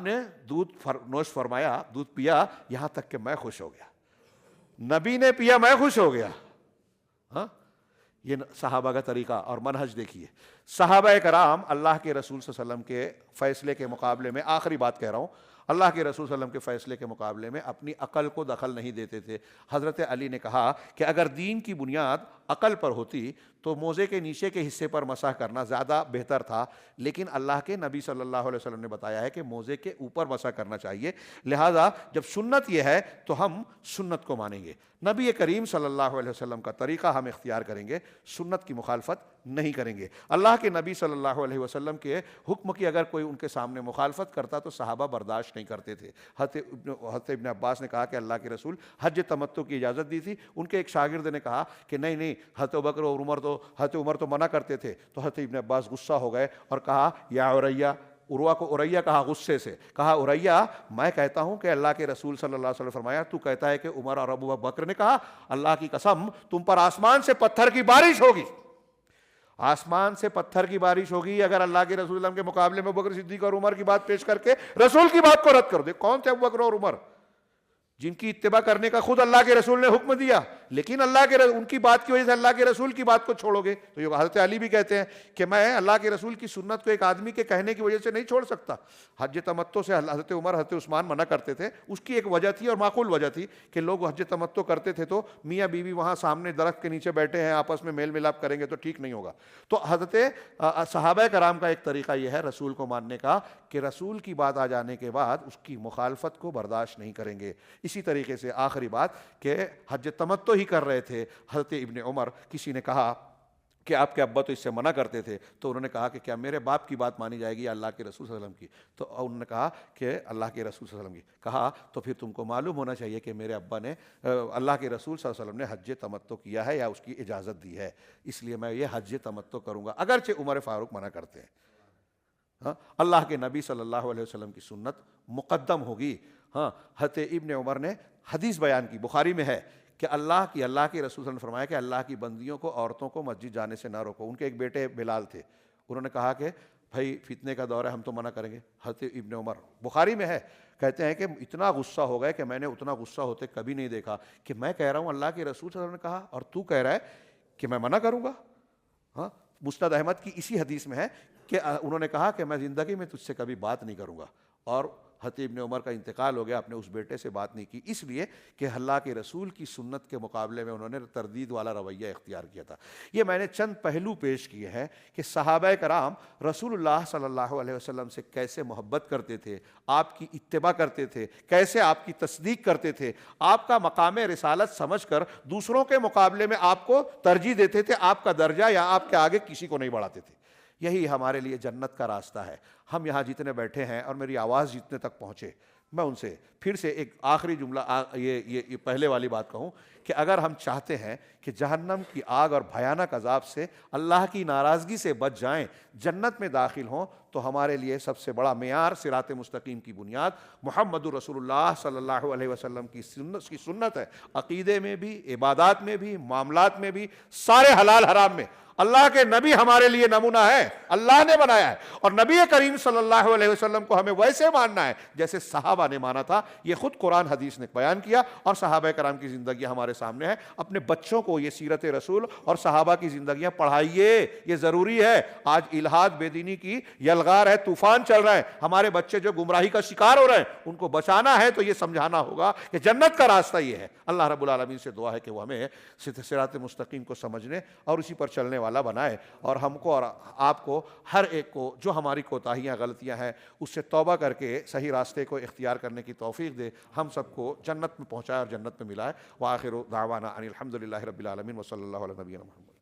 نے دودھ نوش فرمایا، دودھ پیا یہاں تک کہ میں خوش ہو گیا۔ نبی نے پیا، میں خوش ہو گیا۔ ہاں، یہ صحابہ کا طریقہ اور منہج دیکھیے. صحابہ کرام اللہ کے رسول صلی اللہ علیہ وسلم کے فیصلے کے مقابلے میں، آخری بات کہہ رہا ہوں، اللہ کے رسول صلی اللہ علیہ وسلم کے فیصلے کے مقابلے میں اپنی عقل کو دخل نہیں دیتے تھے. حضرت علی نے کہا کہ اگر دین کی بنیاد عقل پر ہوتی تو موزے کے نیچے کے حصے پر مسح کرنا زیادہ بہتر تھا، لیکن اللہ کے نبی صلی اللہ علیہ وسلم نے بتایا ہے کہ موزے کے اوپر مسح کرنا چاہیے. لہٰذا جب سنت یہ ہے تو ہم سنت کو مانیں گے. نبی کریم صلی اللہ علیہ وسلم کا طریقہ ہم اختیار کریں گے، سنت کی مخالفت نہیں کریں گے. اللہ کے نبی صلی اللہ علیہ وسلم کے حکم کی اگر کوئی ان کے سامنے مخالفت کرتا تو صحابہ برداشت نہیں کرتے تھے. حضرت ابن عباس نے کہا کہ اللہ کے رسول حج تمتع کی اجازت دی تھی. ان کے ایک شاگرد نے کہا کہ نہیں حضرت ابوبکر اور حضرت عمر تو منع کرتے تھے. تو حضرت ابن عباس غصہ ہو گئے اور کہا یا عریہ، عروہ کو عریہ کہا غصے سے، کہا عریہ میں کہتا ہوں کہ اللہ کے رسول صلی اللہ علیہ وسلم فرمایا، تو کہتا ہے کہ عمر اور ابو بکر نے کہا. اللہ کی قسم تم پر آسمان سے پتھر کی بارش ہوگی، آسمان سے پتھر کی بارش ہوگی اگر اللہ کے رسول اللہ کے مقابلے میں ابوبکر صدیق اور عمر کی بات پیش کر کے رسول کی بات کو رد کر دے. کون تھے ابوبکر اور عمر؟ جن کی اتباع کرنے کا خود اللہ کے رسول نے حکم دیا، لیکن ان کی بات کی وجہ سے اللہ کے رسول کی بات کو چھوڑو گے. تو یہ حضرت علی بھی کہتے ہیں کہ میں اللہ کے رسول کی سنت کو ایک آدمی کے کہنے کی وجہ سے نہیں چھوڑ سکتا. حج تمتع سے حضرت عمر حضرت عثمان منع کرتے تھے، اس کی ایک وجہ تھی اور معقول وجہ تھی کہ لوگ حج تمتع کرتے تھے تو میاں بیوی وہاں سامنے درخت کے نیچے بیٹھے ہیں، آپس میں میل ملاپ کریں گے تو ٹھیک نہیں ہوگا. تو حضرت صحابہ کرام کا ایک طریقہ یہ ہے رسول کو ماننے کا کہ رسول کی بات آ جانے کے بعد اس کی مخالفت کو برداشت نہیں کریں گے. اسی طریقے سے آخری بات کہ حج تمتع ہی کر رہے تھے حضرت ابن عمر، کسی نے کہا کہ آپ کے ابا تو اس سے منع کرتے تھے، تو انہوں نے کہا کہ کیا میرے باپ کی بات مانی جائے گی یا اللہ کے رسول صلی اللہ علیہ وسلم کی؟ تو انہوں نے کہا کہ اللہ کے رسول صلی اللہ علیہ وسلم کی. کہا تو پھر تم کو معلوم ہونا چاہیے کہ میرے ابا نے اللہ کے رسول صلی اللہ علیہ وسلم نے حج تمتع کیا ہے یا اس کی اجازت دی ہے، اس لیے میں یہ حج تمتع کروں گا اگرچہ عمر فاروق منع کرتے ہیں. اللہ کے نبی صلی اللہ علیہ وسلم کی سنت مقدم ہوگی. حضرت ابن عمر نے حدیث بیان کی، بخاری میں ہے کہ اللہ کے رسول صلی اللہ علیہ وسلم نے فرمایا کہ اللہ کی بندیوں کو، عورتوں کو مسجد جانے سے نہ روکو. ان کے ایک بیٹے بلال تھے، انہوں نے کہا کہ بھائی فتنے کا دور ہے، ہم تو منع کریں گے. حضرت ابن عمر بخاری میں ہے، کہتے ہیں کہ اتنا غصہ ہو گئے کہ میں نے اتنا غصہ ہوتے کبھی نہیں دیکھا کہ میں کہہ رہا ہوں اللہ کے رسول صلی اللہ علیہ وسلم نے کہا اور تو کہہ رہا ہے کہ میں منع کروں گا. مسند احمد کی اسی حدیث میں ہے کہ انہوں نے کہا کہ میں زندگی میں تجھ سے کبھی بات نہیں کروں گا. اور حضرت ابن عمر کا انتقال ہو گیا، اپنے اس بیٹے سے بات نہیں کی، اس لیے کہ اللہ کے رسول کی سنت کے مقابلے میں انہوں نے تردید والا رویہ اختیار کیا تھا. یہ میں نے چند پہلو پیش کیے ہیں کہ صحابہ کرام رسول اللہ صلی اللہ علیہ وسلم سے کیسے محبت کرتے تھے، آپ کی اتباع کرتے تھے، کیسے آپ کی تصدیق کرتے تھے، آپ کا مقام رسالت سمجھ کر دوسروں کے مقابلے میں آپ کو ترجیح دیتے تھے، آپ کا درجہ یا آپ کے آگے کسی کو نہیں بڑھاتے تھے. یہی ہمارے لیے جنت کا راستہ ہے. ہم یہاں جتنے بیٹھے ہیں اور میری آواز جتنے تک پہنچے، میں ان سے پھر سے ایک آخری جملہ یہ پہلے والی بات کہوں کہ اگر ہم چاہتے ہیں کہ جہنم کی آگ اور بھیانک عذاب سے، اللہ کی ناراضگی سے بچ جائیں، جنت میں داخل ہوں، تو ہمارے لیے سب سے بڑا معیار صراط مستقیم کی بنیاد محمد رسول اللہ صلی اللہ علیہ وسلم کی سنت ہے. عقیدے میں بھی، عبادات میں بھی، معاملات میں بھی، سارے حلال حرام میں اللہ کے نبی ہمارے لیے نمونہ ہے، اللہ نے بنایا ہے. اور نبی کریم صلی اللہ علیہ وسلم کو ہمیں ویسے ماننا ہے جیسے صحابہ نے مانا تھا. یہ خود قرآن حدیث نے بیان کیا اور صحابہ کرام کی زندگی ہمارے سامنے ہے. اپنے بچوں کو یہ سیرت رسول اور صحابہ کی زندگیاں پڑھائیے، یہ ضروری ہے. آج الہاد بے دینی کی یلغار ہے، طوفان چل رہا ہے، ہمارے بچے جو گمراہی کا شکار ہو رہے ہیں ان کو بچانا ہے تو یہ سمجھانا ہوگا کہ جنت کا راستہ یہ ہے. اللہ رب العالمین سے دعا ہے کہ وہ ہمیں صراط مستقیم کو سمجھنے اور اسی پر چلنے والا بنائے، اور ہم کو اور آپ کو، ہر ایک کو جو ہماری کوتاہیاں غلطیاں ہیں اس سے توبہ کر کے صحیح راستے کو اختیار کرنے کی توفیق دے. ہم سب کو جنت میں پہنچائے اور جنت میں ملائے. وآخر دعوانا ان الحمد للہ رب العالمین وصلی اللہ علیہ نبینا محمد.